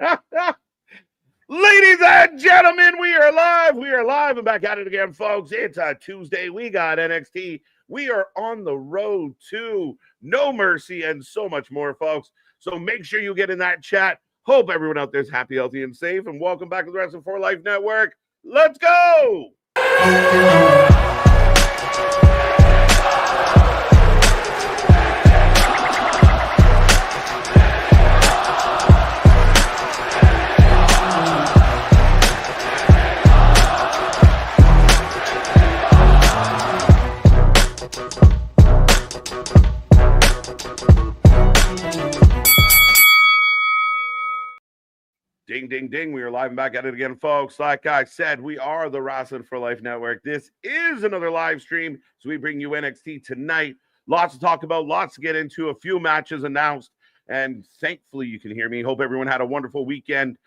Ladies and gentlemen, we are live. We are live and back at it again, folks. It's a Tuesday. We got NXT. We are on the road to No Mercy and so much more, folks. So make sure you get in that chat. Hope everyone out there is happy, healthy, and safe. And welcome back to the Wrestling for Life Network. Let's go. Ding, ding, ding. We are live and back at it again, folks. Like I said, we are the Wrestling for Life Network. This is another live stream, so we bring you NXT tonight. Lots to talk about, lots to get into, a few matches announced, and thankfully you can hear me. Hope everyone had a wonderful weekend.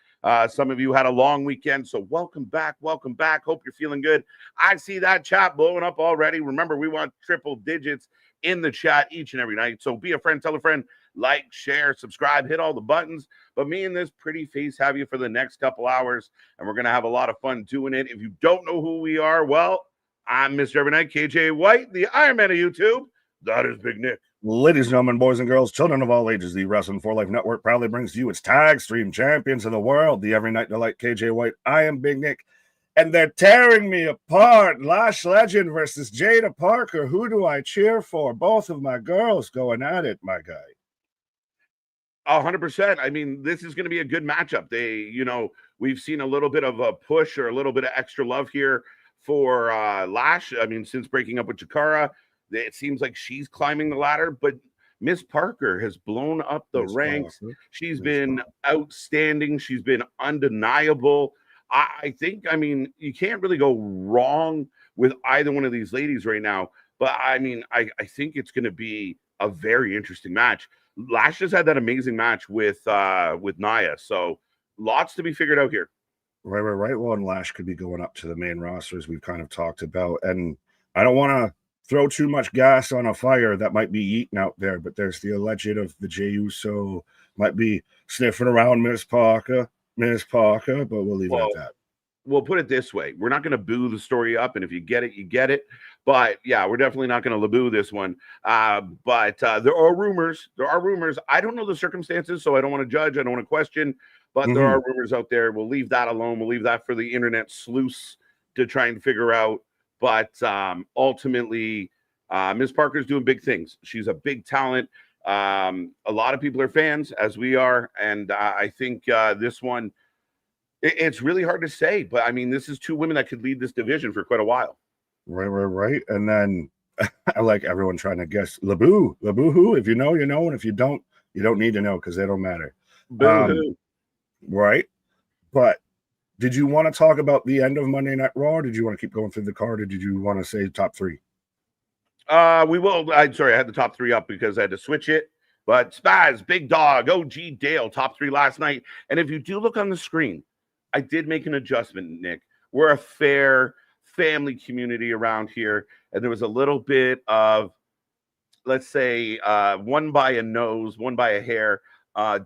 Some of you had a long weekend, so welcome back, welcome back. Hope you're feeling good. I see that chat blowing up already. Remember, we want triple digits in the chat each and every night, so be a friend, tell a friend. Like, share, subscribe, hit all the buttons. But me and this pretty face have you for the next couple hours, and we're going to have a lot of fun doing it. If you don't know who we are, well, I'm Mr. Every Night, KJ White, the Iron Man of YouTube. That is Big Nick. Ladies and gentlemen, boys and girls, children of all ages, the Wrestling for Life Network proudly brings to you its tag stream champions of the world, the Every Night Delight, KJ White. I am Big Nick, and they're tearing me apart. Lash Legend versus Jada Parker. Who do I cheer for? Both of my girls going at it, my guy. 100%. I mean, this is going to be a good matchup. We've seen a little bit of a push or a little bit of extra love here for Lash. I mean, since breaking up with Chikara, it seems like she's climbing the ladder, but Miss Parker has blown up the ranks. She's been outstanding. She's been undeniable. I think, I mean, you can't really go wrong with either one of these ladies right now, but I mean, I think it's going to be a very interesting match. Lash just had that amazing match with Nia, so lots to be figured out here. Right. Well, and Lash could be going up to the main roster, as we've kind of talked about. And I don't want to throw too much gas on a fire that might be eaten out there, but there's the alleged of the Jey Uso might be sniffing around Miss Parker, but we'll leave it at that. We'll put it this way. We're not going to boo the story up, and if you get it, you get it. But, yeah, we're definitely not going to laboo this one. But there are rumors. I don't know the circumstances, so I don't want to judge. I don't want to question. But there are rumors out there. We'll leave that alone. We'll leave that for the internet sleuths to try and figure out. But ultimately, Ms. Parker's doing big things. She's a big talent. A lot of people are fans, as we are. And I think this one, it's really hard to say. But, I mean, this is two women that could lead this division for quite a while. Right. And then I like everyone trying to guess Laboo who? If you know, you know, and if you don't need to know because they don't matter. Right. But did you want to talk about the end of Monday Night Raw? Or did you want to keep going through the card, or did you want to say top three? We will. I'm sorry, I had the top three up because I had to switch it. But Spaz, Big Dog, OG Dale, top three last night. And if you do look on the screen, I did make an adjustment, Nick. We're a fair family community around here, and there was a little bit of, let's say, one by a nose, one by a hair,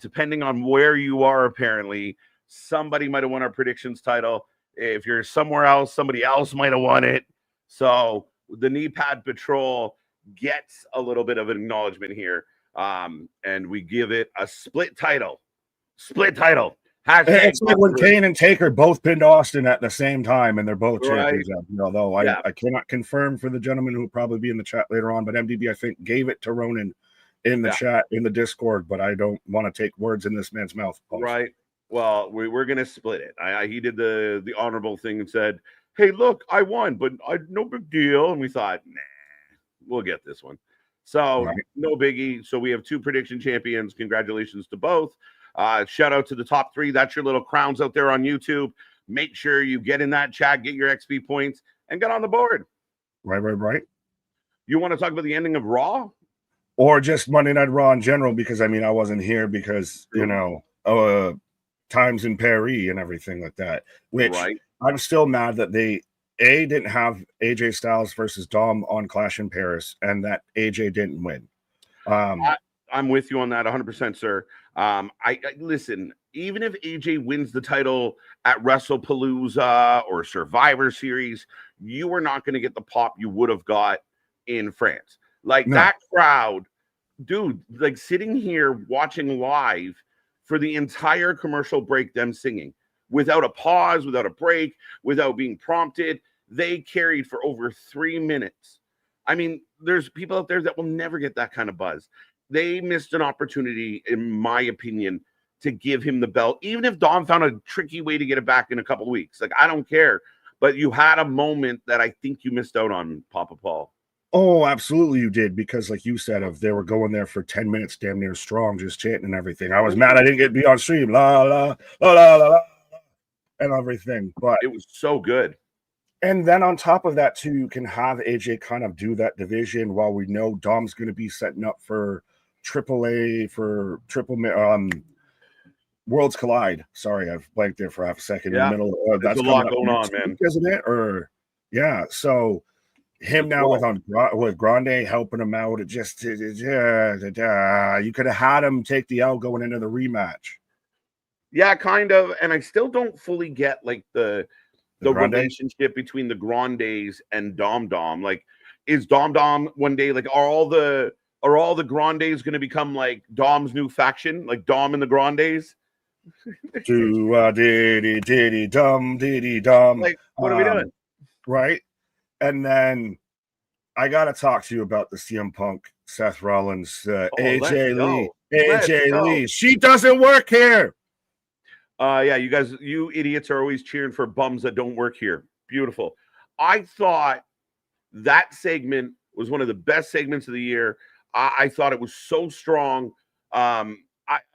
depending on where you are. Apparently somebody might have won our predictions title. If you're somewhere else, somebody else might have won it. So the Knee Pad Patrol gets a little bit of an acknowledgement here, and we give it a split title. It's like when Kane and Taker both pinned Austin at the same time, and they're both champions. Although I cannot confirm for the gentleman who will probably be in the chat later on, but MDB, I think, gave it to Ronan in the chat, in the Discord, but I don't want to take words in this man's mouth. Also. Right. Well, we're going to split it. He did the honorable thing and said, hey, look, I won, but no big deal. And we thought, nah, we'll get this one. So no biggie. So we have two prediction champions. Congratulations to both. Shout out to the top three. That's your little crowns out there on YouTube. Make sure you get in that chat, get your XP points, and get on the board. Right. You want to talk about the ending of Raw? Or just Monday Night Raw in general, because, I mean, I wasn't here because, times in Paris and everything like that, which I'm still mad that they, didn't have AJ Styles versus Dom on Clash in Paris, and that AJ didn't win. I'm with you on that 100%, sir. I listen, even if AJ wins the title at WrestlePalooza or Survivor Series, you are not going to get the pop you would have got in France. Like that crowd, dude, like sitting here watching live for the entire commercial break, them singing without a pause, without a break, without being prompted. They carried for over 3 minutes. I mean, there's people out there that will never get that kind of buzz. They missed an opportunity, in my opinion, to give him the belt, even if Dom found a tricky way to get it back in a couple of weeks. Like, I don't care. But you had a moment that I think you missed out on, Papa Paul. Oh, absolutely you did, because like you said, if they were going there for 10 minutes damn near strong, just chanting and everything. I was mad I didn't get to be on stream. La la la la la la and everything. But it was so good. And then on top of that, too, you can have AJ kind of do that division while we know Dom's going to be setting up for AAA, for Worlds Collide. Sorry, I've blanked there for half a second in the middle. That's a lot going on, man. Isn't it? Or yeah, so him now with Grande helping him out, it just you could have had him take the L going into the rematch. Yeah, kind of. And I still don't fully get like the relationship between the Grandes and Dom. Like, is Dom one day, like, are all the Grandes going to become like Dom's new faction, like Dom and the Grandes? Diddy dum. Like, what are we doing? Right. And then I gotta talk to you about the CM Punk, Seth Rollins, AJ Lee. She doesn't work here. Yeah, you guys, you idiots are always cheering for bums that don't work here. Beautiful. I thought that segment was one of the best segments of the year. I thought it was so strong. I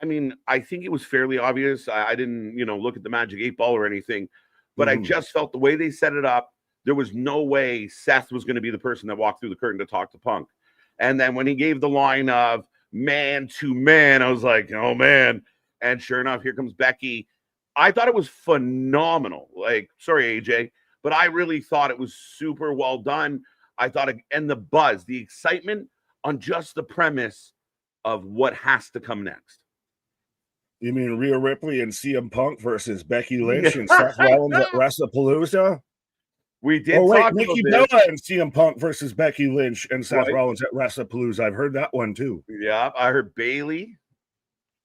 mean, I think it was fairly obvious. I didn't, look at the Magic 8 Ball or anything, but I just felt the way they set it up, there was no way Seth was going to be the person that walked through the curtain to talk to Punk. And then when he gave the line of man to man, I was like, oh man. And sure enough, here comes Becky. I thought it was phenomenal. Like, sorry, AJ, but I really thought it was super well done. I thought, and the buzz, the excitement on just the premise of what has to come next. You mean Rhea Ripley and CM Punk versus Becky Lynch and Seth Rollins at WrestlePalooza? We did talk about Nikki Bella and CM Punk versus Becky Lynch and Seth Rollins at WrestlePalooza. I've heard that one too. Yeah, I heard Bailey.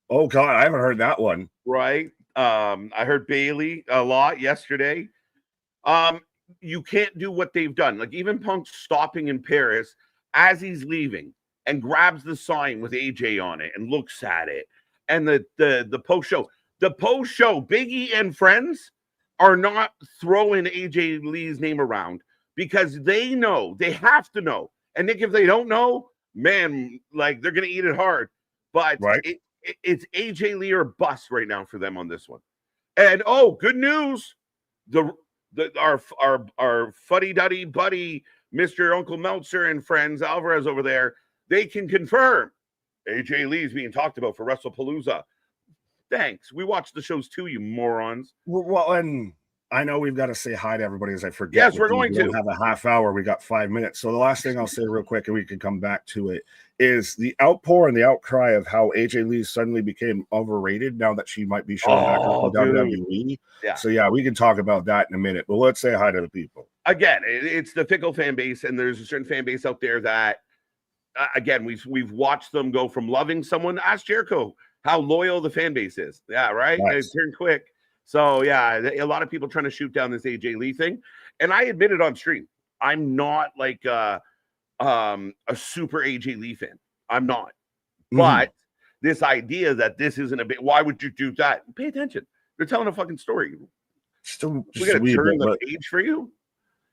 Oh God, I haven't heard that one. Right. I heard Bailey a lot yesterday. You can't do what they've done. Like, even Punk stopping in Paris as he's leaving and grabs the sign with AJ on it and looks at it. And the post show, Big E and friends are not throwing AJ Lee's name around because they know, they have to know. And Nick, if they don't know, man, like, they're gonna eat it hard. But it's AJ Lee or bust right now for them on this one. And good news, our fuddy-duddy buddy, Mr. Uncle Meltzer and friends, Alvarez over there, they can confirm AJ Lee is being talked about for WrestlePalooza. Thanks. We watched the shows too, you morons. Well, and I know we've got to say hi to everybody as I forget. Yes, we're going to have a half hour. We got 5 minutes. So the last thing I'll say real quick, and we can come back to it, is the outpour and the outcry of how AJ Lee suddenly became overrated now that she might be showing back up in WWE. Yeah. So yeah, we can talk about that in a minute. But let's say hi to the people. Again, it's the fickle fan base, and there's a certain fan base out there that, again, we've watched them go from loving someone. Ask Jericho how loyal the fan base is. Yeah, right. Nice. It turned quick. So yeah, a lot of people trying to shoot down this AJ Lee thing, and I admit it on stream. I'm not like a super AJ Lee fan. I'm not. But this idea that this isn't a bit, why would you do that? Pay attention. They're telling a fucking story. We're gonna turn the page for you.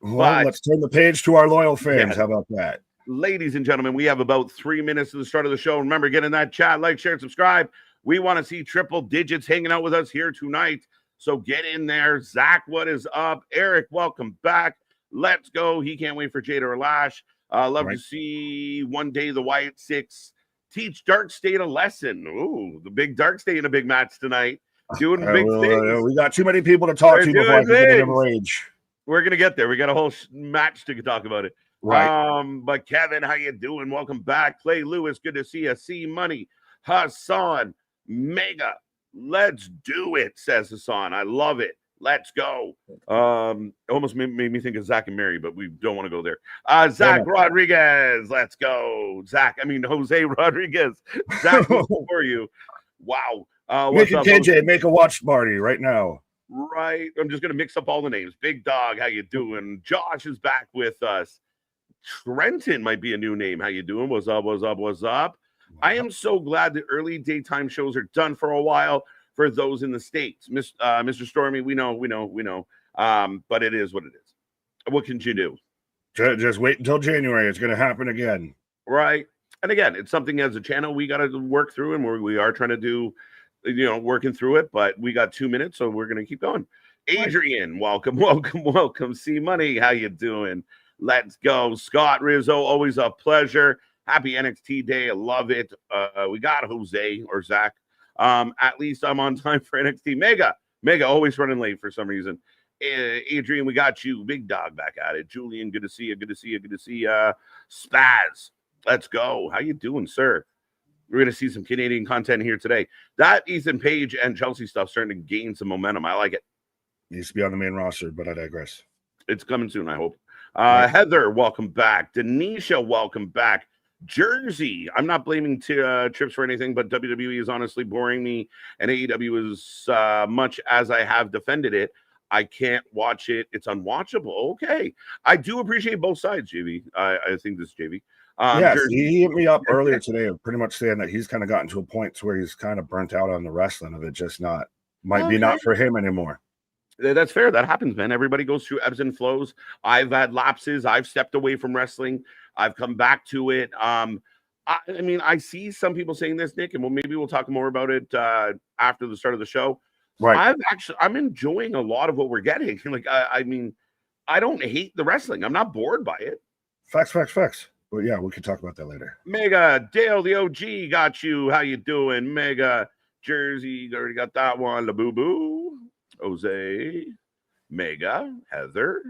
Well, let's turn the page to our loyal fans. How about that? Ladies and gentlemen, we have about 3 minutes to the start of the show. Remember, get in that chat, like, share, and subscribe. We want to see triple digits hanging out with us here tonight. So get in there. Zach, what is up? Eric, welcome back. Let's go. He can't wait for Jada or Lash. Love to see one day the Wyatt Six teach Dark State a lesson. Ooh, the big Dark State in a big match tonight. Doing big things. We got too many people to talk to before I can get in rage. We're going to get there. We got a whole match to talk about it. Right. But Kevin, how you doing? Welcome back. Clay Lewis, good to see you. C Money, Hassan, Mega, Let's do it, says Hassan. I love it. Let's go. Almost made me think of Zach and Mary, but we don't want to go there. Zach Rodriguez, let's go. Jose Rodriguez. Zach, for you. Wow. What's up, KJ? Make a watch party right now. Right. I'm just gonna mix up all the names. Big Dog, how you doing? Josh is back with us. Trenton might be a new name. How you doing? What's up? What's up? What's up? I am so glad the early daytime shows are done for a while for those in the States. Mr. Stormy, we know. But it is what it is. What can you do? Just wait until January. It's going to happen again. Right. And again, it's something as a channel we got to work through, and we are trying to do, working through it. But we got 2 minutes, so we're going to keep going. Adrian, welcome. C Money, how you doing? Let's go. Scott Rizzo, always a pleasure. Happy NXT day. I love it. We got Jose or Zach. At least I'm on time for NXT. Mega, always running late for some reason. Adrian, we got you. Big Dog back at it. Julian, good to see you. Good to see you. Spaz, let's go. How you doing, sir? We're going to see some Canadian content here today. That Ethan Page and Chelsea stuff starting to gain some momentum. I like it. Needs to be on the main roster, but I digress. It's coming soon, I hope. Heather, welcome back. Denisha, welcome back. Jersey, I'm not blaming Trips for anything, but WWE is honestly boring me, and AEW is much as I have defended it. I can't watch it. It's unwatchable. Okay. I do appreciate both sides, JV. I think this is JV. Yes, he hit me up earlier today, pretty much saying that he's kind of gotten to a point where he's kind of burnt out on the wrestling of it, just not for him anymore. That's fair. That happens, man. Everybody goes through ebbs and flows. I've had lapses. I've stepped away from wrestling. I've come back to it. I see some people saying this, Nick, and maybe we'll talk more about it after the start of the show. Right. I'm enjoying a lot of what we're getting. I don't hate the wrestling. I'm not bored by it. Facts. Well, yeah, we can talk about that later. Mega Dale, the OG, got you. How you doing, Mega Jersey? Already got that one. La Boo Boo. Jose, Mega, Heather,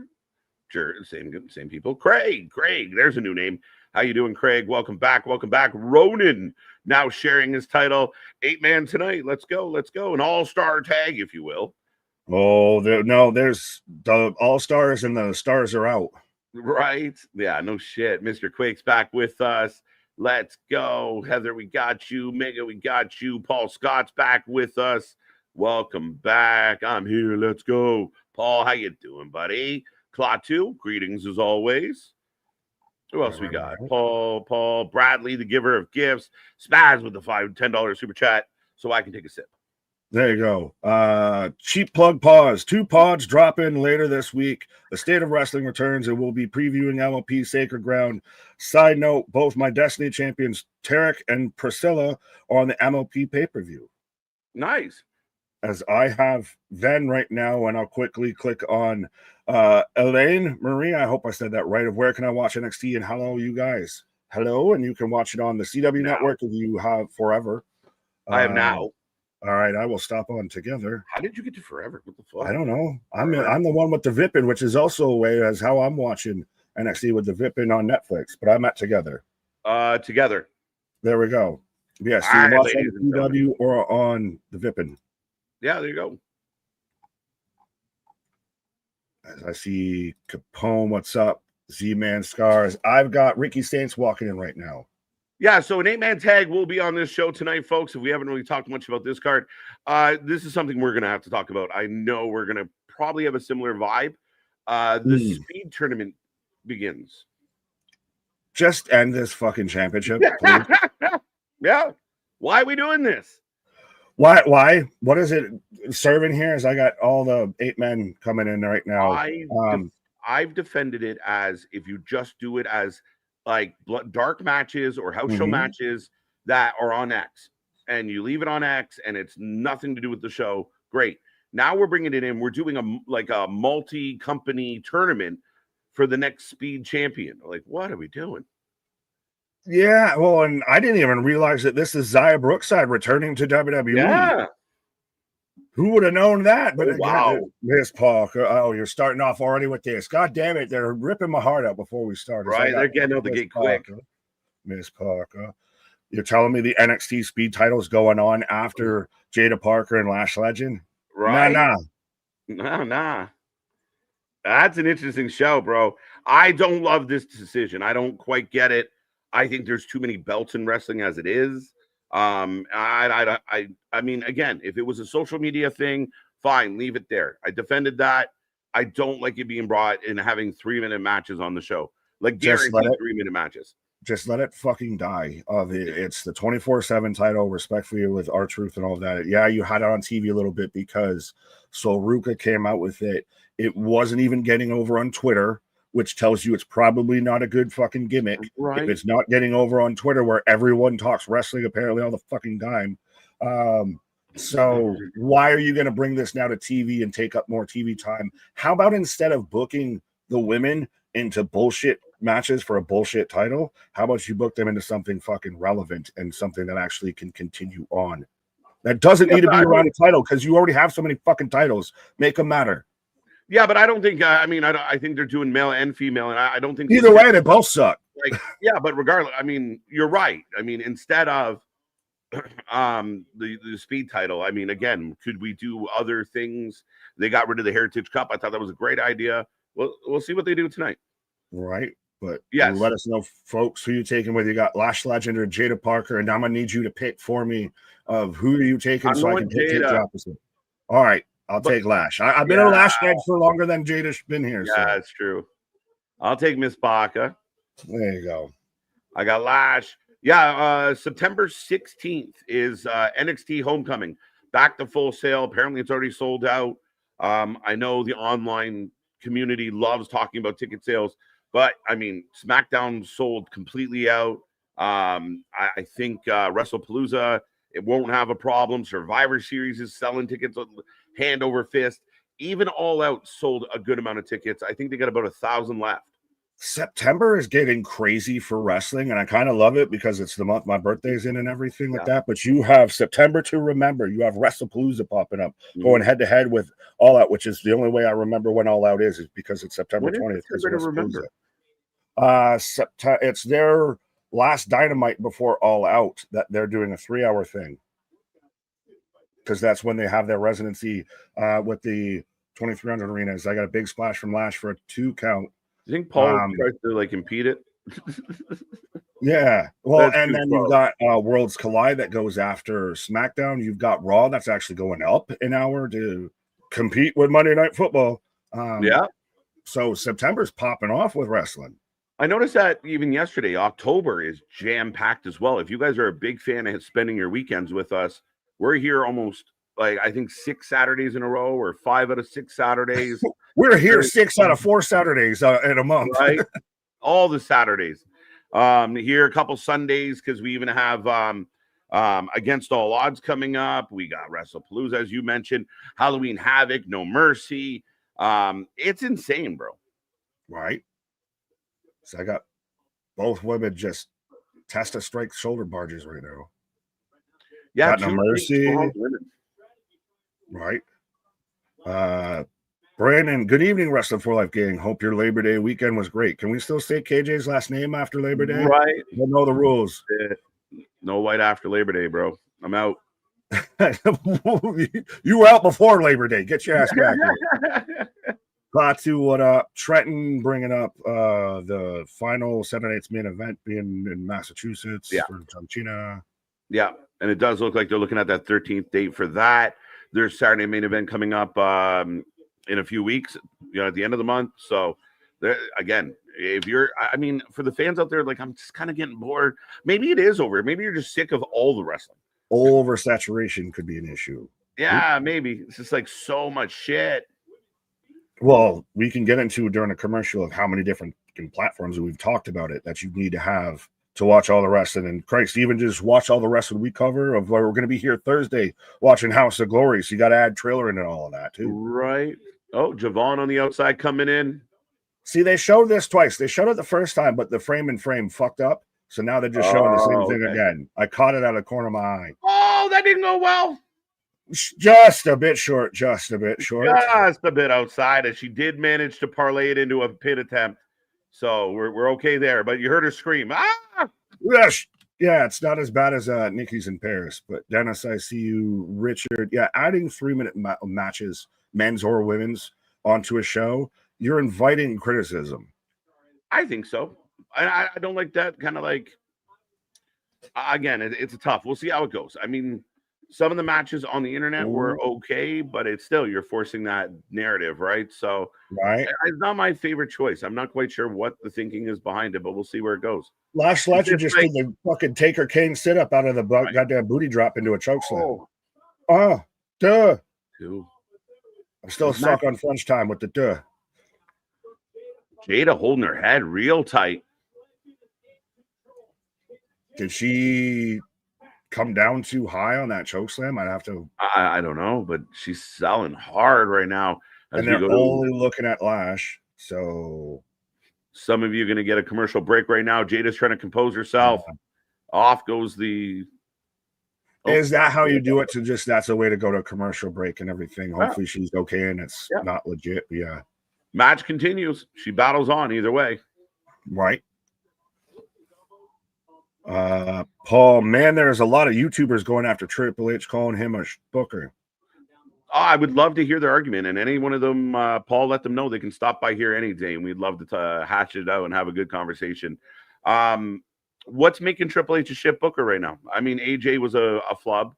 same people. Craig, there's a new name. How you doing, Craig? Welcome back. Ronan, now sharing his title. 8-man tonight. Let's go. An all-star tag, if you will. Oh, there's the all-stars and the stars are out. Right? Yeah, no shit. Mr. Quake's back with us. Let's go. Heather, we got you. Mega, we got you. Paul Scott's back with us. Welcome back. I'm here. Let's go. Paul, how you doing, buddy? Klaatu, greetings as always. Who else we got? Paul, Bradley, the giver of gifts. Spaz with the $10 super chat so I can take a sip. There you go. Cheap plug pause. 2 pods drop in later this week. The State of Wrestling returns and we'll be previewing MLP Sacred Ground. Side note, both my Destiny champions, Tarek and Priscilla, are on the MLP pay-per-view. Nice. As I have then right now, and I'll quickly click on Elaine Marie. I hope I said that right. Of where can I watch NXT? And hello, you guys. Hello, and you can watch it on the CW network if you have forever. I have now. All right, I will stop on together. How did you get to forever? What the fuck? I don't know. I'm the one with the Vipin, which is also a way as how I'm watching NXT with the Vipin on Netflix. But I'm at together. Together. There we go. Yes, yeah, so you watch on CW or on the Vipin. Yeah, there you go. As I see Capone, what's up? Z-Man Scars. I've got Ricky Saints walking in right now. Yeah, so an 8-man tag will be on this show tonight, folks. If we haven't really talked much about this card, this is something we're going to have to talk about. I know we're going to probably have a similar vibe. The speed tournament begins. Just end this fucking championship, please. Yeah. Why are we doing this? Why? What is it serving here? As I got all the 8 men coming in right now. I've defended it as if you just do it as like dark matches or house show matches that are on X, and you leave it on X, and it's nothing to do with the show. Great. Now we're bringing it in. We're doing a multi-company tournament for the next speed champion. Like, what are we doing? Yeah, well, and I didn't even realize that this is Zaya Brookside returning to WWE. Yeah. Who would have known that? But wow. Miss Parker. Oh, you're starting off already with this. God damn it. They're ripping my heart out before we started. Right. They're getting out the gate quick. Miss Parker. You're telling me the NXT speed title is going on after Jada Parker and Lash Legend. Right? Nah. Nah. That's an interesting show, bro. I don't love this decision. I don't quite get it. I think there's too many belts in wrestling as it is. I mean, again, if it was a social media thing, fine, leave it there. I defended that. I don't like it being brought and having 3-minute matches on the show, like guaranteed 3-minute matches. Just let it fucking die. It's the 24/7 title, respectfully, with R-Truth and all that. Yeah, you had it on TV a little bit because Ruka came out with it. It wasn't even getting over on Twitter, which tells you it's probably not a good fucking gimmick. Right. If it's not getting over on Twitter, where everyone talks wrestling apparently all the fucking time. So why are you going to bring this now to TV and take up more TV time? How about instead of booking the women into bullshit matches for a bullshit title, how about you book them into something fucking relevant and something that actually can continue on? That doesn't need to be around a title because you already have so many fucking titles. Make them matter. Yeah, but I don't think. I think they're doing male and female, and I don't think either way they both suck. Like, yeah, but regardless, I mean, you're right. I mean, instead of the speed title, I mean, again, could we do other things? They got rid of the Heritage Cup. I thought that was a great idea. We'll see what they do tonight. Right. But yes, let us know, folks, who you taking with. You got Lash Legend or Jada Parker, and I'm gonna need you to pick for me of who are you taking so I can take the opposite. All right, I'll take Lash. I've been a Lash head for longer than Jada's been here. Yeah, that's true. I'll take Miss Baca. There you go. I got Lash. Yeah, September 16th is NXT Homecoming. Back to full sale. Apparently, it's already sold out. I know the online community loves talking about ticket sales, but I mean, SmackDown sold completely out. I think WrestlePalooza, it won't have a problem. Survivor Series is selling tickets hand over fist. Even All Out sold a good amount of tickets. I think they got about 1,000 left. September is getting crazy for wrestling, and I kind of love it because it's the month my birthday's in and everything like that. But you have September to remember. You have WrestlePalooza popping up, going head to head with All Out, which is the only way I remember when All Out is because it's September 20th. Remember. It's their last Dynamite before All Out that they're doing a 3-hour thing because that's when they have their residency with the 2300 arenas. I got a big splash from Lash for a 2 count. Do you think Paul tries to like impede it? Yeah. Well, and then you've got Worlds Collide that goes after SmackDown. You've got Raw that's actually going up an hour to compete with Monday Night Football. Yeah. So September's popping off with wrestling. I noticed that even yesterday, October is jam-packed as well. If you guys are a big fan of spending your weekends with us, we're here almost like I think 6 Saturdays in a row or 5 out of 6 Saturdays. We're here 6 out of 4 Saturdays in a month. Right? All the Saturdays. Here a couple Sundays because we even have Against All Odds coming up. We got WrestlePalooza, as you mentioned, Halloween Havoc, No Mercy. It's insane, bro. Right. So I got both women just test a strike shoulder barges right now. Yeah, got No Mercy. Right. Brandon, good evening, Wrestling for Life gang. Hope your Labor Day weekend was great. Can we still say KJ's last name after Labor Day? Right. I don't know the rules. No white after Labor Day, bro. I'm out. You were out before Labor Day. Get your ass back here. Batu, what up? Trenton bringing up the final Saturday night's main event being in Massachusetts for China. Yeah, and it does look like they're looking at that 13th date for that. There's Saturday main event coming up in a few weeks, at the end of the month. So, again, if you're, I mean, for the fans out there, like, I'm just kind of getting bored. Maybe it is over. Maybe you're just sick of all the wrestling. Oversaturation could be an issue. Yeah, maybe. It's just like so much shit. Well, we can get into during a commercial of how many different platforms, and we've talked about it, that you need to have to watch all the wrestling. And Christ, even just watch all the wrestling we cover of where we're going to be here Thursday watching House of Glory. So you got to add trailer in and all of that too. Right. Oh, Javon on the outside coming in. See, they showed this twice. They showed it the first time, but the frame fucked up. So now they're just showing the same thing again. I caught it out of the corner of my eye. Oh, that didn't go well. Just a bit short. Just a bit short. Just a bit outside. And she did manage to parlay it into a pin attempt. So we're okay there. But you heard her scream. Ah! Yes. Yeah, it's not as bad as Nikki's in Paris, but Dennis, I see you, Richard. Yeah, adding 3-minute matches, men's or women's, onto a show, you're inviting criticism. I think so. I don't like that kind of like. Again, it's a tough. We'll see how it goes. I mean, some of the matches on the internet were okay, but it's still you're forcing that narrative, right? So, right, it's not my favorite choice. I'm not quite sure what the thinking is behind it, but we'll see where it goes. Lash Legend just did the fucking Taker Kane sit up out of the goddamn booty drop into a choke slam. Oh, duh. I'm still stuck on French time with the duh. Jada holding her head real tight. Did she come down too high on that choke slam? I'd have to. I don't know, but she's selling hard right now. And they're only looking at Lash. So some of you are going to get a commercial break right now. Jada's trying to compose herself. Off goes the. Is that how you do it? To just that's a way to go to a commercial break and everything. Hopefully she's okay and it's not legit. But yeah. Match continues. She battles on either way. Right. Paul, man, there's a lot of YouTubers going after Triple H, calling him a booker. I would love to hear their argument, and any one of them, Paul, let them know they can stop by here any day, and we'd love to hatch it out and have a good conversation. What's making Triple H a shit booker right now? I mean, AJ was a flub,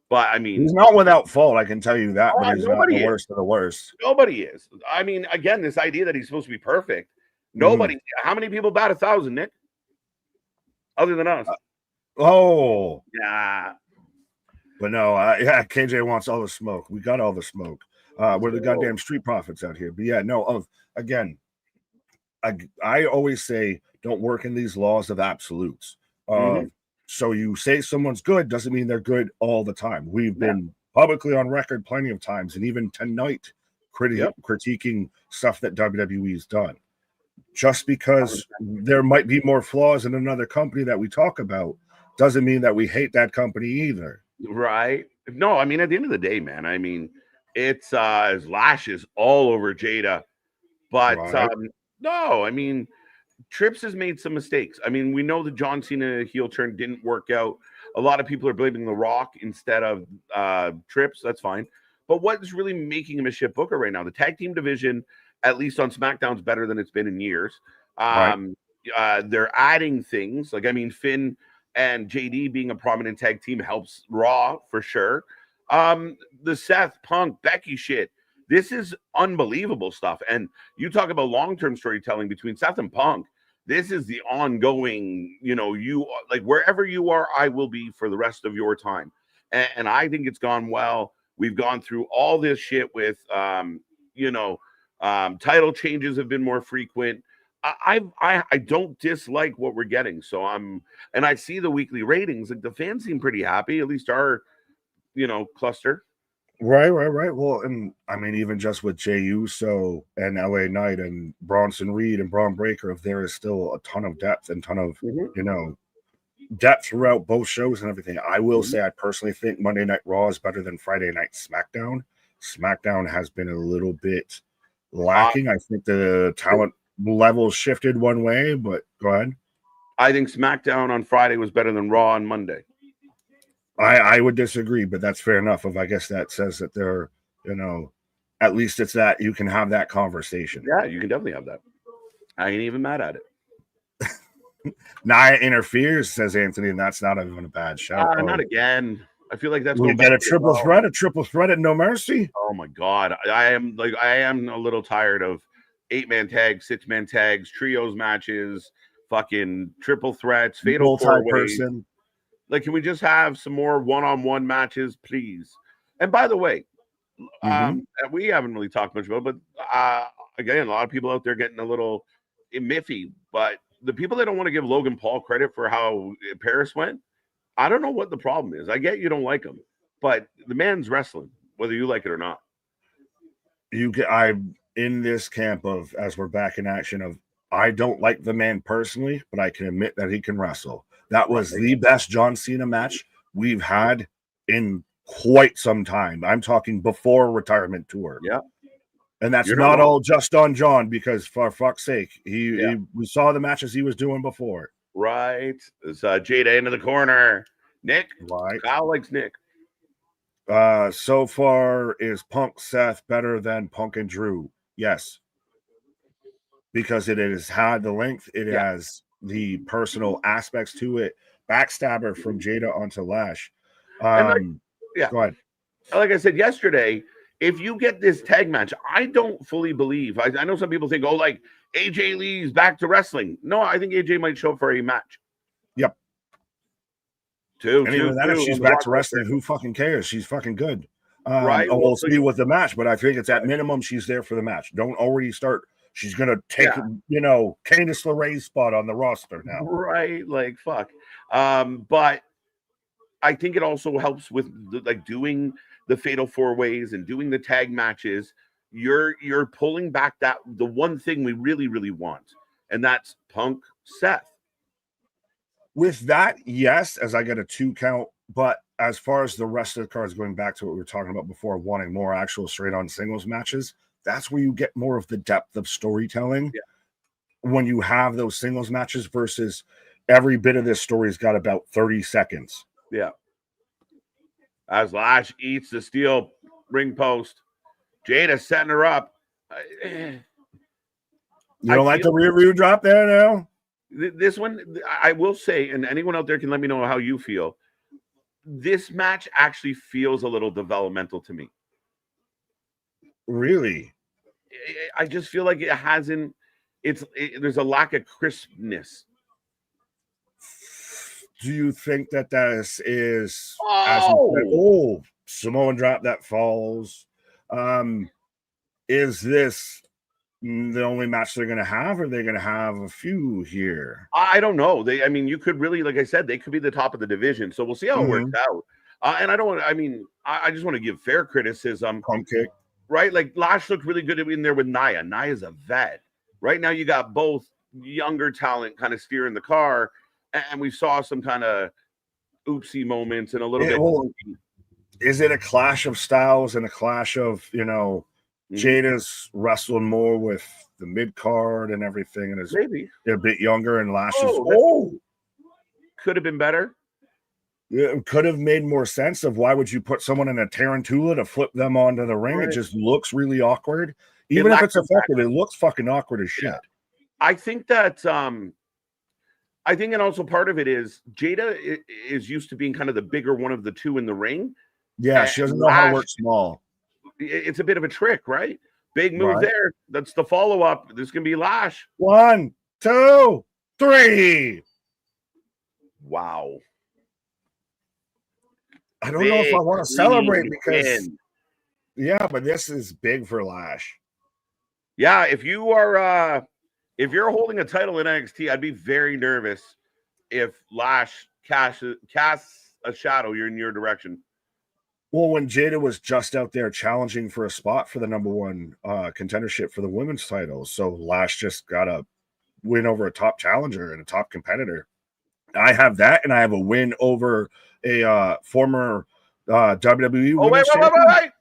but I mean, he's not without fault. I can tell you that, but he's not the worst of the worst. Nobody is. I mean, again, this idea that he's supposed to be perfect. Nobody. How many people bat 1,000, Nick? Other than us. Yeah. But no, KJ wants all the smoke. We got all the smoke. We're the goddamn street profits out here. But yeah, no, again, I always say don't work in these laws of absolutes. So you say someone's good doesn't mean they're good all the time. We've been publicly on record plenty of times, and even tonight critiquing stuff that WWE's done. Just because there might be more flaws in another company that we talk about doesn't mean that we hate that company either. Right. No, I mean, at the end of the day, man, I mean, it's lashes all over Jada. But no, I mean, Trips has made some mistakes. I mean, we know the John Cena heel turn didn't work out. A lot of people are blaming The Rock instead of Trips. That's fine. But what's really making him a shit booker right now? The tag team division, at least on SmackDown, is better than it's been in years. They're adding things. Like, I mean, Finn and JD being a prominent tag team helps Raw for sure. The Seth, Punk, Becky shit. This is unbelievable stuff. And you talk about long-term storytelling between Seth and Punk. This is the ongoing, you like wherever you are, I will be for the rest of your time. And I think it's gone well. We've gone through all this shit with, title changes have been more frequent. I don't dislike what we're getting. So and I see the weekly ratings. Like the fans seem pretty happy, at least our, cluster. Right. Well, and I mean, even just with Jey Uso and LA Knight and Bronson Reed and Braun Breaker, there is still a ton of depth and ton of, depth throughout both shows and everything. I will say, I personally think Monday Night Raw is better than Friday Night SmackDown. SmackDown has been a little bit lacking. I think the talent level shifted one way, but go ahead. I think SmackDown on Friday was better than Raw on Monday. I would disagree, but that's fair enough. I guess that says that they're, at least it's that you can have that conversation. Yeah, you can definitely have that. I ain't even mad at it. Nia interferes, says Anthony, and that's not even a bad shout. Not again. I feel like that's we get a triple threat at No Mercy. Oh my god, I am a little tired of 8-man tags, 6-man tags, trios matches, fucking triple threats, fatal 4-ways. Like, can we just have some more one-on-one matches, please? And by the way, we haven't really talked much about it, but again, a lot of people out there getting a little miffy. But the people that don't want to give Logan Paul credit for how Paris went, I don't know what the problem is. I get you don't like him, but the man's wrestling, whether you like it or not. I'm in this camp of, as we're back in action, of I don't like the man personally, but I can admit that he can wrestle. That was the best John Cena match we've had in quite some time. I'm talking before retirement tour. Yeah. And that's not all just on John, because for fuck's sake, we saw the matches he was doing before. Right. It's Jada into the corner. Nick. Right. Kyle likes Nick. So far, is Punk Seth better than Punk and Drew? Yes. Because it has had the length, it has the personal aspects to it. Backstabber from Jada onto Lash. Go ahead. Like I said yesterday, if you get this tag match, I don't fully believe. I know some people think, oh, like AJ Lee's back to wrestling. No, I think AJ might show up for a match. Yep. If she's back to wrestling, who fucking cares? She's fucking good. Right. We'll see with the match, but I think it's at minimum she's there for the match. Don't already start. She's gonna take, Candice LeRae's spot on the roster now. Right. Like fuck. But I think it also helps with doing the fatal 4-ways and doing the tag matches. You're pulling back the one thing we really, really want, and that's Punk Seth. With that, yes, as I get a 2 count, but as far as the rest of the cards, going back to what we were talking about before, wanting more actual straight-on singles matches, that's where you get more of the depth of storytelling when you have those singles matches versus every bit of this story's got about 30 seconds. Yeah. As Lash eats the steel ring post, Jada setting her up. You don't like the rear view drop there now? This one, I will say, and anyone out there can let me know how you feel. This match actually feels a little developmental to me. Really? I just feel like it hasn't. There's a lack of crispness. Do you think that this is Samoan drop that falls? Is this the only match they're going to have, or are they going to have a few here? I don't know. You could really, like I said, they could be the top of the division. So we'll see how it works out. And I don't want to, I just want to give fair criticism. Pump kick. Right? Like Lash looked really good in there with Nia. Nia's a vet. Right now you got both younger talent kind of steering the car. And we saw some kind of oopsie moments and a little bit. Is it a clash of styles and a clash of, Jada's wrestling more with the mid card and everything, and is maybe a bit younger, and Lash could have been better. It could have made more sense of why would you put someone in a tarantula to flip them onto the ring? Right. It just looks really awkward. Even if it's effective, it looks fucking awkward as shit. I think that and also part of it is Jada is used to being kind of the bigger one of the two in the ring. Yeah, she doesn't know how to work small. It's a bit of a trick, right? Big move there. That's the follow-up. This can be Lash. 1, 2, 3. Wow. I don't know if I want to celebrate because but this is big for Lash. Yeah, if you're holding a title in NXT, I'd be very nervous if Lash casts a shadow in your direction. Well, when Jada was just out there challenging for a spot for the number 1 contendership for the women's title, so Lash just got a win over a top challenger and a top competitor. I have that, and I have a win over a former WWE women's champion. Wait.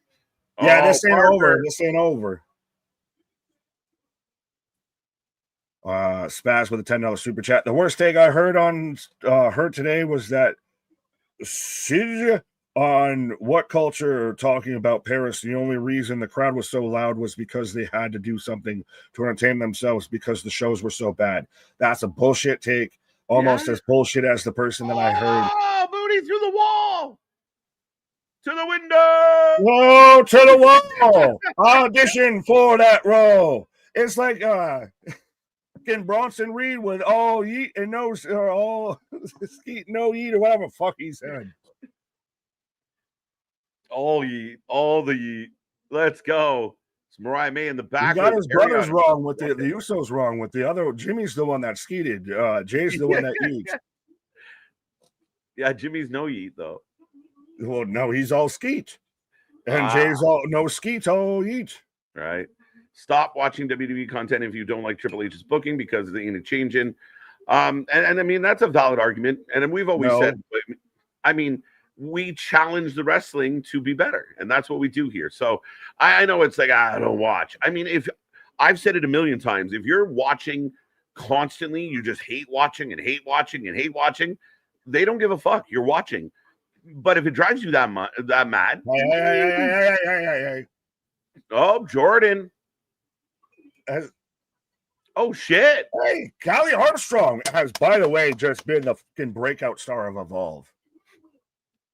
Yeah, this ain't over. This ain't over. Spaz with a $10 super chat. The worst take I heard on her today was that Sid on What Culture talking about Paris. The only reason the crowd was so loud was because they had to do something to entertain themselves because the shows were so bad. That's a bullshit take. Almost as bullshit as the person that I heard. Oh, booty through the wall. To the window. Whoa, to the wall. Audition for that role. It's like Bronson Reed with all yeet and no, or all skeet, no yeet, or whatever the fuck he said. All yeet, all the yeet. Let's go. It's Mariah May in the back. He got his brothers wrong with the Usos wrong with the other. Jimmy's the one that skeeted. Jay's the one that eats. Yeah, Jimmy's no yeet though. Well, no, he's all skeet. And Jay's all no skeet, all yeet. Right. Stop watching WWE content if you don't like Triple H's booking because they ain't changing. And I mean, that's a valid argument. And we've always said, I mean, we challenge the wrestling to be better. And that's what we do here. So I know it's like, I don't watch. I mean, if I've said it a million times, if you're watching constantly, you just hate watching and hate watching and hate watching. They don't give a fuck. You're watching. But if it drives you that mad, oh, Jordan. Oh, shit. Hey, Callie Armstrong has, by the way, just been the fucking breakout star of Evolve.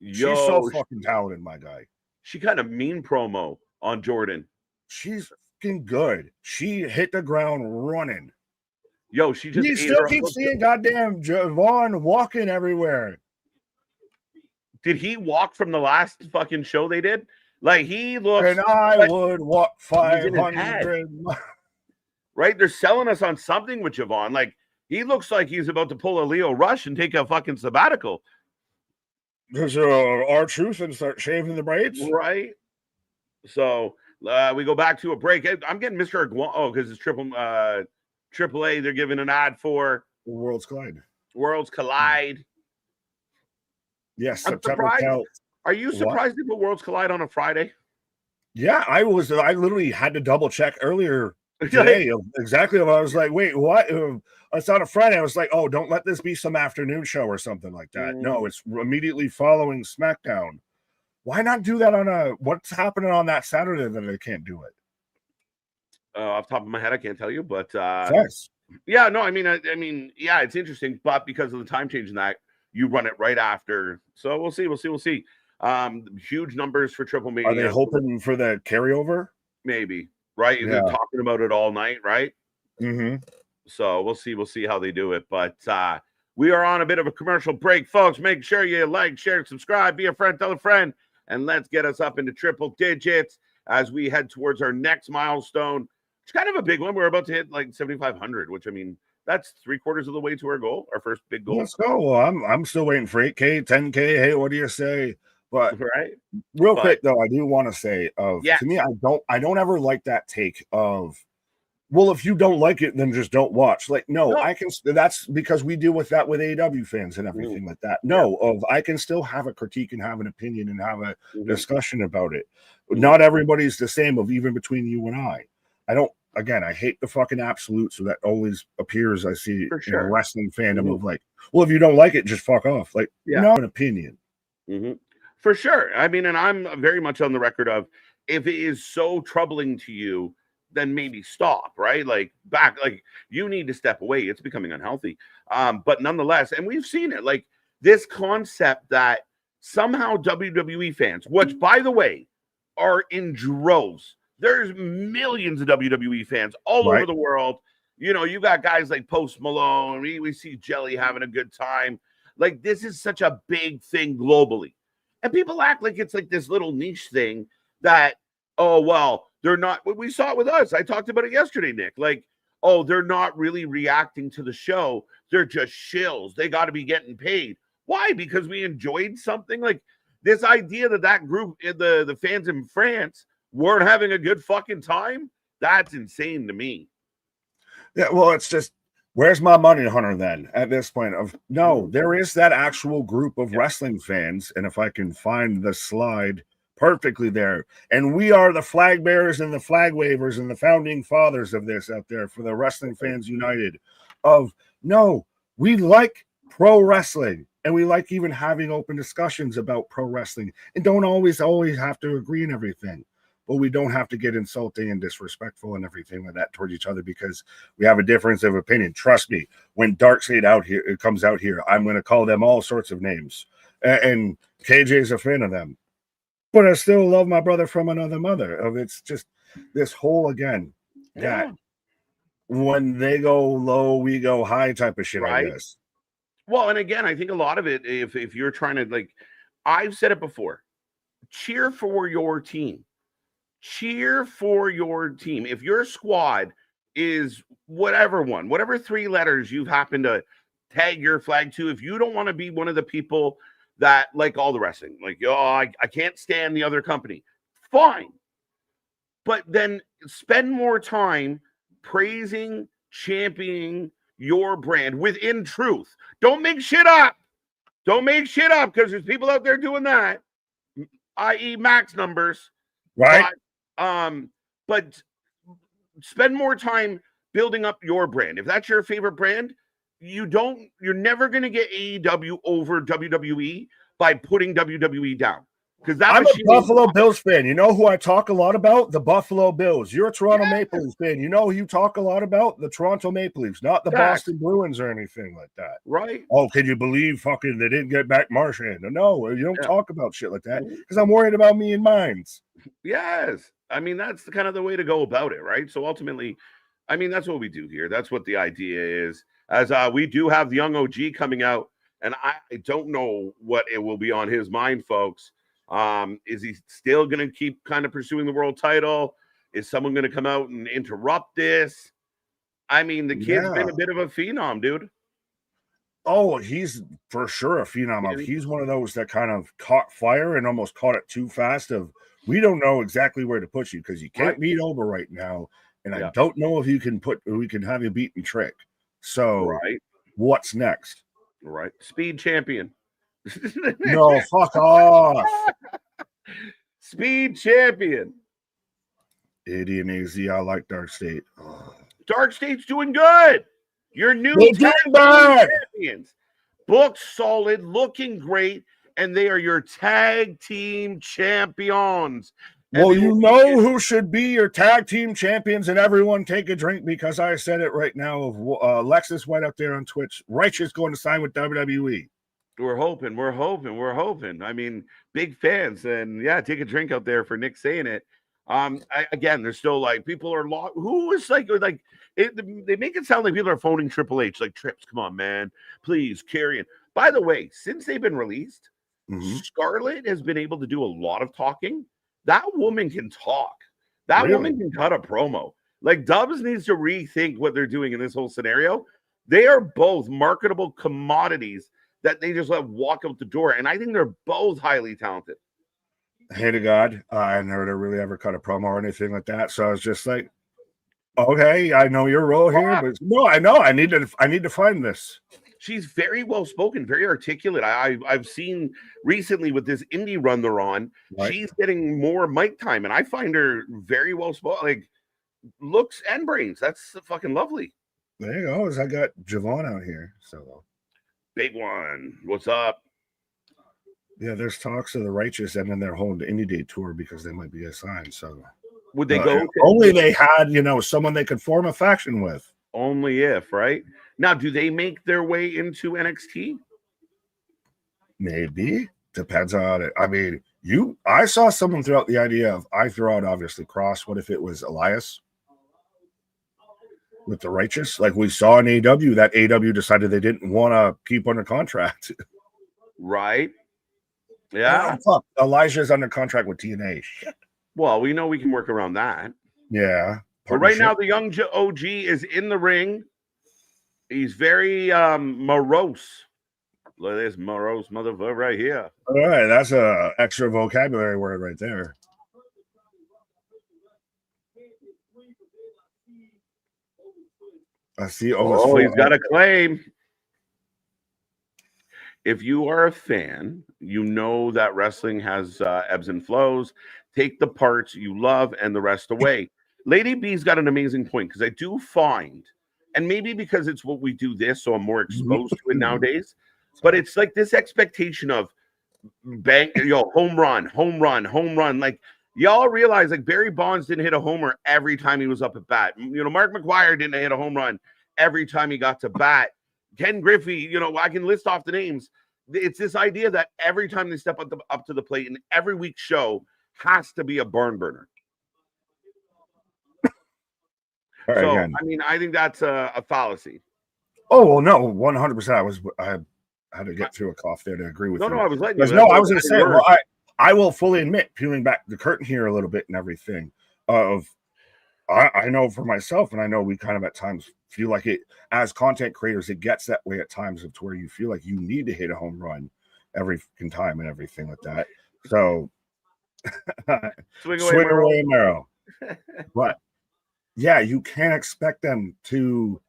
She's so fucking talented, my guy. She kind of mean promo on Jordan. She's fucking good. She hit the ground running. Yo, she just. You still keep seeing goddamn Javon walking everywhere. Did he walk from the last fucking show they did? Like, he looks. And I would walk 500. Right? They're selling us on something with Javon. Like, he looks like he's about to pull a Leo Rush and take a fucking sabbatical. There's R-Truth and start shaving the braids. Right. So we go back to a break. I'm getting Mr. Iguana. Oh, because it's AAA. They're giving an ad for Worlds Collide. Worlds Collide. Yes, I'm surprised. Are you surprised they put Worlds Collide on a Friday? Yeah, I was. I literally had to double check earlier today exactly what I was like. Wait, what? It's on a Friday. I was like, oh, don't let this be some afternoon show or something like that. No, it's immediately following SmackDown. Why not do that on what's happening on that Saturday that they can't do it? Off the top of my head, I can't tell you, but yes. Yeah, no, I mean, yeah, it's interesting, but because of the time change in that, you run it right after. So we'll see. Huge numbers for Triple Mania. Are they hoping for the carryover? Maybe, right? Yeah. They're talking about it all night, right? Mm-hmm. So we'll see how they do it. But we are on a bit of a commercial break, folks. Make sure you like, share, subscribe, be a friend, tell a friend, and let's get us up into triple digits as we head towards our next milestone. It's kind of a big one. We're about to hit like 7,500, which, I mean, that's 3/4 of the way to our goal, our first big goal. Let's go. Well, I'm still waiting for 8K, 10K. Hey, what do you say? But right, quick though, I do want to say, to me, I don't ever like that take of, well, if you don't like it, then just don't watch. Like, no, I can. That's because we deal with that with AEW fans and everything like that. No, I can still have a critique and have an opinion and have a discussion about it. Not everybody's the same. Of even between you and I don't. Again, I hate the fucking absolutes, so that always appears. I see in a wrestling fandom of like, well, if you don't like it, just fuck off. Like, no, an opinion. For sure. I mean, and I'm very much on the record of, if it is so troubling to you, then maybe stop, right? Like, you need to step away. It's becoming unhealthy. But nonetheless, and we've seen it, like this concept that somehow WWE fans, which by the way, are in droves. There's millions of WWE fans all over the world. You know, you got guys like Post Malone. We see Jelly having a good time. Like, this is such a big thing globally. And people act like it's like this little niche thing that, oh, well, they're not. We saw it with us. I talked about it yesterday, Nick. Like, oh, they're not really reacting to the show. They're just shills. They got to be getting paid. Why? Because we enjoyed something? Like, this idea that group, the fans in France, weren't having a good fucking time? That's insane to me. Yeah, well, it's just, where's my money, Hunter, then, at this point? No, there is that actual group of wrestling fans, and if I can find the slide perfectly there, and we are the flag bearers and the flag wavers and the founding fathers of this out there for the Wrestling Fans United, no, we like pro wrestling, and we like even having open discussions about pro wrestling, and don't always have to agree on everything. But we don't have to get insulting and disrespectful and everything like that towards each other because we have a difference of opinion. Trust me, when Darkseid comes out here, I'm going to call them all sorts of names. And KJ's a fan of them. But I still love my brother from another mother. It's just this whole, again, that when they go low, we go high type of shit, I guess. Well, and again, I think a lot of it, if you're trying to, like, I've said it before, cheer for your team. Cheer for your team. If your squad is whatever 3 letters you've happened to tag your flag to, if you don't want to be one of the people that like all the wrestling, like, I can't stand the other company, fine. But then spend more time praising, championing your brand within truth. Don't make shit up. Because there's people out there doing that, i.e. max numbers. Right. But spend more time building up your brand. If that's your favorite brand, you're never going to get AEW over WWE by putting WWE down. Because I'm a Buffalo Bills fan. You know who I talk a lot about? The Buffalo Bills. You're a Toronto Maple Leafs fan. You know who you talk a lot about? The Toronto Maple Leafs, not the Boston Bruins or anything like that. Right. Oh, can you believe fucking they didn't get back Marchand? No, you don't talk about shit like that because I'm worried about me and mines. Yes. I mean, that's kind of the way to go about it, right? So ultimately, I mean, that's what we do here. That's what the idea is. As we do have the young OG coming out, and I don't know what it will be on his mind, folks. Is he still going to keep kind of pursuing the world title? Is someone going to come out and interrupt this? I mean, the kid's been a bit of a phenom, dude. Oh, he's for sure a phenom. He's one of those that kind of caught fire and almost caught it too fast. We don't know exactly where to put you because you can't beat over right now, and I don't know if we can have you beat and Trick. So, what's next? Right, Speed Champion. No, fuck off. Speed Champion. AD and AZ, I like Dark State. Dark State's doing good. Your new champions. Booked solid, looking great, and they are your tag team champions. Well, you know who should be your tag team champions, and everyone take a drink because I said it right now. Lexus went up there on Twitch. Righteous going to sign with WWE. We're hoping. I mean, big fans, and take a drink out there for Nick saying it. Again, there's still like people are who is like they make it sound like people are phoning Triple H, like Trips. Come on, man, please carry it. By the way, since they've been released, Scarlett has been able to do a lot of talking. That woman can talk. That woman can cut a promo. Like Dubs needs to rethink what they're doing in this whole scenario. They are both marketable commodities that they just let walk out the door. And I think they're both highly talented. Hey to God, I never really ever cut a promo or anything like that. So I was just like, okay, I know your role here, but no, I know I need to find this. She's very well spoken, very articulate. I've seen recently with this indie run they're on, she's getting more mic time, and I find her very well spoken, like looks and brains. That's fucking lovely. There you go. I got Javon out here, so. Big one. What's up? Yeah, there's talks of the Righteous and then their whole indie day tour because they might be assigned. So would they go? Only they had, someone they could form a faction with. Only if, right? Now, do they make their way into NXT? Maybe. Depends on it. I mean, I saw someone throw out the idea of I throw out obviously Cross. What if it was Elias? With the Righteous, like we saw in AEW, that AEW decided they didn't want to keep under contract. Right. Yeah. Fuck. Elijah's under contract with TNA. Shit. Well, we know we can work around that. Yeah. But right now, the young OG is in the ring. He's very morose. Look at this morose motherfucker right here. All right. That's a extra vocabulary word right there. I see. Oh, he's got a claim. If you are a fan, you know that wrestling has ebbs and flows. Take the parts you love and the rest away. Lady B's got an amazing point because I do find, and maybe because it's what we do this, so I'm more exposed to it nowadays, but it's like this expectation of bang, home run. Like, y'all realize like Barry Bonds didn't hit a homer every time he was up at bat. Mark McGwire didn't hit a home run every time he got to bat. Ken Griffey, I can list off the names. It's this idea that every time they step up to the plate in every week's show has to be a barn burner. I mean, I think that's a fallacy. Oh, well, no, 100%. I had to get through a cough there to agree with you. No, I was letting you. No, I was going to say, well, I will fully admit, peeling back the curtain here a little bit and everything, I know for myself, and I know we kind of at times feel like it, as content creators, it gets that way at times to where you feel like you need to hit a home run every time and everything like that. So, swing away, Mero. But, yeah, you can't expect them to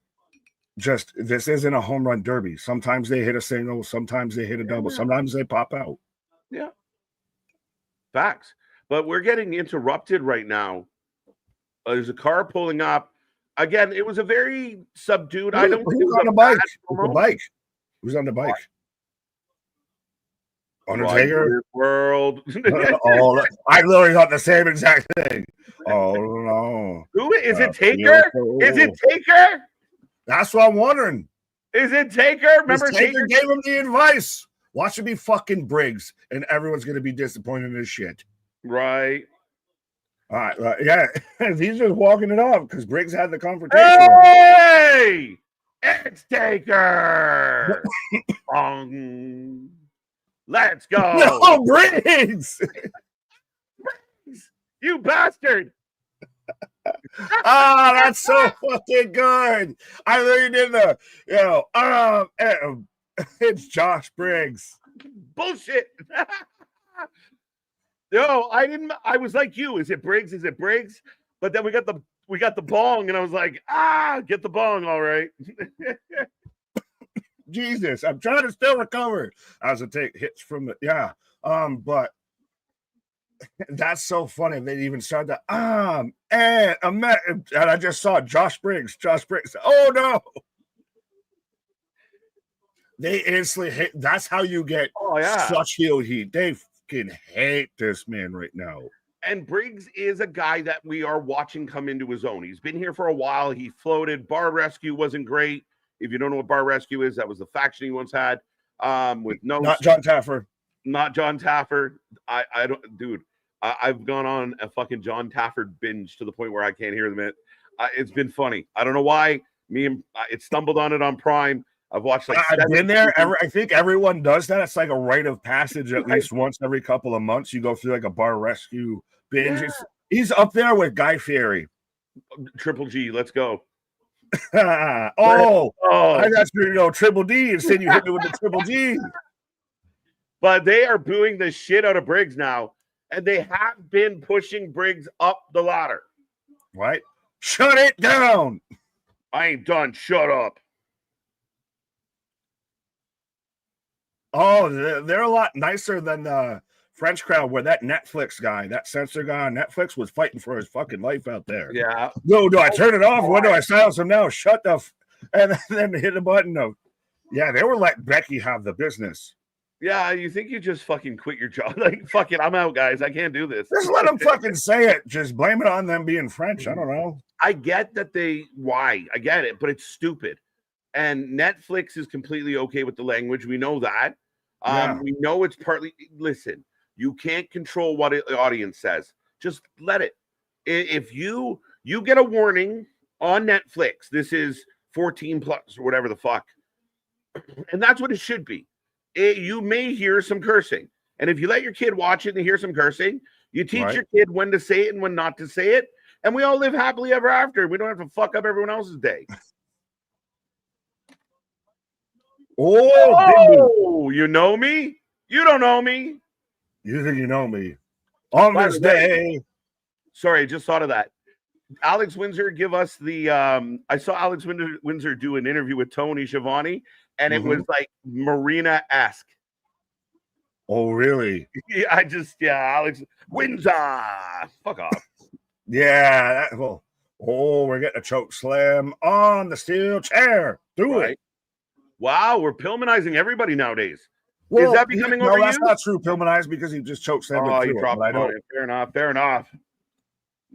this isn't a home run derby. Sometimes they hit a single, sometimes they hit a double, sometimes they pop out. Yeah. Facts. But we're getting interrupted right now. There's a car pulling up. Again, it was a very subdued. Who, I don't think it who's was on a the bike? bad The promo. bike. Who's on the bike? Undertaker. World. Oh, I literally thought the same exact thing. Oh no! Who is it? Taker? Is it Taker? That's what I'm wondering. Is it Taker? Remember Taker gave him the advice. Watch it be fucking Briggs, and everyone's gonna be disappointed in his shit. Right. All right. Yeah, he's just walking it off because Briggs had the confrontation. Hey, it's Taker. Let's go. No, Briggs. You bastard. That's so fucking good. I learned in the, it's Josh Briggs. Bullshit. No, I was like you. Is it Briggs? Is it Briggs? But then we got the bong, and I was like, get the bong, all right. Jesus, I'm trying to still recover as I take hits from the but that's so funny. They even started to and I just saw Josh Briggs. Oh no. They instantly hate. That's how you get such heel heat. They fucking hate this man right now. And Briggs is a guy that we are watching come into his own. He's been here for a while. He floated. Bar Rescue wasn't great. If you don't know what Bar Rescue is, that was the faction he once had. With not John Taffer. Not John Taffer. I don't, dude. I've gone on a fucking John Taffer binge to the point where I can't hear them. It's been funny. I don't know why. It stumbled on it on Prime. I've watched like I've been there. I think everyone does that. It's like a rite of passage at least once every couple of months. You go through like a Bar Rescue binge. Yeah. He's up there with Guy Fieri. Triple G, let's go. I got Triple D and said you hit me with the Triple G. But they are booing the shit out of Briggs now, and they have been pushing Briggs up the ladder. Right? Shut it down. I ain't done. Shut up. Oh, they're a lot nicer than the French crowd where that Netflix guy, that censor guy on Netflix was fighting for his fucking life out there. Yeah. No, do I turn it off? When do I silence him now? Shut the and then hit the button. Yeah, they were letting Becky have the business. Yeah, you think you just fucking quit your job? Like, fuck it, I'm out, guys. I can't do this. Just let them fucking say it. Just blame it on them being French. I don't know. I get that why. I get it, but it's stupid. And Netflix is completely okay with the language. We know that. We know it's partly, listen, you can't control what the audience says. Just let it. If you get a warning on Netflix, this is 14 plus or whatever the fuck. And that's what it should be. You may hear some cursing. And if you let your kid watch it and hear some cursing, you teach your kid when to say it and when not to say it. And we all live happily ever after. We don't have to fuck up everyone else's day. Oh, you know me? You don't know me. You think you know me. On this day. Sorry, I just thought of that. Alex Windsor give us the I saw Alex Windsor do an interview with Tony Schiavone, and it was like Marina-esque. Oh, really? Yeah, Alex Windsor. Fuck off. Yeah. We're getting a choke slam on the steel chair. Do it. Wow, we're Pillmanizing everybody nowadays. Well, is that becoming over? No, that's not true. Pillmanized because he just choked slammed it through. Dropped it. Fair enough.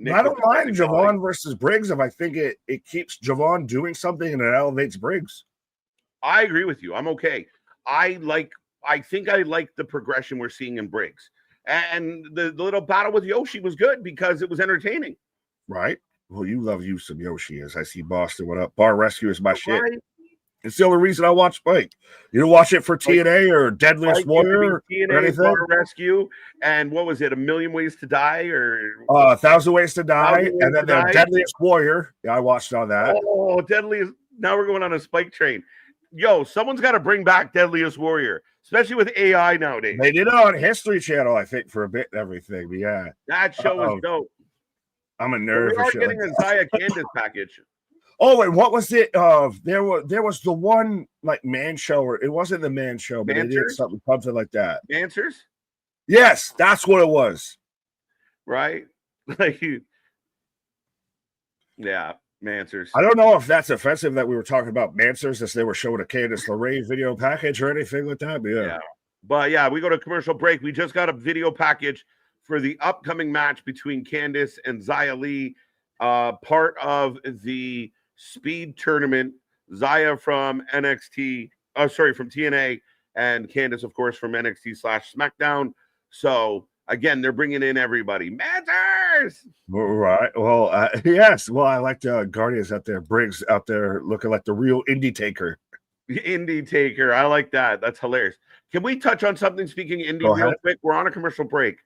I don't mind Javon versus Briggs if I think it keeps Javon doing something and it elevates Briggs. I agree with you. I'm okay. I think I like the progression we're seeing in Briggs. And the little battle with Yoshi was good because it was entertaining. Right. Well, you love you some Yoshi, as I see Boston. What up? Bar Rescue is my shit. It's the only reason I watch Spike. You don't watch it for TNA or Deadliest Warrior TNA, or anything? Bar Rescue, and what was it? A Million Ways to Die or 1,000 Ways to Die, and then the Deadliest Warrior. Yeah, I watched all that. Oh, Deadliest! Now we're going on a Spike train. Yo, someone's got to bring back Deadliest Warrior, especially with AI nowadays. They did it on History Channel, I think, for a bit and everything. But yeah, that show is dope. I'm a nerd. We are getting a Zaya Candace package. Oh, and what was it? There was the one like man show, or it wasn't the man show, but it did something like that. Answers? Yes, that's what it was. Right? Like, yeah. Mansers. I don't know if that's offensive that we were talking about Mansers as they were showing a Candice LeRae video package or anything like that. But yeah. But yeah, we go to commercial break. We just got a video package for the upcoming match between Candice and Xia Li, part of the Speed Tournament. Xia from NXT, from TNA, and Candice, of course, from NXT/SmackDown. So again, they're bringing in everybody. Matters. Right. Well, yes. Well, I like Guardians out there, Briggs out there looking like the real indie taker. Indie taker. I like that. That's hilarious. Can we touch on something speaking indie real quick? We're on a commercial break.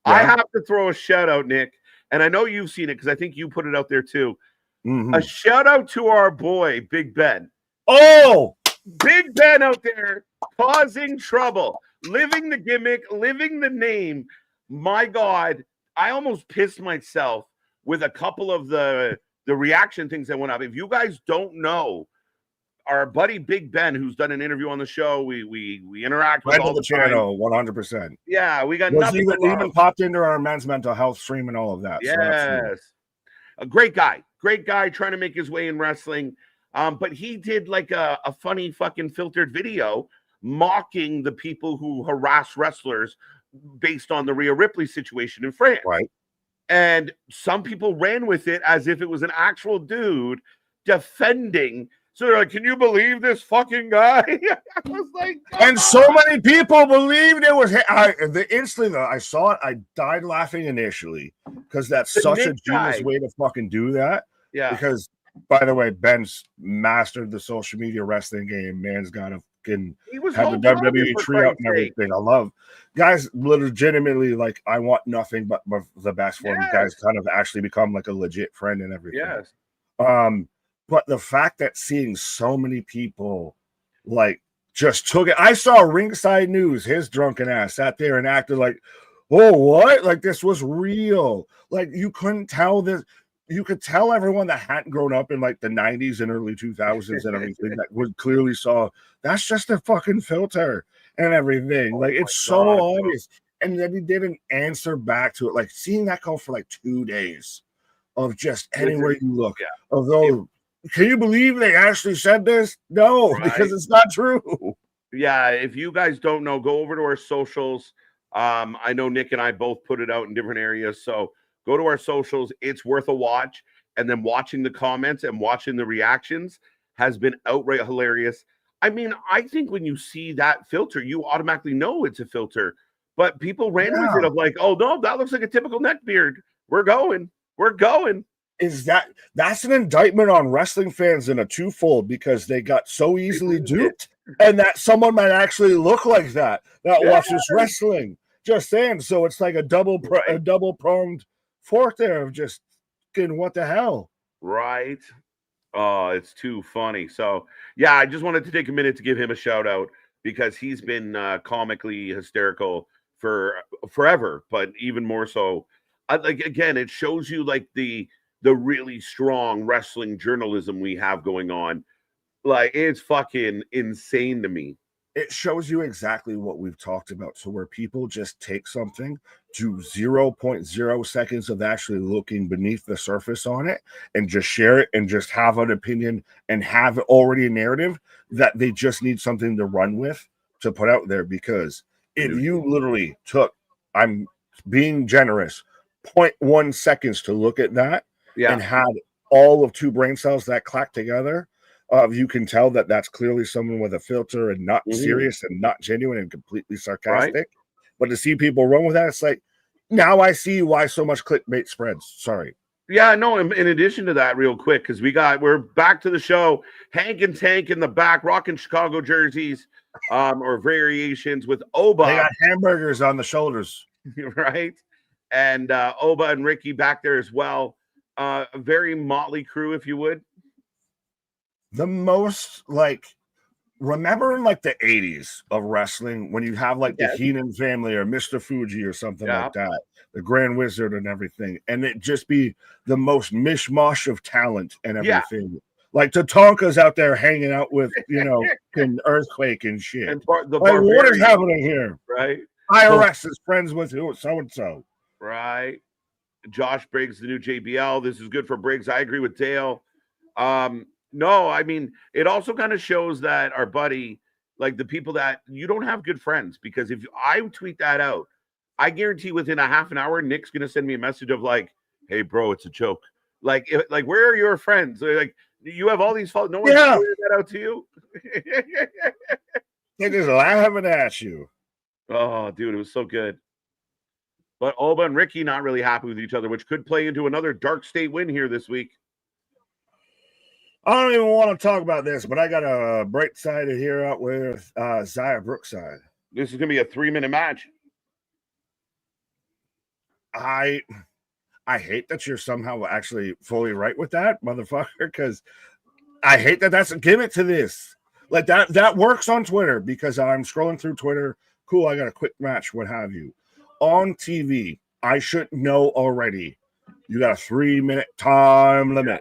Yeah. I have to throw a shout out, Nick, and I know you've seen it because I think you put it out there too. Mm-hmm. A shout out to our boy, Big Ben. Oh, Big Ben out there causing trouble, living the gimmick, living the name. My God, I almost pissed myself with a couple of the reaction things that went up. If you guys don't know, our buddy Big Ben, who's done an interview on the show, we interact with all the channel, 100%. Yeah, we got nothing. Even popped into our men's mental health stream and all of that. Yes, so a great guy trying to make his way in wrestling. But he did like a funny fucking filtered video mocking the people who harass wrestlers based on the Rhea Ripley situation in France. Right. And some people ran with it as if it was an actual dude defending. So they're like, can you believe this fucking guy? I was like, and so many people believed it was him. Instantly, though, I saw it. I died laughing initially because that's such a genius way to fucking do that. Yeah. Because, by the way, Ben's mastered the social media wrestling game. Man's got to fucking have the WWE tree up and everything. I love guys legitimately like, I want nothing but the best for him. Guys kind of actually become like a legit friend and everything. Yes. But the fact that seeing so many people like just took it, I saw Ringside News, his drunken ass sat there and acted like, oh, what? Like this was real. Like you couldn't tell this. You could tell everyone that hadn't grown up in like the 90s and early 2000s and everything that would clearly saw that's just a fucking filter and everything. Like it's so obvious. And then he didn't answer back to it. Like seeing that go for like 2 days of just anywhere you look. Although, can you believe they actually said this? No, because it's not true. Yeah, if you guys don't know, go over to our socials. I know Nick and I both put it out in different areas. So go to our socials. It's worth a watch. And then watching the comments and watching the reactions has been outright hilarious. I mean, I think when you see that filter, you automatically know it's a filter. But people ran with it of like, oh, no, that looks like a typical neck beard. We're going. That's an indictment on wrestling fans in a twofold because they got so easily duped and that someone might actually look like that watches wrestling. Just saying. So it's like a double pronged fork there of just what the hell. Right. Oh, it's too funny. So yeah, I just wanted to take a minute to give him a shout out because he's been comically hysterical for forever, but even more so. Like again, it shows you like the really strong wrestling journalism we have going on. Like it's fucking insane to me. It shows you exactly what we've talked about. So where people just take something, do 0.0 seconds of actually looking beneath the surface on it and just share it and just have an opinion and have already a narrative that they just need something to run with to put out there. Because if you literally took, I'm being generous, 0.1 seconds to look at that and had all of two brain cells that clack together, you can tell that that's clearly someone with a filter and not serious and not genuine and completely sarcastic. Right. But to see people run with that, it's like, now I see why so much clickbait spreads. Sorry. Yeah, no, in addition to that, real quick, because we're back to the show. Hank and Tank in the back, rocking Chicago jerseys or variations with Oba. They got hamburgers on the shoulders. Right? And Oba and Ricky back there as well. A very motley crew, if you would. The most remember in like the 80s of wrestling when you have like the Heenan family or Mr. Fuji or something like that, the Grand Wizard and everything, and it just be the most mishmash of talent and everything. Like Tatanka's out there hanging out with an Earthquake and shit. And what is happening here? Right. IRS is friends with who so and so. Right. Josh Briggs, the new JBL. This is good for Briggs. I agree with Dale. No, I mean, it also kind of shows that our buddy, like the people that you don't have good friends, because if I tweet that out, I guarantee within a half an hour, Nick's gonna send me a message of like, "Hey, bro, it's a joke." Like, where are your friends? Like, you have all these faults. No one's Yeah. pointed that out to you. They're just laughing at you. Oh, dude, it was so good. But Alba and Ricky not really happy with each other, which could play into another dark state win here this week. I don't even want to talk about this, but I got a bright side to hear out with Zaya Brookside. This is gonna be a 3-minute match. I hate that you're somehow actually fully right with that, motherfucker, because I hate that that's a gimmick to this. Like that works on Twitter because I'm scrolling through Twitter. Cool, I got a quick match, what have you. On TV, I should know already. You got a 3-minute time limit.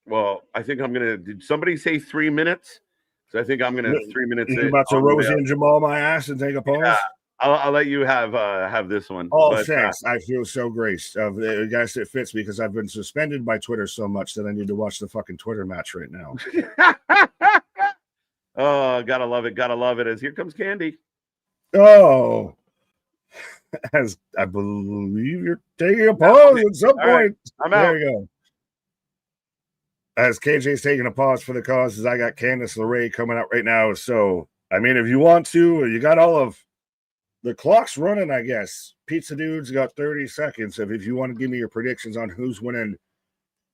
Well, I think I'm gonna. Did somebody say 3 minutes? So I think I'm gonna 3 minutes. You about to Rosie and Jamal my ass and take a pause? Yeah, I'll let you have this one. Oh, but, thanks. I feel so graced. I guess it fits because I've been suspended by Twitter so much that I need to watch the fucking Twitter match right now. Oh, gotta love it. Gotta love it. As here comes Candy. Oh, as I believe you're taking a pause at some point. Right, I'm out. There you go. As KJ's taking a pause for the causes, I got Candice LeRae coming out right now. So, I mean, if you want to, you got all of the clock's running, I guess. Pizza Dude's got 30 seconds. If you want to give me your predictions on who's winning,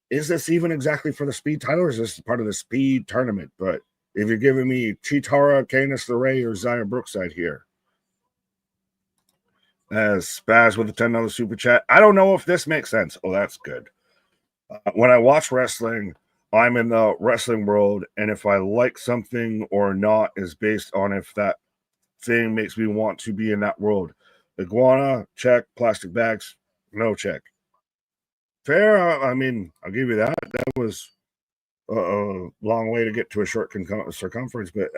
is this even exactly for the speed title or is this part of the speed tournament? But if you're giving me Chitara, Candice LeRae, or Zaya Brookside here. As Spaz with a $10 super chat. I don't know if this makes sense. Oh, that's good. When I watch wrestling, I'm in the wrestling world, and if I like something or not is based on if that thing makes me want to be in that world. Iguana, check. Plastic bags, no check. Fair. I mean, I'll give you that. That was a long way to get to a short circumference, but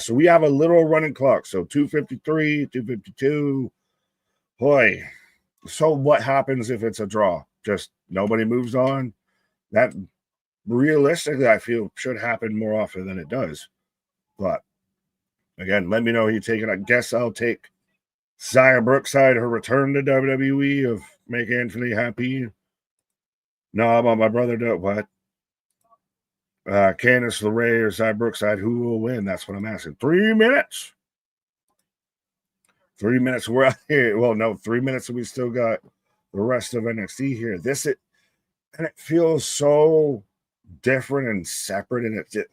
so we have a little running clock. So 2:53, 2:52. Boy. So what happens if it's a draw? Just nobody moves on? That realistically, I feel should happen more often than it does. But again, let me know who you take it. I guess I'll take Zaya Brookside, her return to WWE of make Anthony happy. No, I'm on my brother. What? Candice LeRae or Zaya Brookside, who will win? That's what I'm asking. 3 minutes. 3 minutes. We're out here. Well, no, 3 minutes, and we still got the rest of NXT here. And it feels so different and separate, and it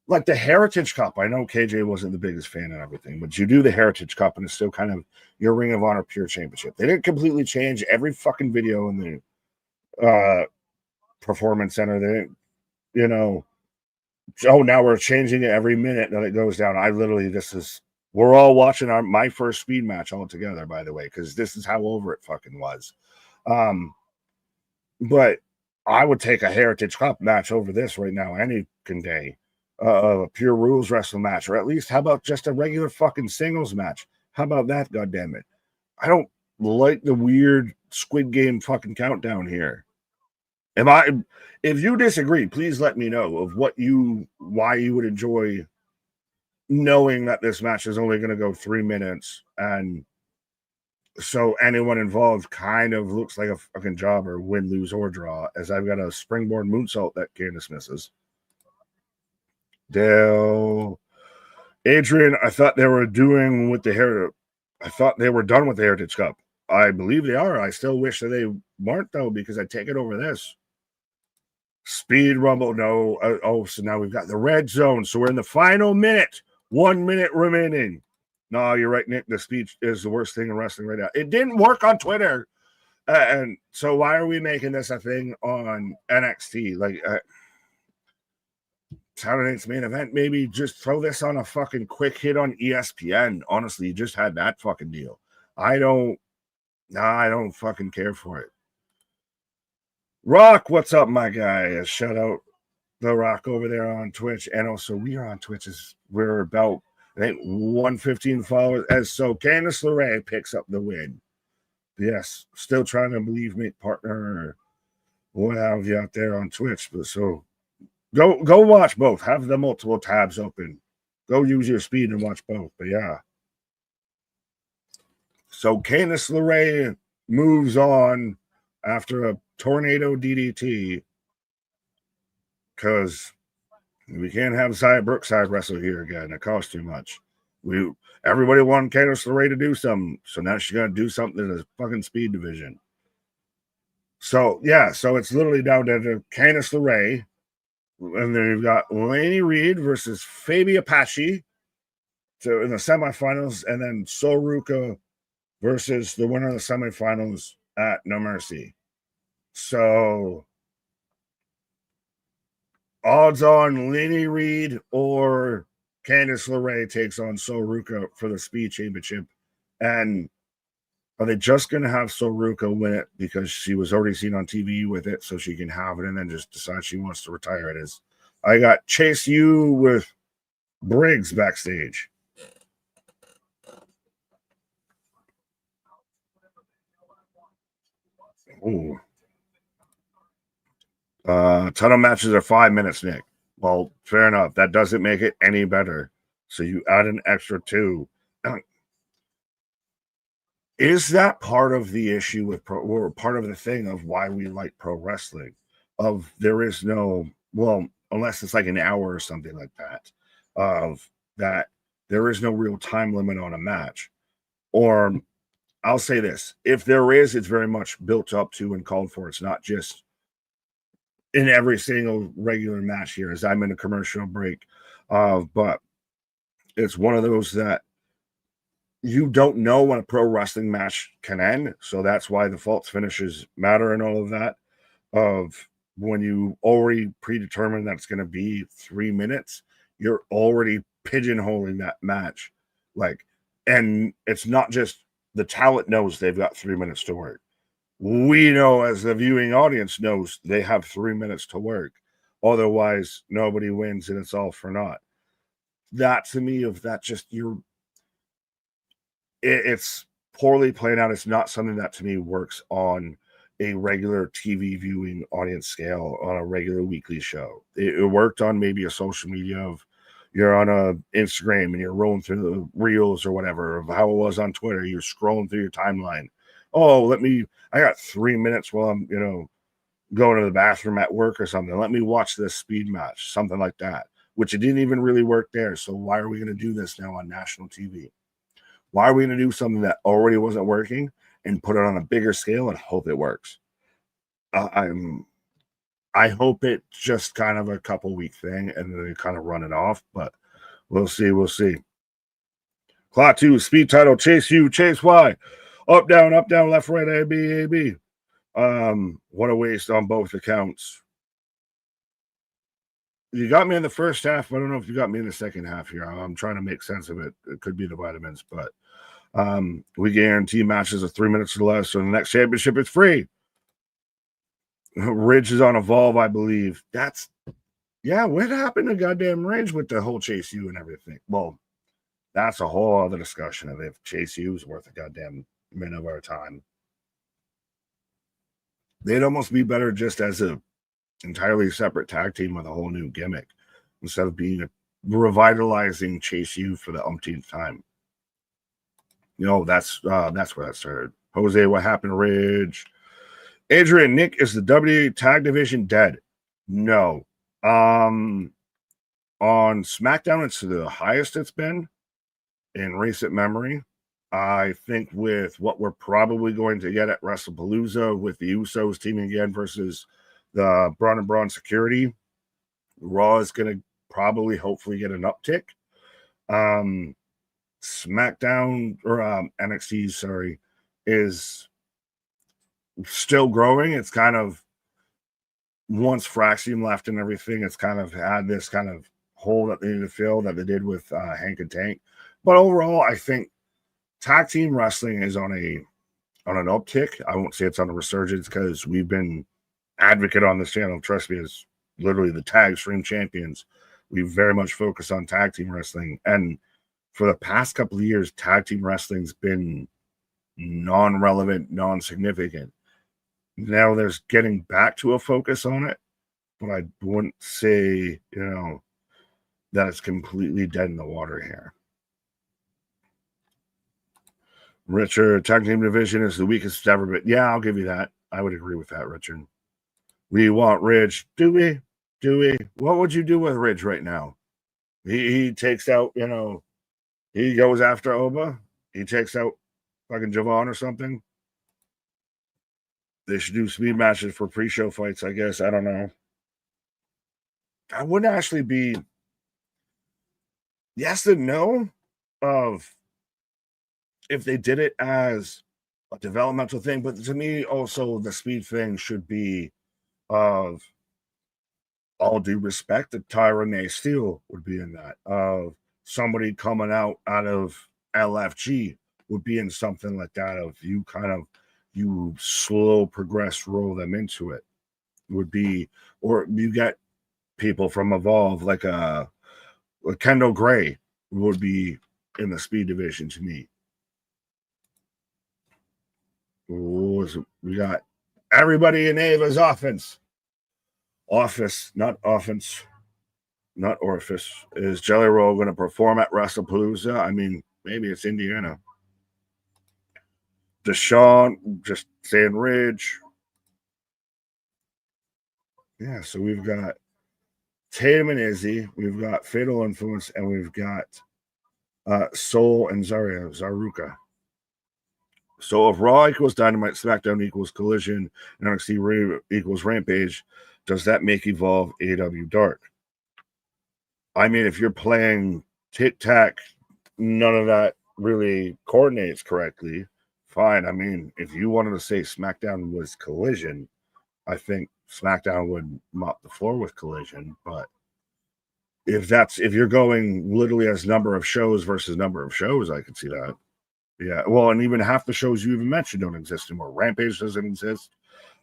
like the Heritage Cup. I know KJ wasn't the biggest fan and everything, but you do the Heritage Cup, and it's still kind of your Ring of Honor Pure Championship. They didn't completely change every fucking video in the Performance Center. They didn't, now we're changing it every minute that it goes down. We're all watching my first speed match all together, by the way, because this is how over it fucking was. But I would take a Heritage Cup match over this right now any day. A pure rules wrestling match, or at least how about just a regular fucking singles match? How about that, goddammit? I don't like the weird Squid Game fucking countdown here. If you disagree, please let me know of why you would enjoy knowing that this match is only going to go 3 minutes, and so anyone involved kind of looks like a fucking jobber, win, lose, or draw, as I've got a springboard moonsault that Candice misses. Dale. Adrian, I thought they were done with the Heritage Cup. I believe they are. I still wish that they weren't, though, because I'd take it over this. Speed Rumble, no. So now we've got the red zone. So we're in the final minute. 1 minute remaining. No, you're right, Nick. The speech is the worst thing in wrestling right now. It didn't work on Twitter. And so why are we making this a thing on NXT? Like, Saturday night's main event, maybe just throw this on a fucking quick hit on ESPN. Honestly, you just had that fucking deal. I don't fucking care for it. Rock, what's up, my guy? Shout out The Rock over there on Twitch. And also, we are on Twitch. We're about, I think, 115 followers. As so, Candice LeRae picks up the win. Yes, still trying to believe make partner we'll have you out there on Twitch. But so go watch both. Have the multiple tabs open. Go use your speed and watch both. But yeah. So Candice LeRae moves on after a tornado DDT because we can't have Xia Brookside wrestle here again. It costs too much. Everybody wanted Candice LeRae to do something, so now she's got to do something in the fucking speed division. So yeah, so it's literally down to Candice LeRae, and then you've got Lainey Reed versus Fabi Apache in the semifinals, and then Soruka versus the winner of the semifinals at No Mercy. So odds on Lainey Reed or Candice LeRae takes on Soruka for the Speed Championship. And are they just going to have Soruka win it because she was already seen on TV with it so she can have it and then just decide she wants to retire it? I got Chase U with Briggs backstage. Ooh. Title matches are 5 minutes, Nick. Well, fair enough. That doesn't make it any better. So you add an extra 2. Is that part of the issue with or part of the thing of why we like pro wrestling? Of there is no, well, unless it's like an hour or something like that, of that there is no real time limit on a match. Or I'll say this, if there is, it's very much built up to and called for. It's not just in every single regular match here as I'm in a commercial break. But it's one of those that you don't know when a pro wrestling match can end. So that's why the false finishes matter and all of that. Of when you already predetermine that it's going to be 3 minutes, you're already pigeonholing that match. And it's not just the talent knows they've got 3 minutes to work. We know, as the viewing audience knows, they have 3 minutes to work. Otherwise, nobody wins and it's all for naught. That to me, it's poorly played out. It's not something that to me works on a regular TV viewing audience scale on a regular weekly show. It worked on maybe a social media of you're on a Instagram and you're rolling through the reels or whatever of how it was on Twitter. You're scrolling through your timeline. Oh, I got 3 minutes while I'm, going to the bathroom at work or something. Let me watch this speed match, something like that, which it didn't even really work there. So why are we going to do this now on national TV? Why are we going to do something that already wasn't working and put it on a bigger scale and hope it works? I hope it's just kind of a couple week thing and then they kind of run it off, but we'll see. Claw 2, speed title, Chase U, Chase Y, up, down, left, right, A, B. What a waste on both accounts. You got me in the first half, but I don't know if you got me in the second half here. I'm trying to make sense of it. It could be the vitamins, but we guarantee matches of 3 minutes or less. So the next championship is free. Ridge is on Evolve, I believe. What happened to goddamn Ridge with the whole Chase U and everything? Well, that's a whole other discussion of if Chase U is worth a goddamn minute of our time. They'd almost be better just as a entirely separate tag team with a whole new gimmick instead of being revitalizing Chase U for the umpteenth time. That's where that started. Jose, what happened, Ridge? Adrian, Nick, is the WWE tag division dead? No. On SmackDown, it's the highest it's been in recent memory. I think with what we're probably going to get at WrestlePalooza with the Usos teaming again versus the Braun and Braun security, Raw is going to probably hopefully get an uptick. SmackDown or NXT, is still growing. It's kind of once Fraxium left and everything, it's kind of had this kind of hole that they need to fill that they did with Hank and Tank. But overall, I think tag team wrestling is on an uptick. I won't say it's on a resurgence because we've been advocate on this channel. Trust me, as literally the tag stream champions, we very much focus on tag team wrestling. And for the past couple of years, tag team wrestling's been non-relevant, non-significant. Now there's getting back to a focus on it, but I wouldn't say, that it's completely dead in the water here. Richard, tag team division is the weakest it's ever been. Yeah, I'll give you that. I would agree with that, Richard. We want Ridge. Do we? What would you do with Ridge right now? He takes out, he goes after Oba. He takes out fucking Javon or something. They should do speed matches for pre-show fights, I guess. I don't know. I wouldn't actually be yes and no of if they did it as a developmental thing, but to me, also the speed thing should be of all due respect that Tyranny Steele would be in that. Of somebody coming out of LFG would be in something like that. Of you slow progress, roll them into it. Would be, or you get people from Evolve like Kendall Gray would be in the speed division to me. We got everybody in Ava's office, not offense, not orifice. Is Jelly Roll going to perform at WrestlePalooza? I mean, maybe it's Indiana. Deshaun, just saying Ridge. Yeah, so we've got Tatum and Izzy, we've got Fatal Influence, and we've got Soul and Zaruka. So if Raw equals Dynamite, SmackDown equals Collision, and NXT equals Rampage, does that make Evolve AEW Dark? I mean, if you're playing tic-tac, none of that really coordinates correctly. Fine. I mean, if you wanted to say SmackDown was Collision, I think SmackDown would mop the floor with Collision. But if you're going literally as number of shows versus number of shows, I could see that. Yeah, well, and even half the shows you even mentioned don't exist anymore. Rampage doesn't exist.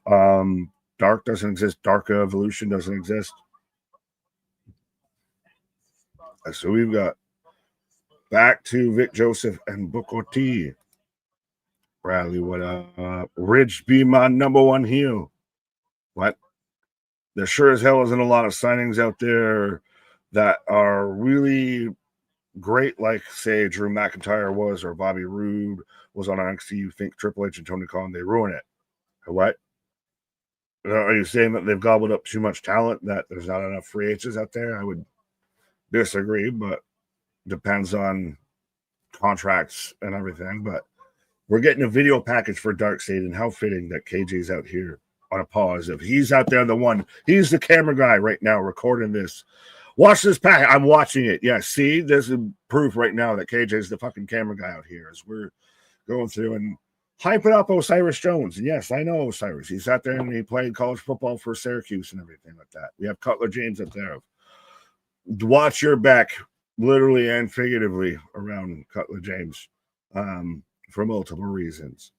Dark doesn't exist. Dark Evolution doesn't exist. So we've got back to Vic Joseph and Booker T. Bradley, what up? Ridge be my number one heel. What? There sure as hell isn't a lot of signings out there that are really great, like say Drew McIntyre was, or Bobby Roode was on NXT. You think Triple H and Tony Khan, they ruin it. What? Are you saying that they've gobbled up too much talent, that there's not enough free agents out there? I would disagree, but depends on contracts and everything. But we're getting a video package for Darkseid, and how fitting that KJ's out here on a pause. If he's out there, he's the camera guy right now recording this. Watch this pack. I'm watching it. Yeah, see, there's a proof right now that KJ's the fucking camera guy out here as we're going through and hyping up Osiris Jones. And yes, I know Osiris. He's out there and he played college football for Syracuse and everything like that. We have Cutler James up there. Watch your back, literally and figuratively, around Cutler James for multiple reasons.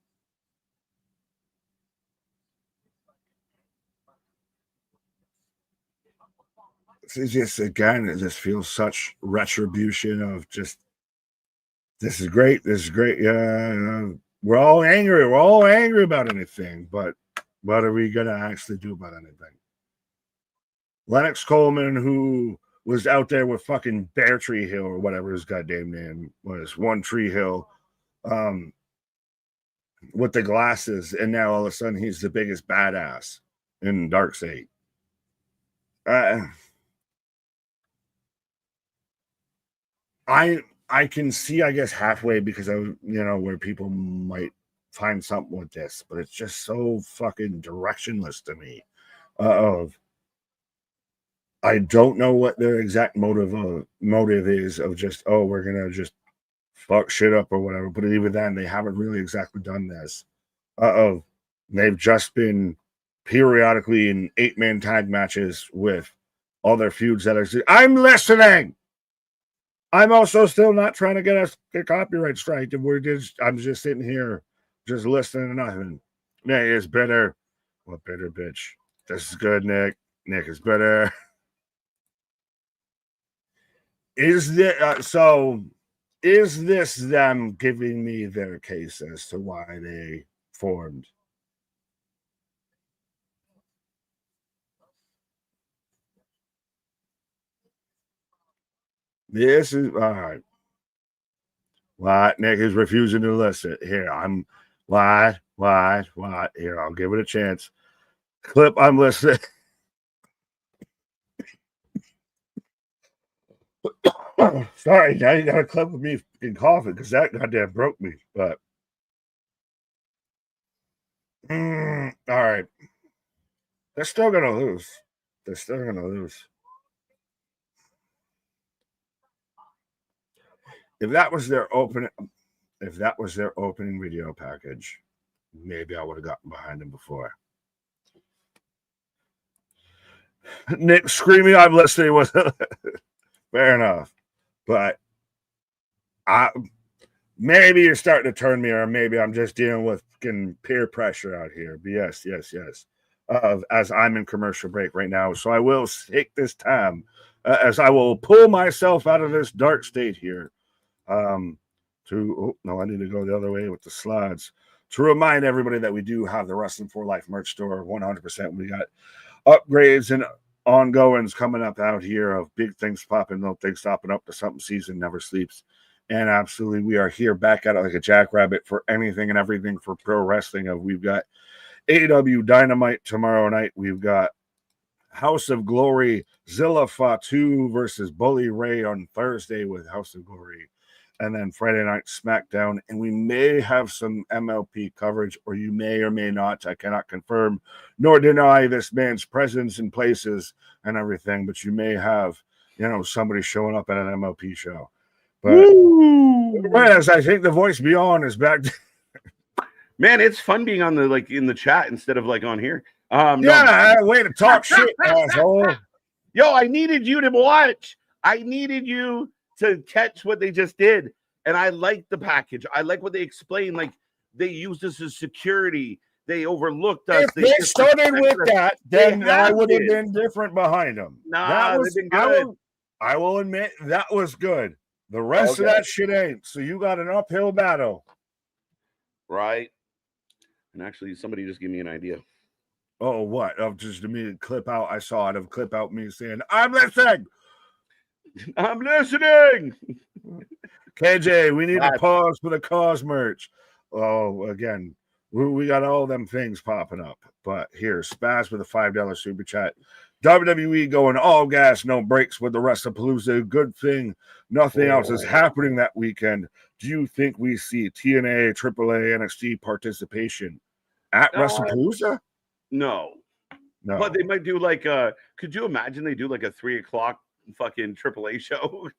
It's just, again, it just feels such retribution of just, this is great. Yeah, we're all angry about anything, but what are we going to actually do about anything? Lennox Coleman, who was out there with fucking Bear Tree Hill or whatever his goddamn name was, One Tree Hill, with the glasses, and now all of a sudden he's the biggest badass in Darkseid. I can see, I guess, halfway, because of, where people might find something with this, but it's just so fucking directionless to me. I don't know what their exact motive is of just, we're gonna just fuck shit up or whatever. But even then, they haven't really exactly done this. They've just been periodically in 8-man tag matches with other feuds that are. I'm listening. I'm also still not trying to get us a copyright strike. I'm just sitting here, just listening to nothing. Nick is better. What better, bitch? This is good, Nick. Nick is better. Is this them giving me their case as to why they formed This is all right. What? Nick is refusing to listen. Here, I'm what? Here, I'll give it a chance. Clip, I'm listening. Sorry, now you got a clip of me in coughing because that goddamn broke me. But all right, they're still gonna lose. They're still gonna lose. If that was their opening video package, maybe I would have gotten behind them before. Nick screaming, I'm listening was fair enough. But maybe you're starting to turn me, or maybe I'm just dealing with peer pressure out here. But yes. As I'm in commercial break right now. So I will take this time as I will pull myself out of this dark state here. I need to go the other way with the slides to remind everybody that we do have the Wrestling for Life merch store 100%. We got upgrades and ongoings coming up out here of big things popping, little things stopping up. The something season never sleeps. And absolutely, we are here back at it like a jackrabbit for anything and everything for pro wrestling. We've got AEW Dynamite tomorrow night. We've got House of Glory, Zilla Fatu versus Bully Ray on Thursday with House of Glory. And then Friday night SmackDown. And we may have some MLP coverage, or you may or may not. I cannot confirm nor deny this man's presence in places and everything. But you may have, somebody showing up at an MLP show. But whereas I think the voice beyond is back. Man, it's fun being on in the chat instead of on here. Way to talk shit, asshole. Yo, I needed you to watch. I needed you to catch what they just did. And I like the package. I like what they explained. Like, they used us as security. They overlooked us. If they started with that, then I would have been different behind them. Nah, they've been good. I will admit that was good. The rest of that shit ain't. So you got an uphill battle. Right. And actually, somebody just gave me an idea. Oh, what? Of just immediate clip out. I saw it of clip out me saying, I'm listening. I'm listening. KJ, we need to pause for the cause merch. Oh, again, we got all them things popping up. But here, Spaz with a $5 super chat. WWE going all gas, no brakes with the rest of Palooza. Good thing nothing else is happening that weekend. Do you think we see TNA, AAA, NXT participation at WrestlePalooza? No. But they might do could you imagine they do a 3 o'clock fucking AAA show?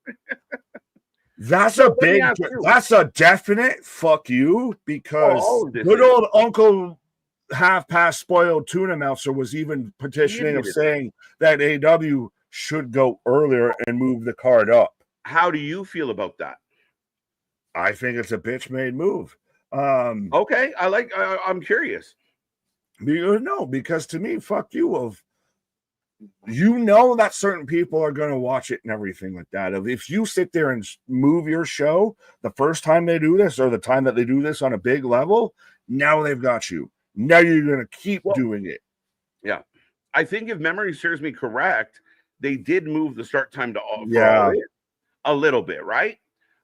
That's a definite fuck you, because good old Uncle half-past spoiled tuna mouser was even petitioning of saying that AEW should go earlier and move the card up. How do you feel about that? I think it's a bitch-made move. Okay, I'm curious. Because to me, fuck you. That certain people are going to watch it and everything like that. If you sit there and move your show the first time they do this, or the time that they do this on a big level, now they've got you. Now you're going to keep doing it. Yeah. I think if memory serves me correct, they did move the start time to a little bit, right?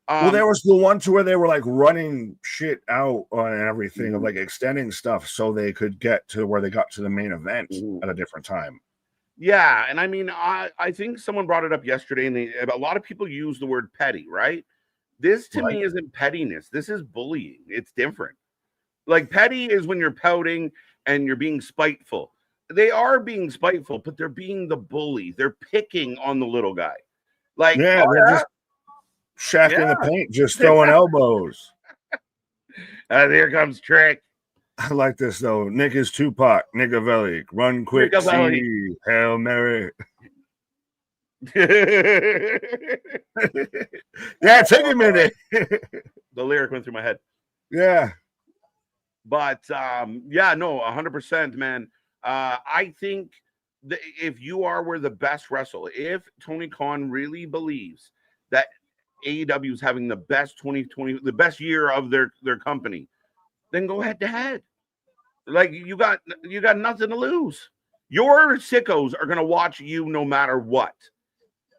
There was the one to where they were running shit out on everything, of extending stuff so they could get to where they got to the main event at a different time. Yeah, and I mean, I think someone brought it up yesterday, and a lot of people use the word petty, right? This to me isn't pettiness. This is bullying. It's different. Petty is when you're pouting and you're being spiteful. They are being spiteful, but they're being the bully. They're picking on the little guy. They're just shacking the paint, just throwing elbows. Here comes Trick. I like this though. Nick is Tupac, Nigavelli, run quick, see, Hail Mary. Yeah, take a minute. The lyric went through my head. Yeah. But 100%, man. I think that if you are the best wrestler, if Tony Khan really believes that AEW is having the best 2020, the best year of their company, then go head to head. You got nothing to lose. Your sickos are gonna watch you no matter what.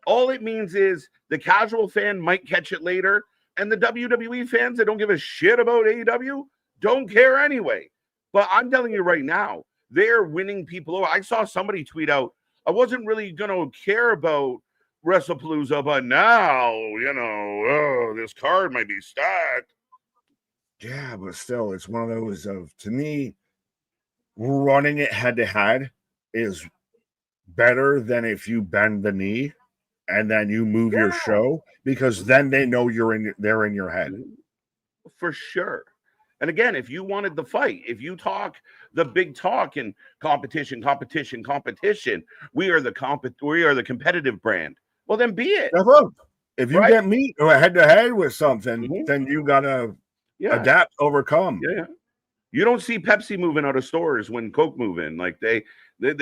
All it means is the casual fan might catch it later, and the WWE fans that don't give a shit about AEW don't care anyway. But I'm telling you right now, they're winning people over. I saw somebody tweet out, I wasn't really going to care about WrestlePalooza, but now, this card might be stacked. Yeah, but still, it's one of those to me, running it head to head is better than if you bend the knee and then you move your show, because then they know they're in your head. For sure. And again, if you wanted the fight, if you talk the big talk and competition, we are the competitive brand. Well, then be it. If you get meat or head to head with something, then you gotta adapt, overcome. Yeah. You don't see Pepsi moving out of stores when Coke move in. Like they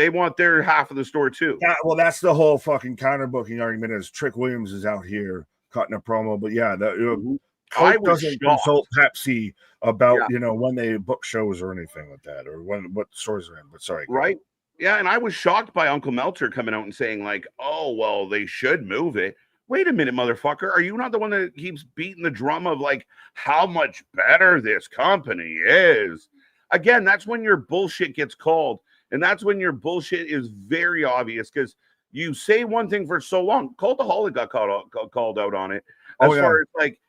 want their half of the store too. Yeah, well, that's the whole fucking counter booking argument. Is Trick Williams is out here cutting a promo, but yeah, Coke doesn't consult Pepsi about when they book shows or anything like that, or what stores are in. But sorry, right? Yeah, and I was shocked by Uncle Meltzer coming out and saying like, "Oh, well, they should move it." Wait a minute, motherfucker! Are you not the one that keeps beating the drum of like how much better this company is? Again, that's when your bullshit gets called, and that's when your bullshit is very obvious because you say one thing for so long. Cultaholic got called out on it as far as like.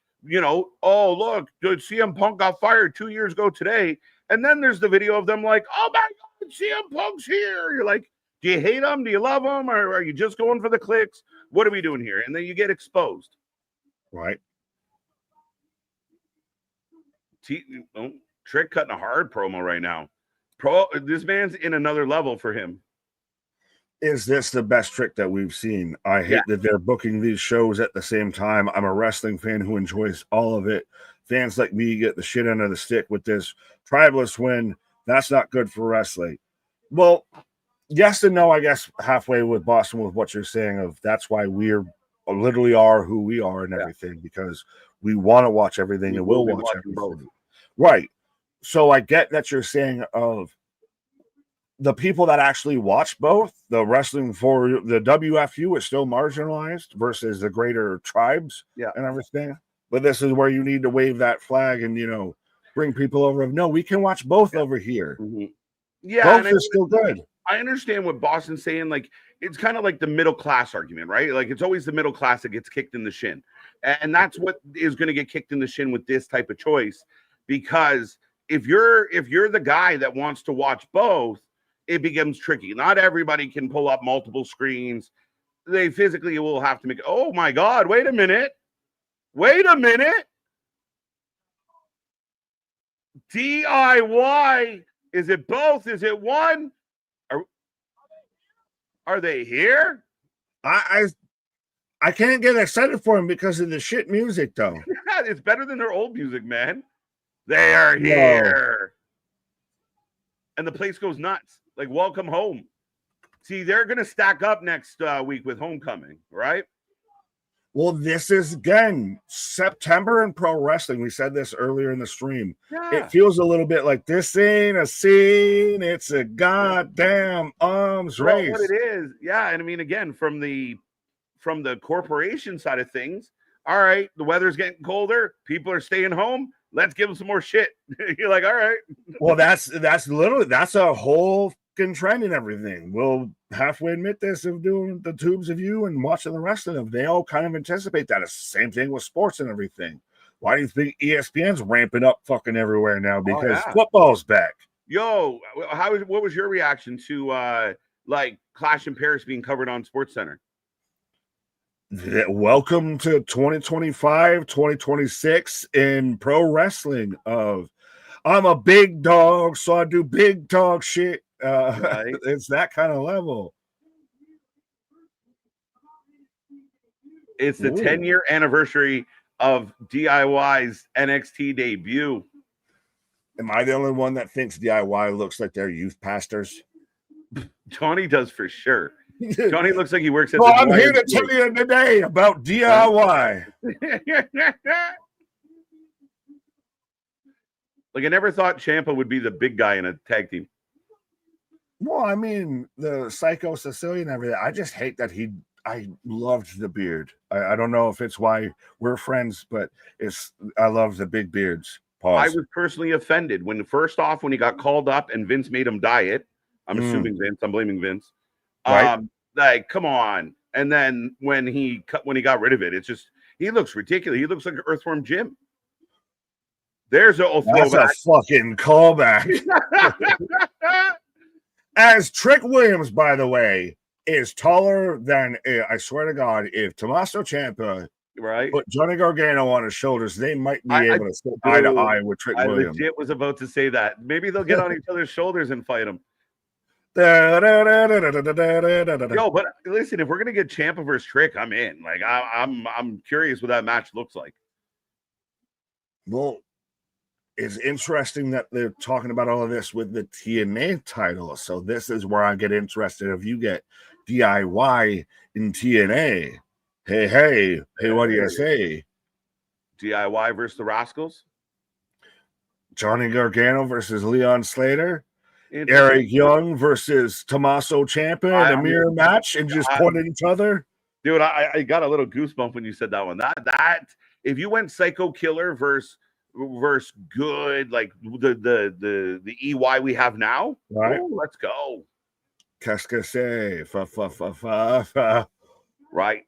Oh, look, CM Punk got fired 2 years ago today. And then there's the video of them like, oh my God, CM Punk's here. You're like, do you hate him? Do you love him? Or are you just going for the clicks? What are we doing here? And then you get exposed. Right. Trick cutting a hard promo right now. This man's in another level for him. Is this the best Trick that we've seen? I hate that they're booking these shows at the same time. I'm a wrestling fan who enjoys all of it. Fans like me get the shit under the stick with this tribalist win. That's not good for wrestling. Well, yes and no, I guess halfway with Boston with what you're saying of that's why we're literally are who we are and everything, because we want to watch everything and we'll watch everything. Right. So I get that you're saying of the people that actually watch both, the wrestling for the WFU is still marginalized versus the greater tribes and everything. But this is where you need to wave that flag and, bring people over. No, we can watch both over here. Mm-hmm. Yeah. Both is still good. I understand what Boston's saying. Like, it's kind of like the middle class argument, right? Like, it's always the middle class that gets kicked in the shin. And that's what is going to get kicked in the shin with this type of choice. Because if you're the guy that wants to watch both, it becomes tricky. Not everybody can pull up multiple screens. They physically will have to make, oh my God, wait a minute. DIY, is it both? Is it one? Are they here? I can't get excited for them because of the shit music, though. It's better than their old music, man. They are here. And the place goes nuts. Like, welcome home. See, they're going to stack up next week with Homecoming, right? Well, this is, again, September in pro wrestling. We said this earlier in the stream. Yeah. It feels a little bit like this ain't a scene. It's a goddamn arms race. What it is. Yeah. And I mean, again, from the corporation side of things, all right, the weather's getting colder. People are staying home. Let's give them some more shit. You're like, all right. Well, that's a whole fucking trend and everything. We'll halfway admit this of doing the tubes of you and watching the rest of them. They all kind of anticipate that. It's the same thing with sports and everything. Why do you think ESPN's ramping up fucking everywhere now? Because football's back. Yo, what was your reaction to like Clash in Paris being covered on SportsCenter? Welcome to 2025, 2026 in pro wrestling of I'm a big dog, so I do big dog shit. Right. It's that kind of level. It's the 10-year anniversary of DIY's NXT debut. Am I the only one that thinks DIY looks like their youth pastors? Johnny does for sure. Johnny looks like he works at I'm here to tell you today about DIY. Like, I never thought Ciampa would be the big guy in a tag team. Well, I mean, the Psycho Sicilian and everything. I just hate that I loved the beard. I don't know if it's why we're friends, but I love the big beards. I Pause. was personally offended when he got called up and Vince made him dye it. I'm assuming Vince. I'm blaming Vince. Right. Like, come on. And then when he got rid of it, it's just he looks ridiculous. He looks like Earthworm Jim. There's a throwback. That's a fucking callback. As Trick Williams, by the way, is taller than I swear to God, if Tommaso Ciampa put Johnny Gargano on his shoulders, they might be able to sit eye to eye with Trick Williams. I legit was about to say that. Maybe they'll get on each other's shoulders and fight them. Yo, but listen, if we're gonna get Ciampa versus Trick, I'm in. Like, I'm curious what that match looks like. Well, it's interesting that they're talking about all of this with the TNA title. So this is where I get interested. If you get DIY in TNA, hey, what do you say? DIY versus the Rascals? Johnny Gargano versus Leon Slater? Eric Young versus Tommaso Ciampa in a mirror match and just point at each other? Dude, I got a little goosebump when you said that one. That if you went Psycho Killer versus good, like the EY we have now, right? Ooh, let's go. Qu'est-ce que c'est? Right.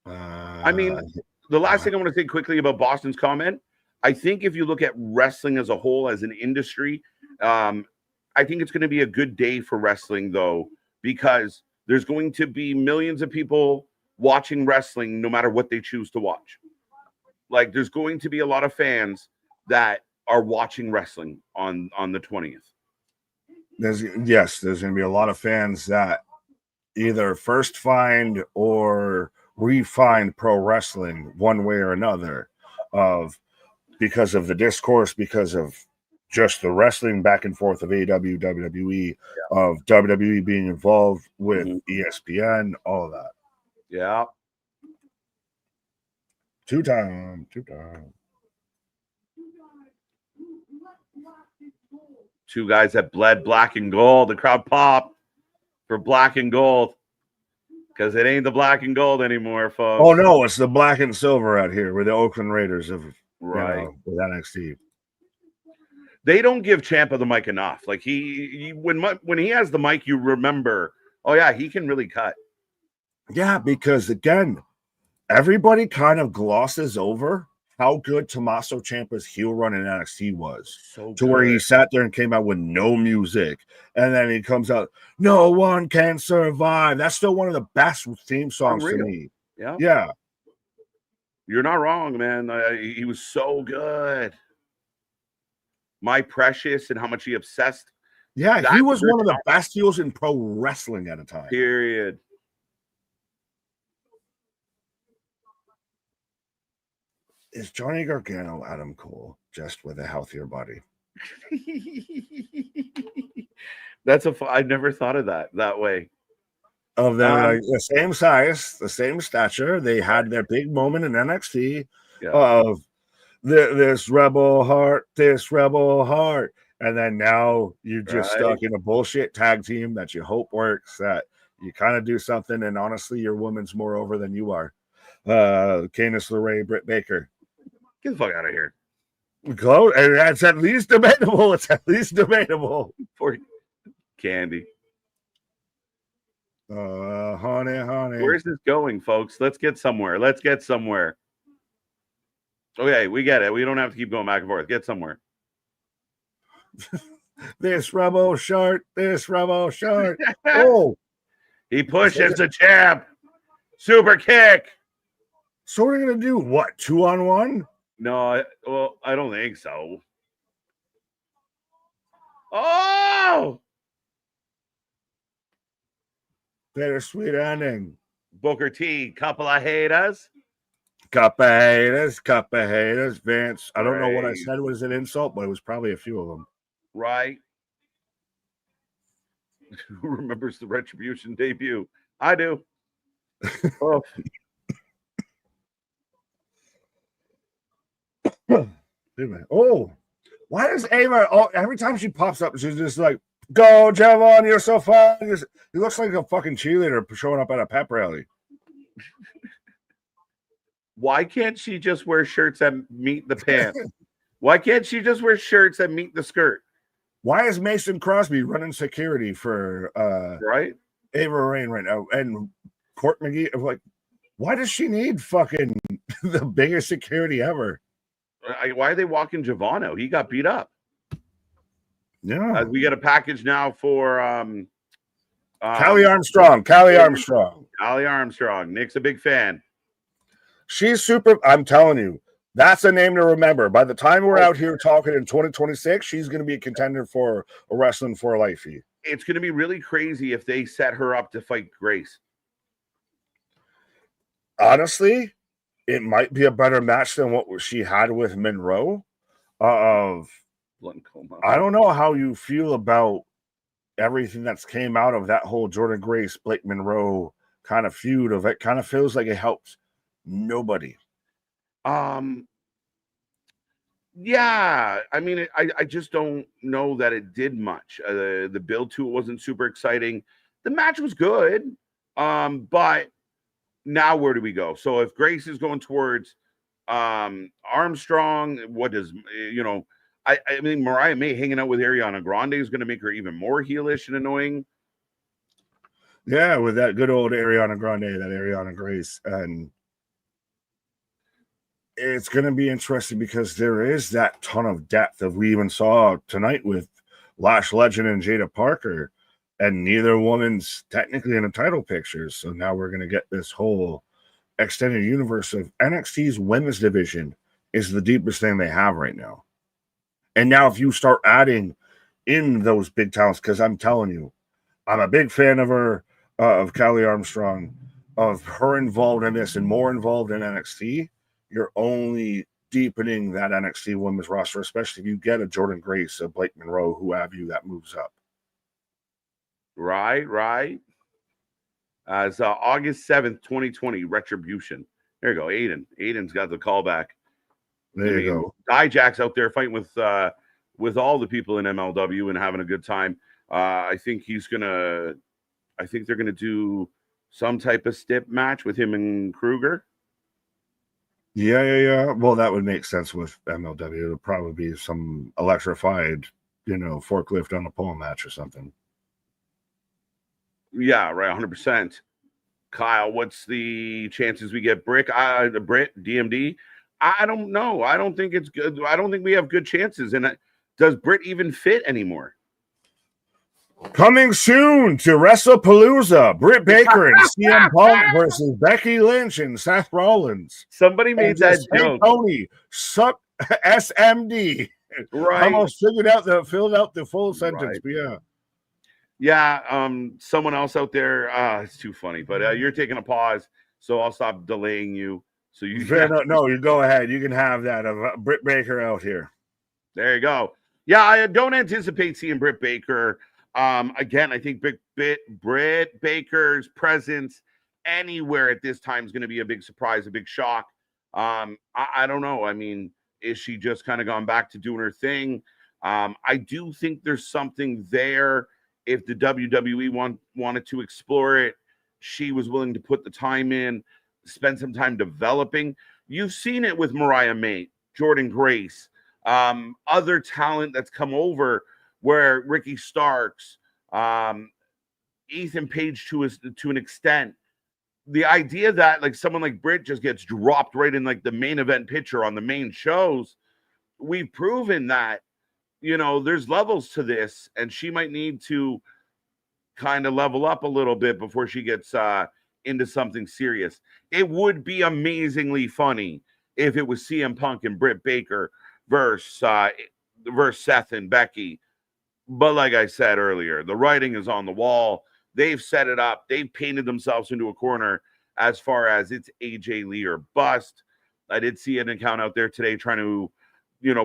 I mean, the last thing I want to say quickly about Boston's comment, I think if you look at wrestling as a whole, as an industry, I think it's going to be a good day for wrestling, though, because there's going to be millions of people watching wrestling no matter what they choose to watch. Like, there's going to be a lot of fans that are watching wrestling on the 20th. There's going to be a lot of fans that either first find or re-find pro wrestling one way or another, because of the discourse, because of just the wrestling back and forth of AEW, WWE, of WWE being involved with ESPN, all of that. Yeah. Two time. Two guys that bled black and gold. The crowd popped for black and gold because it ain't the black and gold anymore, folks. Oh no, it's the black and silver out here. We're the Oakland Raiders of with NXT. They don't give Ciampa the mic enough. Like when he has the mic, you remember, oh yeah, he can really cut. Yeah, because again, everybody kind of glosses over how good Tommaso Ciampa's heel run in NXT was. Where he sat there and came out with no music. And then he comes out, no one can survive. That's still one of the best theme songs to me. Yeah. You're not wrong, man. He was so good. My Precious and how much he obsessed. Yeah, he was one of the best heels in pro wrestling at a time. Period. Is Johnny Gargano Adam Cole just with a healthier body? I've never thought of that way. Of them, like the same size, the same stature. They had their big moment in NXT of this rebel heart, and then now you're just stuck in a bullshit tag team that you hope works. That you kind of do something, and honestly, your woman's more over than you are. Candice LeRae, Britt Baker. Get the fuck out of here. Close, and that's at least debatable. It's at least debatable. For Candy. Honey. Where's this going, folks? Let's get somewhere. Okay, we get it. We don't have to keep going back and forth. Get somewhere. This rebel shirt. Oh. He pushes the champ. Super kick. So we're going to do what? 2-on-1? No, I don't think so. Oh! Bittersweet ending. Booker T, couple of haters. Couple of haters. Vince, I don't know what I said was an insult, but it was probably a few of them. Right. Who remembers the Retribution debut? I do. Oh. Oh, why does Ava? Oh, every time she pops up, she's just like Go, Javon, you're so fun. He looks like a fucking cheerleader showing up at a pep rally. Why can't she just wear shirts that meet the pants? Why can't she just wear shirts that meet the skirt? Why is Mason Crosby running security for right? Ava Rain right now? And Court McGee, like, why does she need fucking the biggest security ever? Why are they walking Javon out? He got beat up. Yeah. We get a package now for Callie Armstrong. Callie Armstrong. Callie Armstrong. Nick's a big fan. She's super. I'm telling you, that's a name to remember. By the time we're out here talking in 2026, she's going to be a contender for a Wrestling for Life. It's going to be really crazy if they set her up to fight Grace. Honestly, it might be a better match than what she had with Monroe. I don't know how you feel about everything that's came out of that whole Jordan Grace, Blake Monroe kind of feud. Of it kind of feels like it helps nobody. Yeah, I mean, I just don't know that it did much. The build to it wasn't super exciting. The match was good, but now where do we go? So if Grace is going towards Armstrong, what does I mean, Mariah May hanging out with Ariana Grande is going to make her even more heelish and annoying. Yeah, with that good old Ariana Grande, that Ariana Grace, and it's going to be interesting because there is that ton of depth that we even saw tonight with Lash Legend and Jada Parker, and neither woman's technically in a title picture. So now we're going to get this whole extended universe of NXT's women's division is the deepest thing they have right now. And now if you start adding in those big talents, because I'm telling you, I'm a big fan of her, of Callie Armstrong, of her involved in this and more involved in NXT, you're only deepening that NXT women's roster, especially if you get a Jordan Grace, a Blake Monroe, who have you that moves up. Right. It's August 7th, 2020, Retribution. There you go, Aiden. Aiden's got the callback. There you go. Dijak's out there fighting with all the people in MLW and having a good time. I think they're gonna do some type of stip match with him and Kruger. Yeah. Well, that would make sense with MLW. It'll probably be some electrified, forklift on a pole match or something. Yeah, right, 100%. Kyle, what's the chances we get Britt, DMD? I don't know. I don't think it's good. I don't think we have good chances. And does Britt even fit anymore? Coming soon to WrestlePalooza, Britt Baker and CM Punk versus Becky Lynch and Seth Rollins. Somebody made that joke. Tony, suck SMD. Right. Almost filled out the full sentence. Right. But yeah. Yeah. Someone else out there. It's too funny. But you're taking a pause, so I'll stop delaying you. So you you go ahead. You can have that of Britt Baker out here. There you go. Yeah, I don't anticipate seeing Britt Baker. Again, I think Britt Baker's presence anywhere at this time is going to be a big surprise, a big shock. I don't know. I mean, is she just kind of gone back to doing her thing? I do think there's something there. If the WWE wanted to explore it, she was willing to put the time in, spend some time developing. You've seen it with Mariah May, Jordan Grace, other talent that's come over where Ricky Starks, Ethan Page to an extent. The idea that like someone like Britt just gets dropped right in like the main event picture on the main shows, we've proven that, there's levels to this, and she might need to kind of level up a little bit before she gets into something serious. It would be amazingly funny if it was CM Punk and Britt Baker versus Seth and Becky. But like I said earlier, the writing is on the wall. They've set it up. They've painted themselves into a corner as far as it's AJ Lee or bust. I did see an account out there today trying to,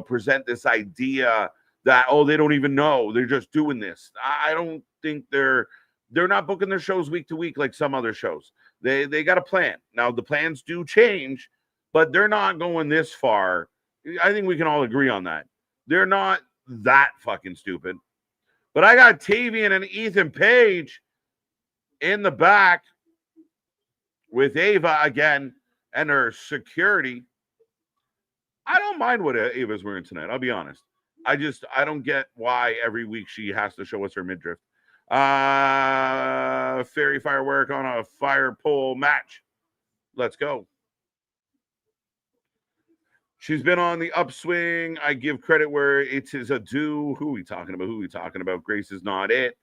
present this idea that, they don't even know. They're just doing this. I don't think they're not booking their shows week to week like some other shows. They got a plan. Now, the plans do change, but they're not going this far. I think we can all agree on that. They're not that fucking stupid. But I got Tavian and Ethan Page in the back with Ava again and her security. I don't mind what Ava's wearing tonight. I'll be honest. I don't get why every week she has to show us her midriff. Fairy firework on a fire pole match. Let's go. She's been on the upswing. I give credit where it is a due. Who are we talking about? Grace is not it.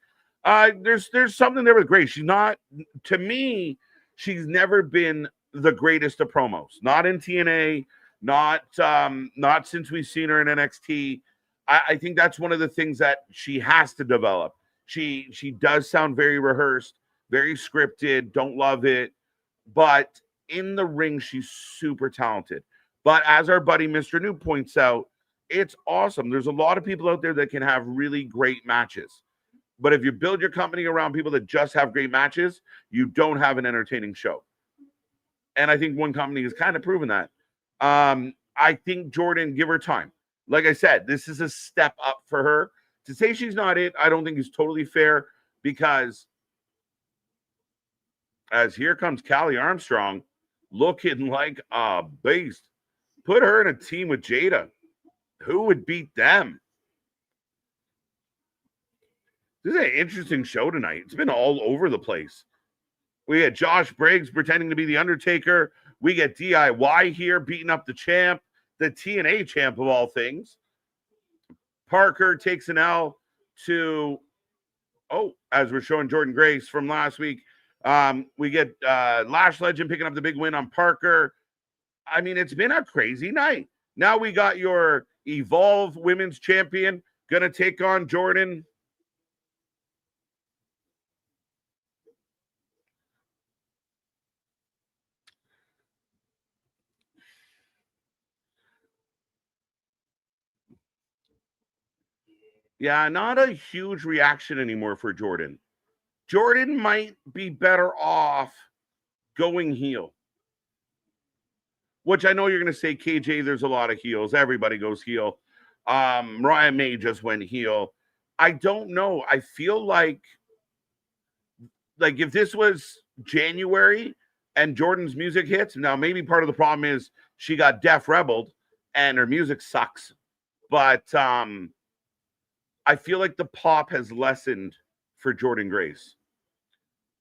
There's something there with Grace. She's not, to me, she's never been the greatest of promos. Not in TNA, not since we've seen her in NXT. I think that's one of the things that she has to develop. She does sound very rehearsed, very scripted, don't love it. But in the ring, she's super talented. But as our buddy Mr. New points out, it's awesome. There's a lot of people out there that can have really great matches. But if you build your company around people that just have great matches, you don't have an entertaining show. And I think one company has kind of proven that. I think Jordan, give her time. Like I said, this is a step up for her. To say she's not it, I don't think is totally fair, because as here comes Callie Armstrong looking like a beast. Put her in a team with Jada. Who would beat them? This is an interesting show tonight. It's been all over the place. We had Josh Briggs pretending to be the Undertaker. We get DIY here beating up the champ, the TNA champ of all things. Parker takes an L to, as we're showing Jordan Grace from last week. We get Lash Legend picking up the big win on Parker. I mean, it's been a crazy night. Now we got your Evolve Women's Champion going to take on Jordan. Yeah, not a huge reaction anymore for Jordan. Jordan might be better off going heel. Which I know you're going to say, KJ, there's a lot of heels. Everybody goes heel. Mariah May just went heel. I don't know. I feel like if this was January and Jordan's music hits, now maybe part of the problem is she got Def Rebelled and her music sucks. But I feel like the pop has lessened for Jordan Grace.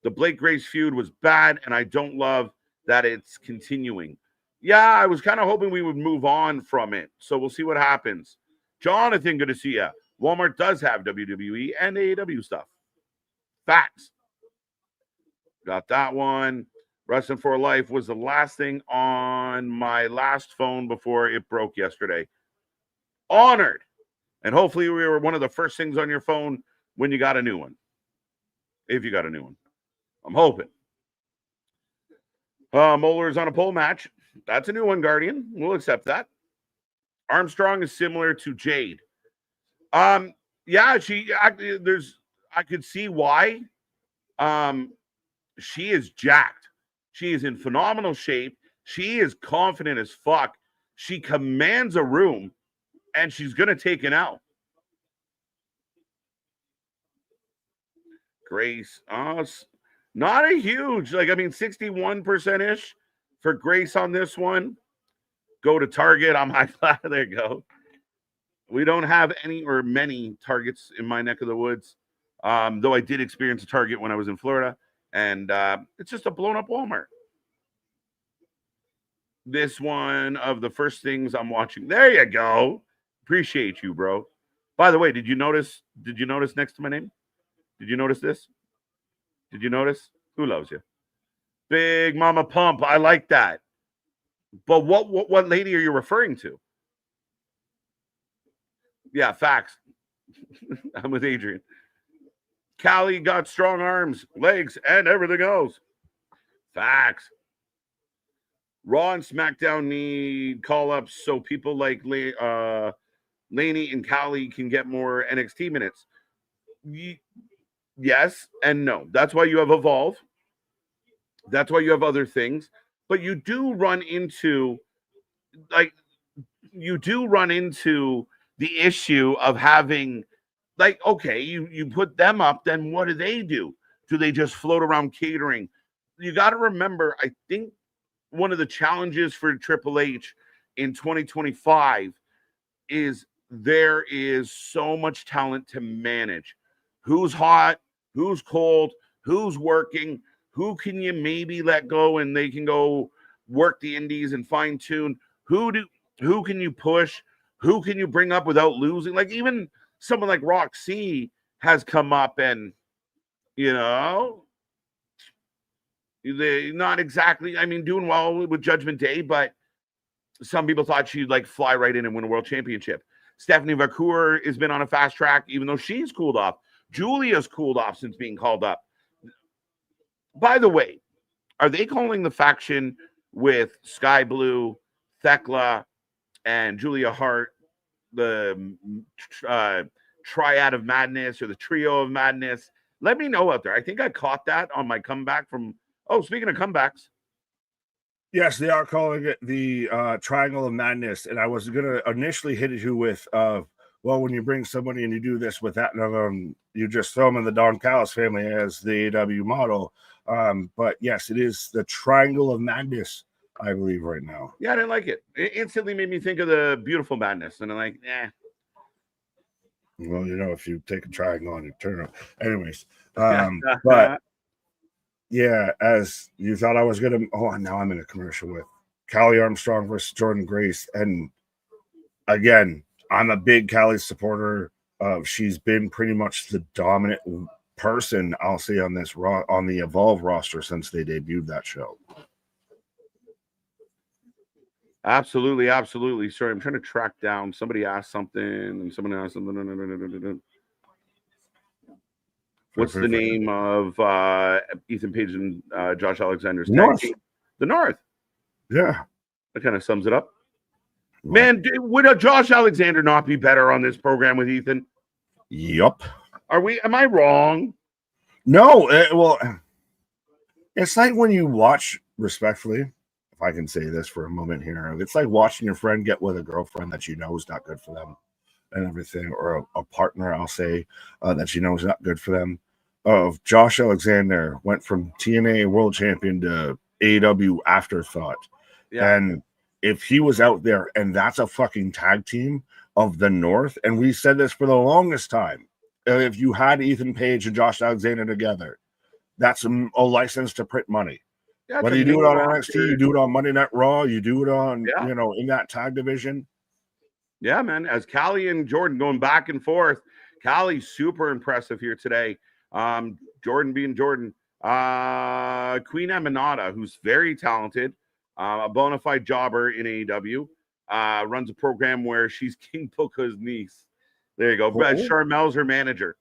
The Blake Grace feud was bad, and I don't love that it's continuing. Yeah, I was kind of hoping we would move on from it. So we'll see what happens. Jonathan, good to see you. Walmart does have WWE and AEW stuff. Facts. Got that one. Wrestling for Life was the last thing on my last phone before it broke yesterday. Honored. And hopefully we were one of the first things on your phone when you got a new one. If you got a new one. I'm hoping. Moeller's on a pole match. That's a new one, Guardian. We'll accept that. Armstrong is similar to Jade. Yeah, I could see why. She is jacked. She is in phenomenal shape. She is confident as fuck. She commands a room, and she's going to take an L. Grace, not a huge, 61%-ish for Grace on this one. Go to Target. I'm high. There you go. We don't have any or many Targets in my neck of the woods, though I did experience a Target when I was in Florida, and it's just a blown-up Walmart. This one of the first things I'm watching. There you go. Appreciate you, bro. By the way, did you notice next to my name? Did you notice this? Did you notice? Who loves you? Big Mama Pump. I like that. But what lady are you referring to? Yeah, facts. I'm with Adrian. Callie got strong arms, legs, and everything else. Facts. Raw and SmackDown need call-ups so people like Laney and Callie can get more NXT minutes. Yes and no. That's why you have Evolve. That's why you have other things. But you do run into the issue of having like, okay, you put them up, then what do they do? Do they just float around catering? You got to remember, I think one of the challenges for Triple H in 2025 is there is so much talent to manage. Who's hot, who's cold, who's working, who can you maybe let go and they can go work the indies and fine tune? Who can you push? Who can you bring up without losing? Like even someone like Roxy has come up and you know they not exactly, I mean, doing well with Judgment Day, but some people thought she'd like fly right in and win a world championship. Stephanie Vacour has been on a fast track, even though she's cooled off. Julia's cooled off since being called up. By the way, are they calling the faction with Sky Blue, Thekla, and Julia Hart the triad of madness or the trio of madness? Let me know out there. I think I caught that on my comeback from. Oh, speaking of comebacks. Yes, they are calling it the Triangle of Madness. And I was going to initially hit you with, well, when you bring somebody and you do this with that, you just throw them in the Don Callis family as the AEW model. But yes, it is the Triangle of Madness, I believe, right now. Yeah, I didn't like it. It instantly made me think of the Beautiful Madness. And I'm like, Well, you know, if you take a triangle and you turn it. Anyways, but yeah, as you thought I was going to, now I'm in a commercial with Callie Armstrong versus Jordan Grace. And again, I'm a big Callie supporter. She's been pretty much the dominant person, I'll say, on this on the Evolve roster since they debuted that show. Absolutely, absolutely. Sorry, I'm trying to track down. Somebody asked something, and someone asked something. What's the name of Ethan Page and Josh Alexander's tag team? The North. Yeah. That kind of sums it up. Man, would Josh Alexander not be better on this program with Ethan? Yup. Am I wrong? No. Well, it's like when you watch, respectfully, if I can say this for a moment here, it's like watching your friend get with a girlfriend that you know is not good for them and everything, or a partner, I'll say, that you know is not good for them. Josh Alexander went from TNA World Champion to AEW afterthought. Yeah. And if he was out there and that's a fucking tag team of the North, and we said this for the longest time, if you had Ethan Page and Josh Alexander together, that's a license to print money. Yeah, whether you do it on NXT, you do it on Monday Night Raw, you do it on, in that tag division. Yeah, man. As Callie and Jordan going back and forth, Callie's super impressive here today. Jordan being Jordan. Queen Aminata, who's very talented, a bona fide jobber in AEW, runs a program where she's King Booker's niece. There you go. Charmel's her manager.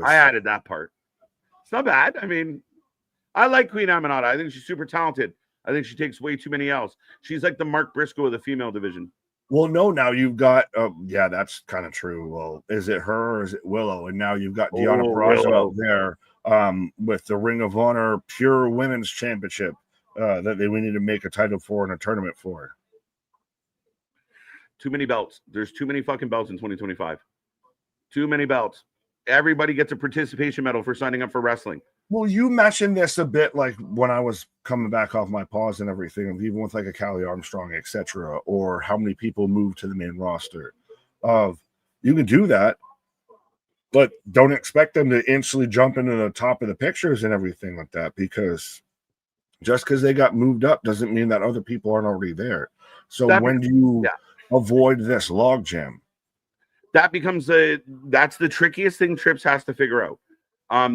I added that part. It's not bad. I mean, I like Queen Aminata. I think she's super talented. I think she takes way too many L's. She's like the Mark Briscoe of the female division. Well, no, now you've got, yeah, that's kind of true. Well, is it her or is it Willow? And now you've got Deonna Purrazzo out there with the Ring of Honor Pure Women's Championship that we need to make a title for and a tournament for. Too many belts. There's too many fucking belts in 2025. Too many belts. Everybody gets a participation medal for signing up for wrestling. Well, you mentioned this a bit, like when I was coming back off my pause and everything, even with like a Callie Armstrong, etc., or how many people move to the main roster. You can do that, but don't expect them to instantly jump into the top of the pictures and everything like that, because just because they got moved up doesn't mean that other people aren't already there. So when do you avoid this logjam? That's the trickiest thing Trips has to figure out.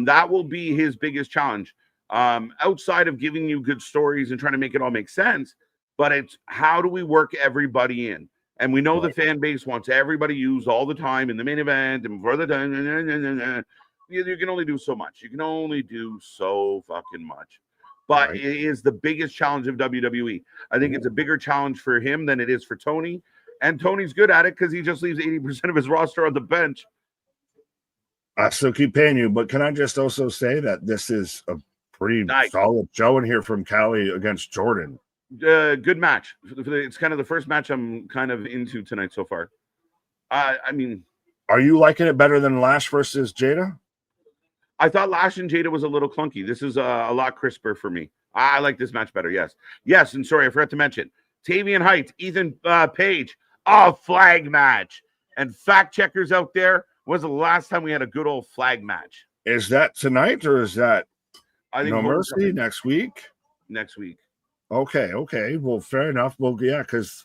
That will be his biggest challenge. Outside of giving you good stories and trying to make it all make sense, but it's how do we work everybody in? And we know the fan base wants everybody used all the time in the main event and for the time. You can only do so much. You can only do so fucking much. But it is the biggest challenge of WWE. I think it's a bigger challenge for him than it is for Tony. And Tony's good at it because he just leaves 80% of his roster on the bench. I still keep paying you, but can I just also say that this is a pretty solid show in here from Callie against Jordan? Good match. It's kind of the first match I'm kind of into tonight so far. I mean, Are you liking it better than Lash versus Jada? I thought Lash and Jada was a little clunky. This is a lot crisper for me. I like this match better. Yes. And sorry, I forgot to mention Tavian Heights, Ethan Page, a flag match. And fact checkers out there, was the last time we had a good old flag match? Is that tonight or is that I think No Mercy next week? Next week. Okay. Well, fair enough. Well, yeah, because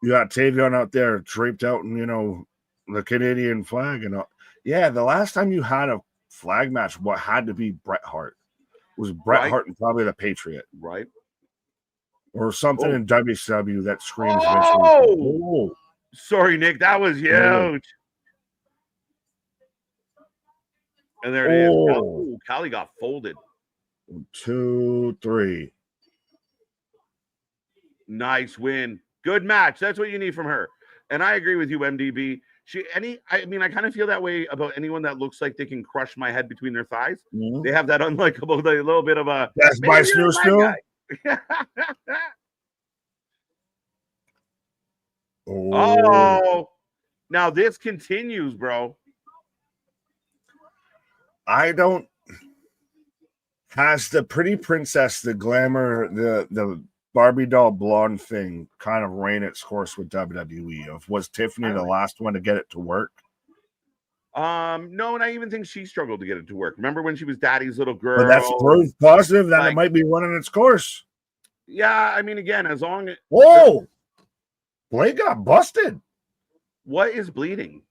you got Tavion out there draped out in, the Canadian flag and all. Yeah, the last time you had a flag match, what had to be Bret Hart. It was Bret Hart and probably the Patriot. Right. Or something in WCW that screams Oh! Sorry, Nick. That was huge. Oh. And there it is. Callie got folded. 1, 2, 3. Nice win. Good match. That's what you need from her. And I agree with you, MDB. I kind of feel that way about anyone that looks like they can crush my head between their thighs. Mm-hmm. They have that unlikable, a little bit of a. That's my snoo. Oh, now this continues, bro. Has the pretty princess, the glamour, the Barbie doll blonde thing kind of ran its course with WWE? Was Tiffany the last one to get it to work? No, and I even think she struggled to get it to work. Remember when she was Daddy's little girl? But that's proof positive that it might be running its course. Yeah, I mean, again, as long as Blake got busted. What is bleeding?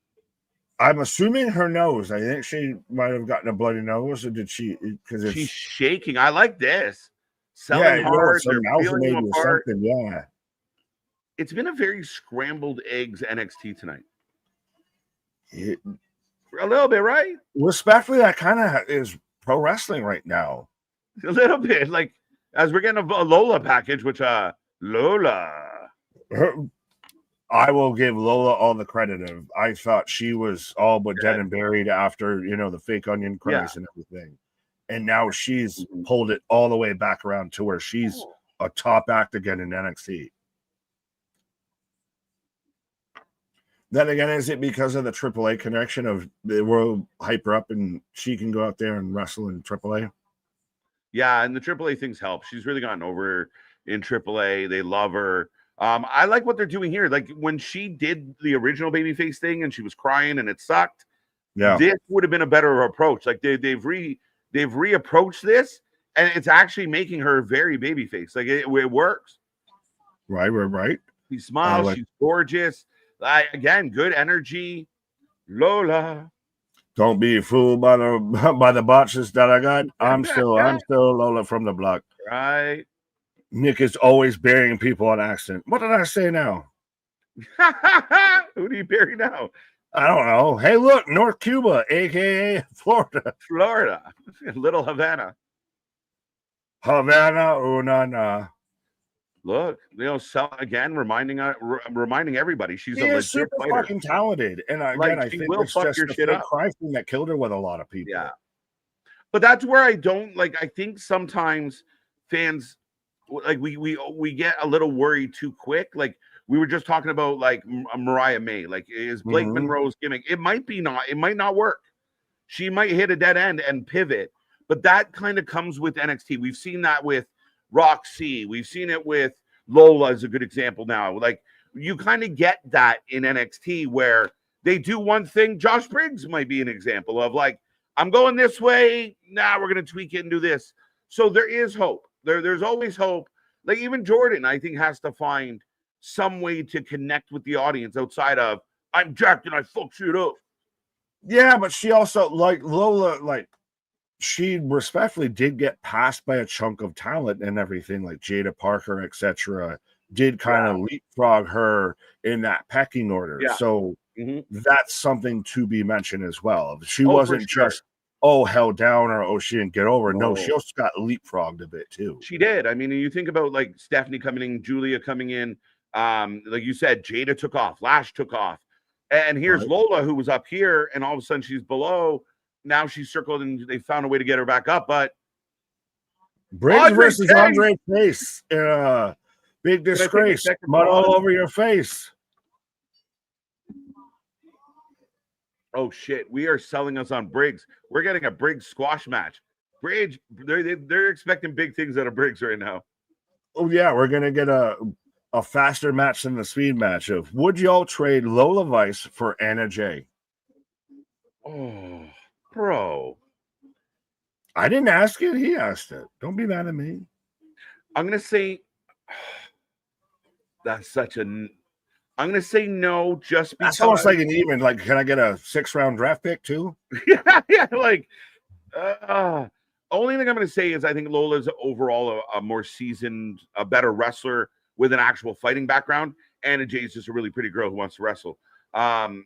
I'm assuming her nose. I think she might have gotten a bloody nose, or did she? Because she's shaking. I like this. Selling hard, something. Yeah. It's been a very scrambled eggs NXT tonight. A little bit, right? Respectfully, that kind of is pro wrestling right now. A little bit, like as we're getting a Lola package, which Lola. I will give Lola all the credit of. I thought she was all but dead and buried after the fake onion craze and everything, and now she's pulled it all the way back around to where she's a top act again in NXT. Then again, is it because of the AAA connection of the world hype her up and she can go out there and wrestle in AAA? Yeah, and the AAA things help. She's really gotten over in AAA. They love her. I like what they're doing here. Like when she did the original babyface thing and she was crying and it sucked. Yeah, this would have been a better approach. Like they've reapproached this, and it's actually making her very babyface. Like it works. Right. She smiles. She's gorgeous. Again, good energy. Lola. Don't be fooled by the botches that I got. I'm still Lola from the block. Right. Nick is always burying people on accident. What did I say now? Who do you bury now? I don't know. Hey, look, North Cuba, aka Florida. Little Havana. Una. Look, again, reminding everybody she's a legit super fighter. Fucking talented. And again, I think it's just the fake cry thing that killed her with a lot of people. Yeah, but that's where I don't like. I think sometimes fans we get a little worried too quick. Like we were just talking about like Mariah May. Like is Blake Monroe's gimmick? It might not work. She might hit a dead end and pivot. But that kind of comes with NXT. We've seen that with Roxy. We've seen it with Lola is a good example now. Like you kind of get that in NXT where they do one thing. Josh Briggs might be an example of like, I'm going this way. Nah, we're going to tweak it and do this. So there is hope. There's always hope. Like even Jordan, I think, has to find some way to connect with the audience outside of I'm jacked and I fuck shit up. Yeah, but she also like Lola, like she respectfully did get passed by a chunk of talent and everything, like Jada Parker, etc. Did kind of leapfrog her in that pecking order. Yeah. So that's something to be mentioned as well. She wasn't just held down or she didn't get over. No, she also got leapfrogged a bit too. She did. I mean, you think about like Stephanie coming in, Julia coming in, like you said, Jada took off, Lash took off. And here's Lola, who was up here, and all of a sudden she's below. Now she's circled, and they found a way to get her back up. But Briggs versus Andre Face, big disgrace, mud all over your face. Oh shit, we are selling us on Briggs. We're getting a Briggs squash match. Briggs, they're expecting big things out of Briggs right now. Oh yeah, we're gonna get a faster match than the speed match of would y'all trade Lola Vice for Anna Jay? Oh, bro. I didn't ask it, he asked it. Don't be mad at me. I'm gonna say that's such a. I'm gonna say no, just because. That's almost like an even. Like, can I get a 6-round draft pick too? yeah. Like, only thing I'm gonna say is I think Lola's overall a more seasoned, a better wrestler with an actual fighting background. Anna Jay's just a really pretty girl who wants to wrestle. Right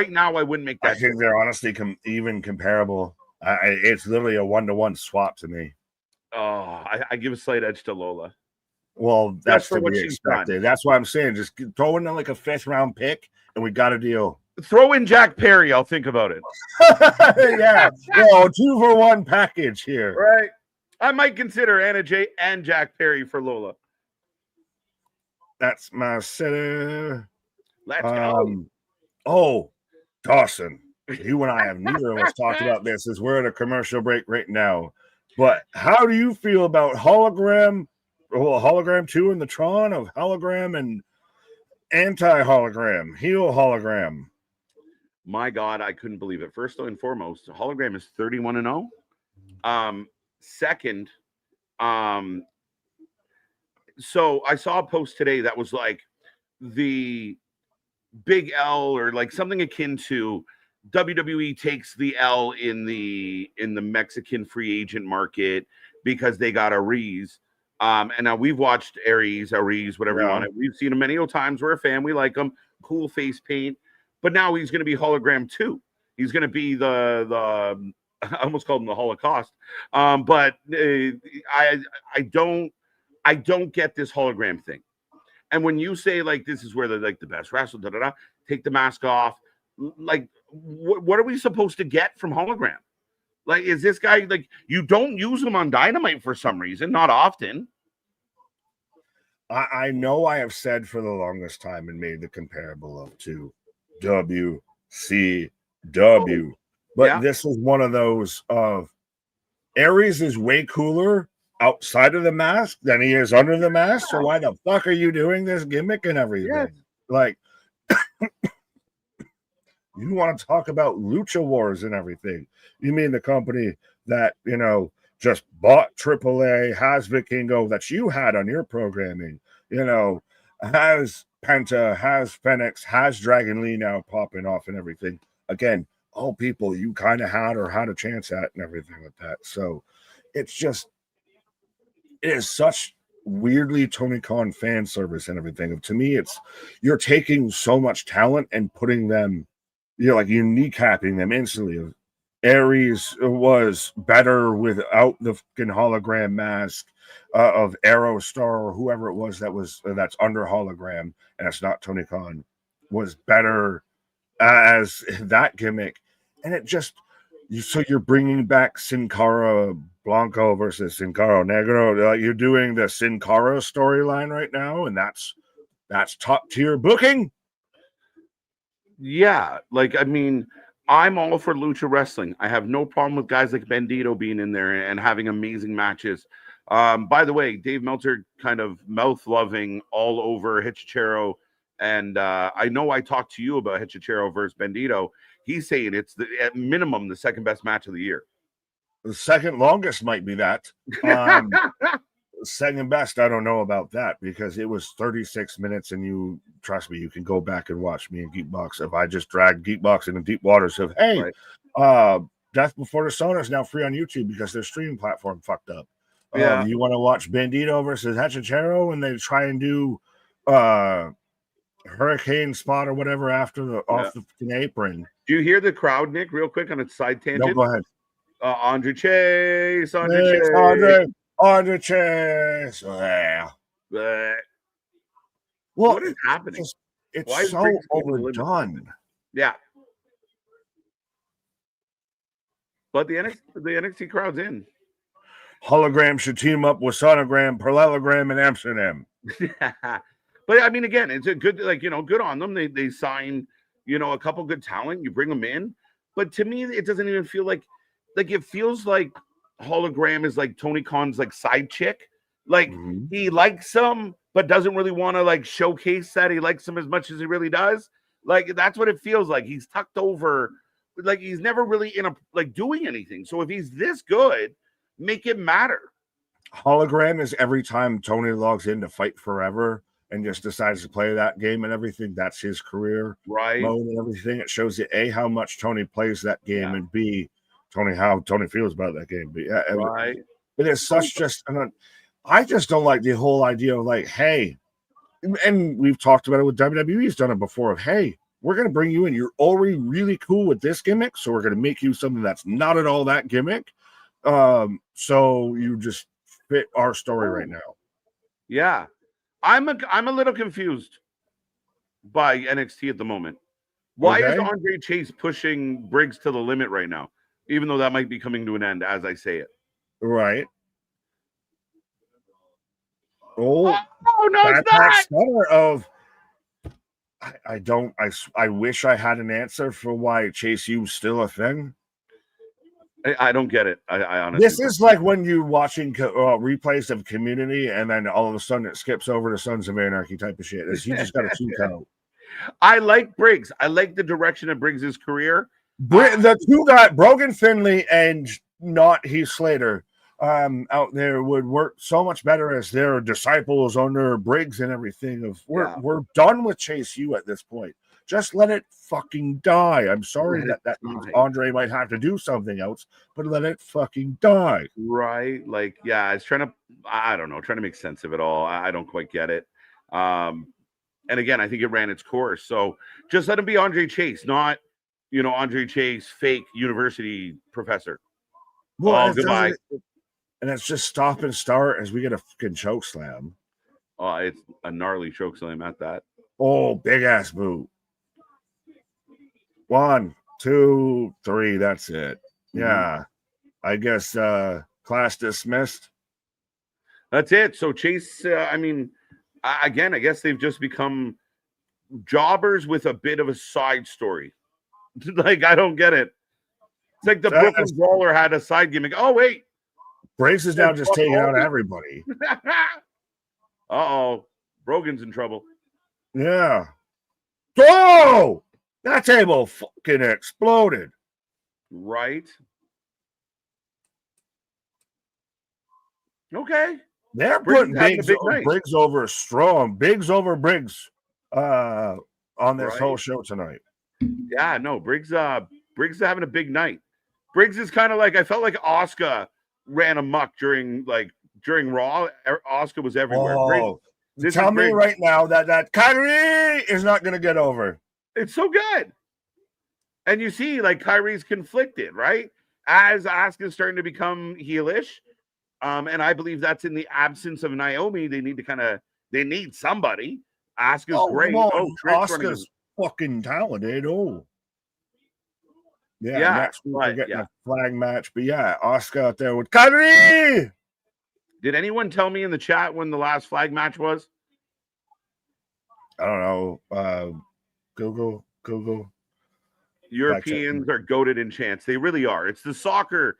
now, I wouldn't make that. I think they're honestly even comparable. It's literally a 1-to-1 swap to me. Oh, I give a slight edge to Lola. Well, that's to be expected. That's why I'm saying just throw in like a 5th-round pick, and we got a deal. Throw in Jack Perry. I'll think about it. Yeah. Well, 2-for-1 package here. Right. I might consider Anna Jay and Jack Perry for Lola. That's my sitter. Let's go. Oh, Dawson. You and I have neither of us talked about this as we're at a commercial break right now. But how do you feel about Hologram 2 in the Tron of Hologram and anti-hologram, heel hologram? My God, I couldn't believe it. First and foremost, Hologram is 31-0. Second, so I saw a post today that was like the big L or like something akin to WWE takes the L in the Mexican free agent market because they got Aries. And now we've watched Aries, whatever you want it. We've seen him many times. We're a fan. We like him. Cool face paint. But now he's going to be Hologram 2. He's going to be the I almost called him the Holocaust. But I don't get this hologram thing. And when you say like this is where they're like the best wrestler, take the mask off. Like what are we supposed to get from hologram? Like, is this guy like you don't use him on Dynamite for some reason, not often? I know I have said for the longest time and made the comparable of to WCW, but this is one of those of Aries is way cooler outside of the mask than he is under the mask. So why the fuck are you doing this gimmick and everything? Yes. Like, you want to talk about Lucha Wars and everything. You mean the company that, just bought AAA, has Vikingo that you had on your programming, has Penta, has Phoenix, has Dragon Lee now popping off and everything. Again, all people you kind of had or had a chance at and everything like that. So it is such weirdly Tony Khan fan service and everything. To me, you're taking so much talent and putting them, like you kneecapping them instantly. Aries was better without the fucking hologram mask of Aerostar or whoever it was that's under hologram, and it's not Tony Khan, was better as that gimmick. And it just, so you're bringing back Sin Cara Blanco versus Sin Cara Negro. You're doing the Sin Cara storyline right now, and that's top tier booking. Yeah, like, I mean, I'm all for lucha wrestling. I have no problem with guys like Bandito being in there and having amazing matches. By the way, Dave Meltzer kind of mouth-loving all over Hechicero. And I know I talked to you about Hechicero versus Bandito. He's saying it's at minimum the second best match of the year. The second longest might be that. Second best, I don't know about that because it was 36 minutes, and you trust me, you can go back and watch me and Geekbox. If I just dragged Geekbox into deep waters of Death Before the Sauna is now free on YouTube because their streaming platform fucked up. You want to watch Bandito versus Hechicero and they try and do Hurricane Spot or whatever after off the apron. Do you hear the crowd, Nick, real quick on a side tangent? No, go ahead. Andre Chase. Andre Chase. Yeah. What is happening? It's so overdone. Yeah. But the NXT crowd's in. Hologram should team up with Sonogram, Parallelogram, and Amsterdam. But I mean, again, it's a good, good on them. They sign you know, a couple good talent, you bring them in. But to me, it doesn't even feel like it feels like Hologram is like Tony Khan's like side chick. Like he likes him, but doesn't really want to like showcase that he likes him as much as he really does. Like that's what it feels like. He's tucked over, like he's never really in a like doing anything. So if he's this good, make it matter. Hologram is every time Tony logs in to Fight Forever and just decides to play that game and everything. That's his career mode and everything. It shows you A, how much Tony plays that game, and B, how Tony feels about that game. But yeah, but it's such just, I just don't like the whole idea of like, hey, and we've talked about it with WWE's done it before of, hey, we're going to bring you in. You're already really cool with this gimmick, so we're going to make you something that's not at all that gimmick. So you just fit our story right now. Yeah. I'm a little confused by NXT at the moment. Why is Andre Chase pushing Briggs to the limit right now? Even though that might be coming to an end as I say it. Right. Oh no, it's not. I wish I had an answer for why Chase U's still a thing. I don't get it. I honestly. This is like when you're watching replays of Community, and then all of a sudden it skips over to Sons of Anarchy type of shit. He just got a 2 count. I like Briggs. I like the direction of Briggs' career. The two guys, Brogan Finley and not Heath Slater, out there would work so much better as their disciples under Briggs and everything. We're done with Chase U at this point. Just let it fucking die. I'm sorry that means Andre might have to do something else, but let it fucking die. Right. Like, yeah, it's trying to make sense of it all. I don't quite get it. And again, I think it ran its course. So just let him be Andre Chase, not, Andre Chase, fake university professor. Well, goodbye. And it's just stop and start as we get a fucking choke slam. Oh, it's a gnarly choke slam at that. Oh, big ass boot. 1, 2, 3. That's it. Yeah. I guess class dismissed. That's it. So Chase, again, I guess they've just become jobbers with a bit of a side story. Like, I don't get it. It's like the Brooklyn Brawler had a side gimmick. Oh, wait. Briggs is now just taking out everybody. Uh-oh. Brogan's in trouble. Yeah. Oh! That table fucking exploded. Right. Okay. They're putting Briggs over strong. Biggs over Briggs on this whole show tonight. Yeah, no, Briggs is having a big night. Briggs is kind of like, I felt like Asuka ran amok during Raw. Asuka was everywhere. Oh, tell me right now that Kyrie is not going to get over. It's so good. And you see, like, Kyrie's conflicted, right? As Asuka's starting to become heelish. And I believe that's in the absence of Naomi. They need somebody. Asuka's great. Asuka's fucking talented. Oh. Yeah, next week we're getting a flag match. But yeah, Asuka out there with Kyrie. Did anyone tell me in the chat when the last flag match was? I don't know. Google. Europeans are goated in chants. They really are. It's the soccer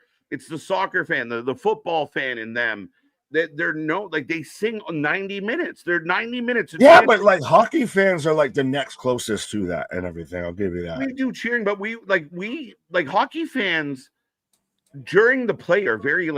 fan, the football fan in them. They sing 90 minutes. They're 90 minutes. Yeah, but like hockey fans are like the next closest to that and everything. I'll give you that. We do cheering, but we hockey fans during the play are very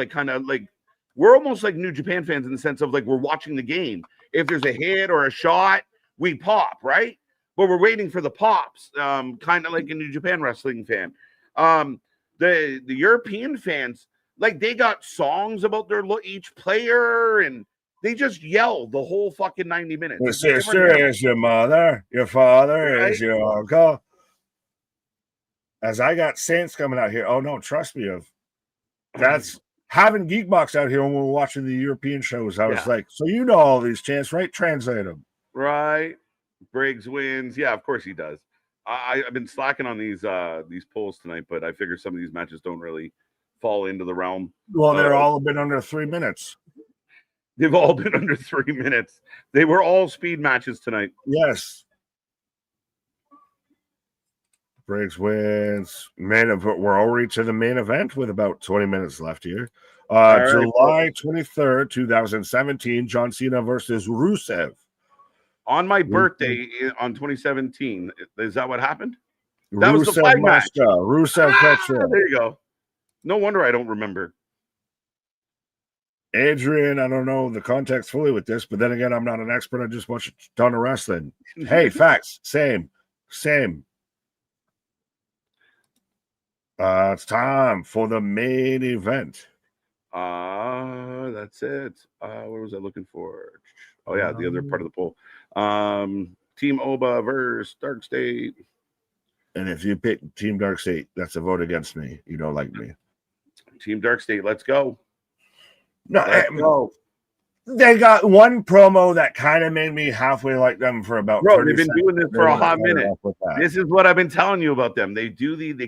we're almost like New Japan fans in the sense of like we're watching the game. If there's a hit or a shot, we pop, right? But we're waiting for the pops, kind of like a New Japan wrestling fan. The European fans, like, they got songs about each player, and they just yell the whole fucking 90 minutes. Your sister is your mother. Your father is your uncle. As I got Saints coming out here. Oh, no, trust me. That's having Geekbox out here when we were watching the European shows. I was like, so you know all these chants, right? Translate them. Right. Briggs wins. Yeah, of course he does. I've been slacking on these polls tonight, but I figure some of these matches don't really fall into the realm. Well, they're all been under 3 minutes. They've all been under 3 minutes. They were all speed matches tonight. Yes. Briggs wins. We're already to the main event with about 20 minutes left here. right, July 23rd, 2017, John Cena versus Rusev. On my birthday on 2017. Is that what happened? That was the Rusev flag match. Rusev Petra. There you go. No wonder I don't remember. Adrian, I don't know the context fully with this, but then again, I'm not an expert. I just watch a ton of wrestling. Hey, facts. Same. It's time for the main event. That's it. What was I looking for? Oh yeah, the other part of the poll. Team Oba versus Dark State. And if you pick Team Dark State, that's a vote against me. You don't like me. Team Dark State, let's go. No, let's go. They got one promo that kind of made me halfway like them for about 30 they've been seconds. doing this for a hot minute. This is what I've been telling you about them. They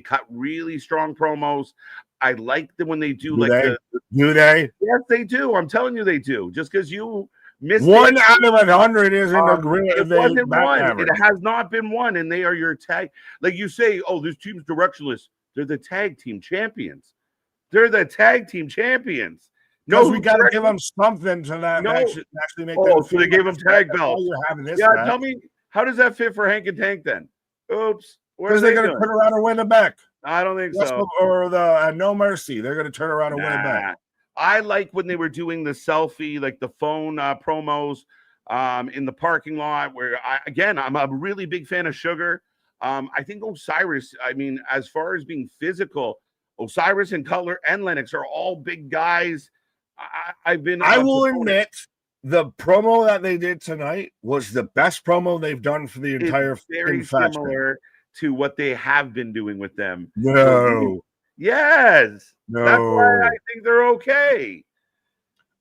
cut really strong promos. I like them when they do Do they? Yes, they do. I'm telling you they do. Just because you missed one out of 100 isn't a great. It wasn't one. Average. It has not been one, and they are your tag. Like you say, oh, this team's directionless. They're the tag team champions. No, we got to give them something to that match. Actually make so they gave them tag belts. Match. Tell me, how does that fit for Hank and Tank then? Oops. Because they're going to turn around and win it back. I don't think so. Or the No Mercy. They're going to turn around and win it back. I like when they were doing the selfie, like the phone promos in the parking lot where I'm a really big fan of Sugar. I think Osiris, as far as being physical, Osiris and Cutler and Lennox are all big guys. I will admit the promo that they did tonight was the best promo they've done for the entire very similar to what they have been doing with them. No. Yes. No. That's why I think they're okay.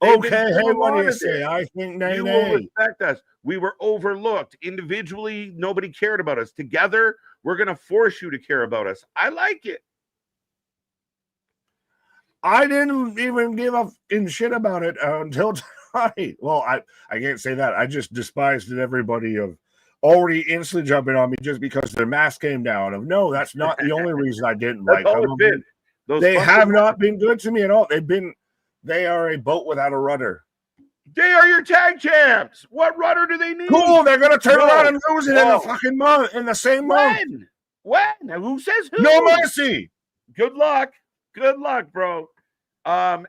Okay, hey, what do you say? I think you will respect us. We were overlooked. Individually, nobody cared about us. Together, we're going to force you to care about us. I like it. I didn't even give a shit about it until tonight. Well, I can't say that. I just despised everybody of already instantly jumping on me just because their mask came down. No, that's not the only reason I didn't like them. They have not been good to me at all. They are a boat without a rudder. They are your tag champs. What rudder do they need? Cool. They're going to turn around and lose it in the fucking month, in the same month. When? Who says who? No Mercy. Good luck, bro. Hank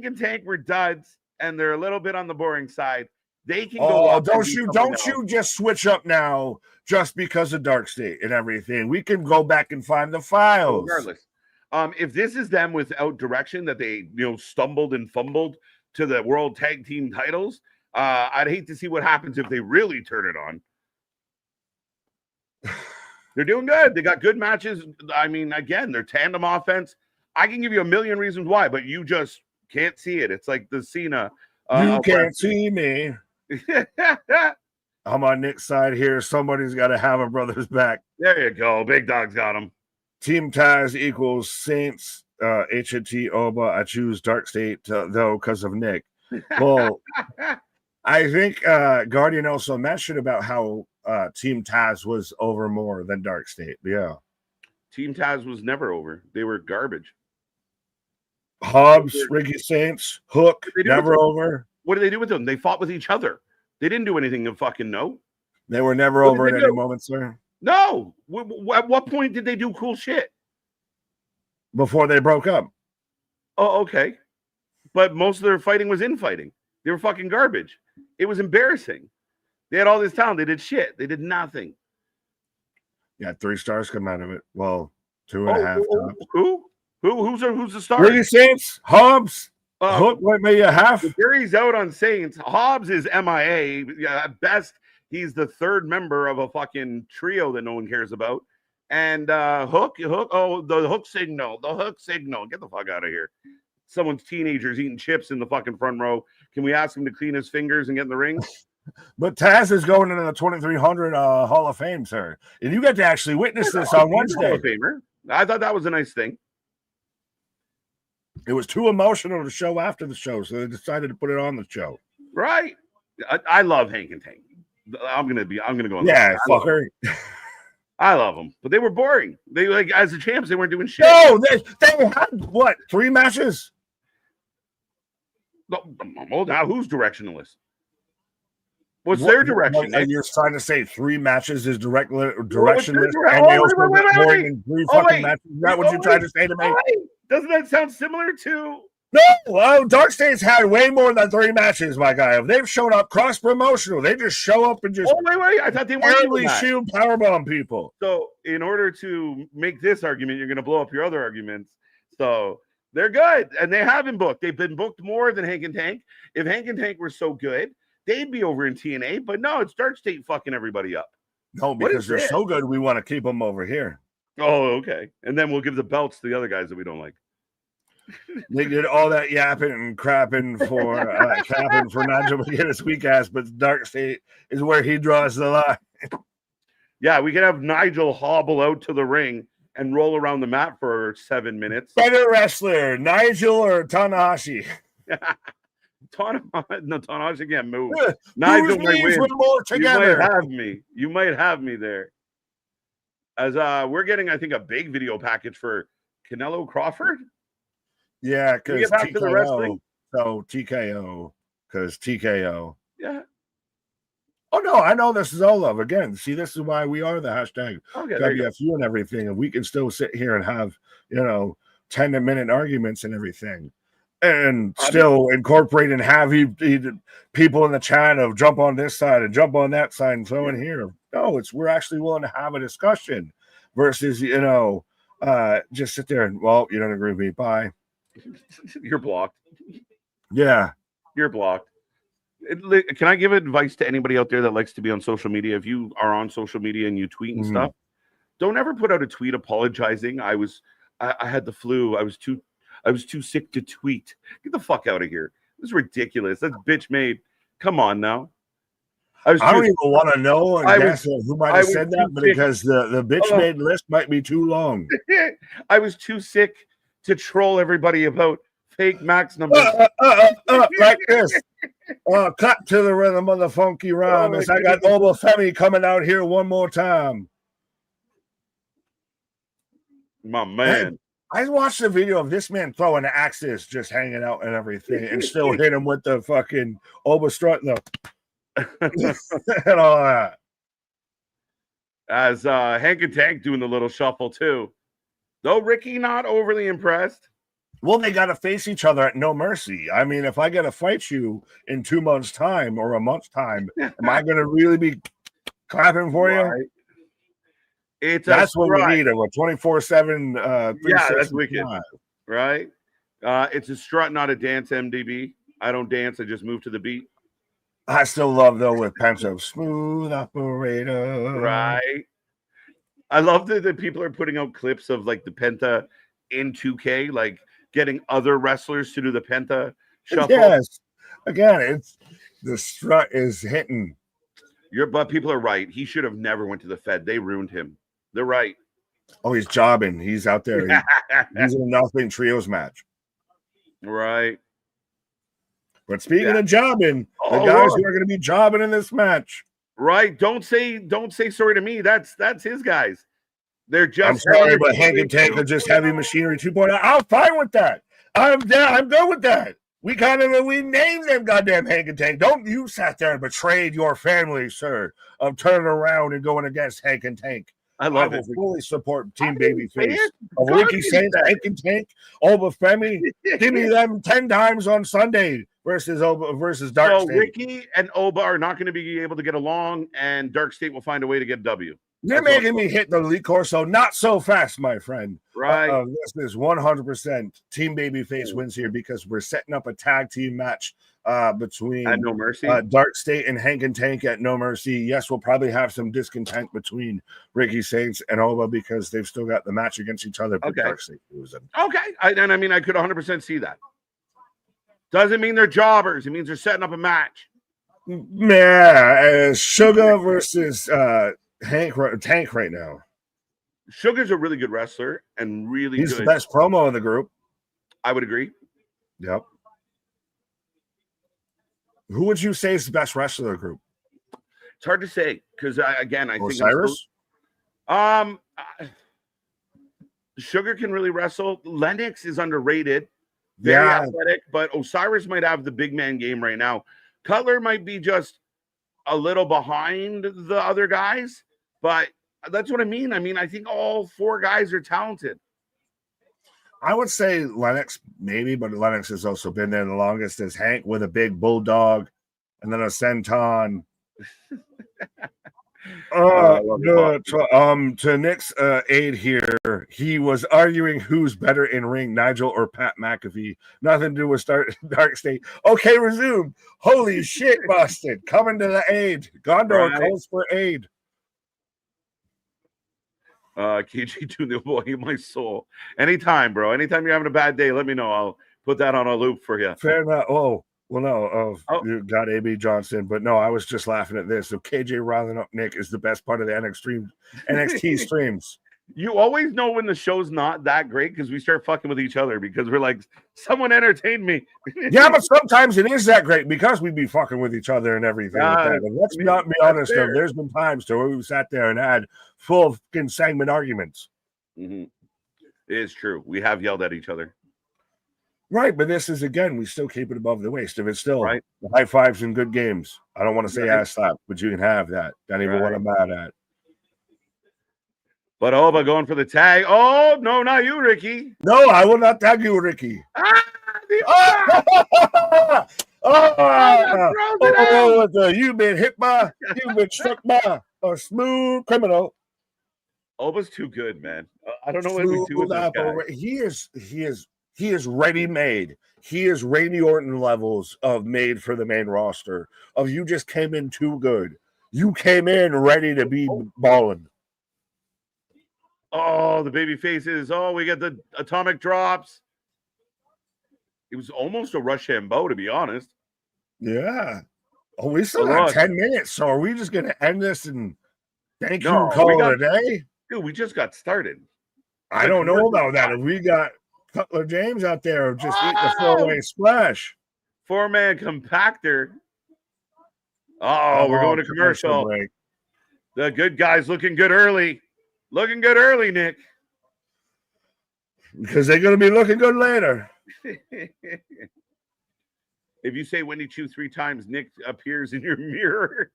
and Tank were duds, and they're a little bit on the boring side. They can go. Oh, don't you just switch up now just because of Dark State and everything. We can go back and find the files. Regardless, if this is them without direction, that they stumbled and fumbled to the World Tag Team titles, I'd hate to see what happens if they really turn it on. They're doing good. They got good matches. Again, their tandem offense. I can give you a million reasons why, but you just can't see it. It's like the Cena. You can't see me. I'm on Nick's side here. Somebody's got to have a brother's back. There you go. Big Dog's got him. Team Taz equals Saints, H&T Oba. I choose Dark State, though, because of Nick. Well, I think Guardian also mentioned about how Team Taz was over more than Dark State. Yeah. Team Taz was never over. They were garbage. Hobbs, Ricky Saints, Hook, never over. What did they do with them? They fought with each other. They didn't do anything to fucking know. They were never over at any moment, sir. No. At what point did they do cool shit? Before they broke up. Oh, okay. But most of their fighting was infighting. They were fucking garbage. It was embarrassing. They had all this talent. They did shit. They did nothing. Yeah, 3 stars come out of it. Well, 2.5. Who's the star? Ricky Saints, Hobbs. Hook went maybe a half. Gary's out on Saints. Hobbs is MIA. Yeah, at best, he's the third member of a fucking trio that no one cares about. And Hook. Oh, the Hook signal. Get the fuck out of here. Someone's teenagers eating chips in the fucking front row. Can we ask him to clean his fingers and get in the ring? But Taz is going into the 2300 Hall of Fame, sir. And you got to actually witness this on Wednesday. Hall of Famer. I thought that was a nice thing. It was too emotional to show after the show, so they decided to put it on the show. Right. I love Hank and Tank. I'm gonna go on. Yeah, fucker. I love them, but they were boring. They like as the champs, they weren't doing shit. No, they had what 3 matches? Well, now who's directionless? What's their direction? You're trying to say 3 matches is directionless, and they also got boring in 3 fucking matches? Is that what you're trying to say to me? Doesn't that sound similar to? No, Dark State's had way more than 3 matches, my guy. They've shown up cross-promotional. They just show up and just wait. I thought they weren't shield powerbomb people. So in order to make this argument, you're going to blow up your other arguments. So they're good, and they have been booked. They've been booked more than Hank and Tank. If Hank and Tank were so good, they'd be over in TNA. But no, it's Dark State fucking everybody up. No, because they're so good, we want to keep them over here. Oh, okay. And then we'll give the belts to the other guys that we don't like. They did all that yapping and crapping for capping for Nigel McGuinness weak ass, but Dark State is where he draws the line. Yeah, we can have Nigel hobble out to the ring and roll around the mat for 7 minutes. Better wrestler, Nigel or Tanahashi? Tanahashi can't move. Nigel might win. You might have me there. As we're getting, I think, a big video package for Canelo Crawford. Yeah, because TKO. So TKO, because TKO. Yeah. Oh no, I know this is all love. Again, see, this is why we are the hashtag WFU and everything, and we can still sit here and have 10-minute arguments and everything, and still incorporate and have people in the chat of jump on this side and jump on that side and throw in here. No, we're actually willing to have a discussion versus just sit there and you don't agree with me. Bye. You're blocked. Yeah, you're blocked. Can I give advice to anybody out there that likes to be on social media? If you are on social media and you tweet and stuff, don't ever put out a tweet apologizing. I had the flu. I was too sick to tweet. Get the fuck out of here. This is ridiculous. That's bitch made. Come on now. I don't even want to know who might have said that, because the bitch made list might be too long. I was too sick to troll everybody about fake max numbers. Like this. Cut to the rhythm of the funky rhyme as I got Obafemi coming out here one more time. My man. I watched the video of this man throwing axes, just hanging out and everything, and still hit him with the fucking Oba strut and all that. As Hank and Tank doing the little shuffle too. Though Ricky not overly impressed. Well, they got to face each other at No Mercy. I mean, if I got to fight you in 2 months' time or a month's time, am I going to really be clapping for you? That's what we need. A 24/7. Yeah, that's wicked. Right? It's a strut, not a dance, MDB. I don't dance. I just move to the beat. I still love, though, with Pancho. Smooth operator. Right. I love that people are putting out clips of like the Penta in 2K, like getting other wrestlers to do the Penta shuffle. Yes. Again, the strut is hitting. But people are right. He should have never went to the Fed. They ruined him. They're right. Oh, he's jobbing. He's out there. He's in a nothing trios match. Right. But speaking of jobbing, the guys who are going to be jobbing in this match. Right. Don't say sorry to me. That's his guys. They're just. I'm sorry, but Hank and Tank are just heavy machinery 2.0. I'm fine with that. I'm good with that. We named them goddamn Hank and Tank. Don't you sat there and betrayed your family, sir, of turning around and going against Hank and Tank. I will fully support Team Babyface of Ricky Saints, Hank and Tank, Obafemi. Give me them 10 times on Sunday versus Dark State. Ricky and Oba are not going to be able to get along, and Dark State will find a way to get a W. You're making me hit the Elite Corso not so fast, my friend. Right. This is 100% Team Babyface wins here because we're setting up a tag team match between at No Mercy, Dark State and Hank and Tank at No Mercy. Yes, we'll probably have some discontent between Ricky Saints and Oba because they've still got the match against each other. But Dark State losing. Okay, I could 100% see that. Doesn't mean they're jobbers. It means they're setting up a match. Yeah, Sugar versus Tank right now. Sugar's a really good wrestler and he's the best promo in the group. I would agree. Yep. Who would you say is the best wrestler in the group? It's hard to say because I think Osiris. Um, Sugar can really wrestle. Lennox is underrated, very athletic, but Osiris might have the big man game right now. Cutler might be just a little behind the other guys, but that's what I mean. I mean, I think all four guys are talented. I would say Lennox, maybe, but Lennox has also been there the longest as Hank with a big bulldog and then a senton. To Nick's aid here, he was arguing who's better in ring, Nigel or Pat McAfee. Nothing to do with Dark State. Okay, resume. Holy shit, busted. Coming to the aid. Gondor calls for aid. KG doing the boy, my soul. Anytime, bro. Anytime you're having a bad day, let me know. I'll put that on a loop for you. Fair enough. Oh, well, no. You got AB Johnson, but no, I was just laughing at this. So KJ riling up Nick is the best part of the NXT streams. You always know when the show's not that great because we start fucking with each other because we're like, someone entertained me. Yeah, but sometimes it is that great because we be fucking with each other and everything. And let's not be honest, though. There's been times where we sat there and had full fucking segment arguments. Mm-hmm. It is true. We have yelled at each other. Right, but this is, again, we still keep it above the waist. If it's still high fives and good games, I don't want to say ass slap, but you can have that. Not even what I'm mad at. But Oba going for the tag. Oh, no, not you, Ricky. No, I will not tag you, Ricky. You've been hit by, you've been struck by a smooth criminal. Oba's too good, man. I don't know what we do with this guy. He is ready-made. He is Randy Orton levels of made for the main roster. Of you just came in too good. You came in ready to be balling. Oh, the baby faces. Oh, we get the atomic drops. It was almost a Rushambo, to be honest. Yeah. Oh, we still got 10 minutes. So are we just going to end this and thank you and call it a day? Dude, we just got started. I don't know about that. If we got Cutler James out there just eating a four-way splash. Four-man compactor. Oh, we're going to commercial. The good guys looking good early. Looking good early, Nick. Because they're going to be looking good later. If you say Wendy Chu 3 times, Nick appears in your mirror.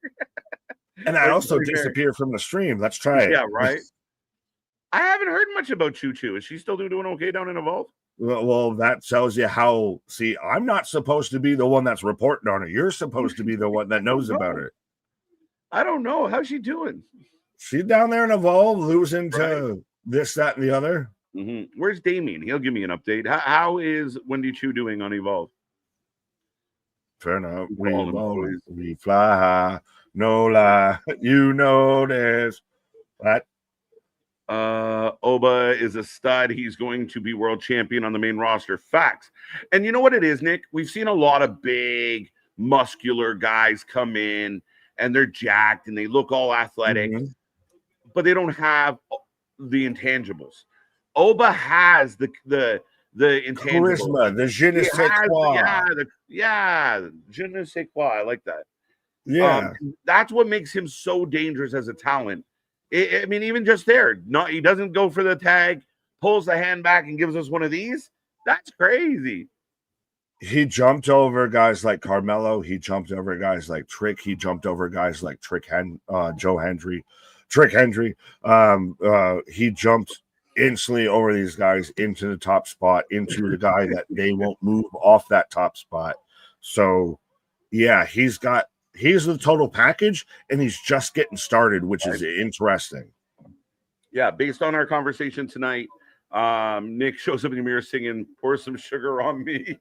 And I also disappear from the stream. Let's try it. Yeah, right. I haven't heard much about Choo Choo. Is she still doing okay down in Evolve? Well, that tells you how. See, I'm not supposed to be the one that's reporting on it. You're supposed to be the one that knows about it. I don't know. How's she doing? She's down there in Evolve, losing to this, that, and the other. Mm-hmm. Where's Damien? He'll give me an update. How is Wendy Chu doing on Evolve? Fair enough. We fly high, no lie. You know this. What? Oba is a stud. He's going to be world champion on the main roster. Facts. And you know what it is, Nick? We've seen a lot of big, muscular guys come in, and they're jacked, and they look all athletic, but they don't have the intangibles. Oba has the intangibles. Charisma, the je ne sais quoi. Je ne sais quoi. I like that. Yeah. That's what makes him so dangerous as a talent. I mean, even just there, he doesn't go for the tag, pulls the hand back and gives us one of these. That's crazy. He jumped over guys like Carmelo. He jumped over guys like Trick. He jumped over guys like Trick Hendry. He jumped instantly over these guys into the top spot, into the guy that they won't move off that top spot. So, yeah, he's the total package, and he's just getting started, which is interesting. Yeah, based on our conversation tonight, Nick shows up in the mirror singing "Pour Some Sugar on Me."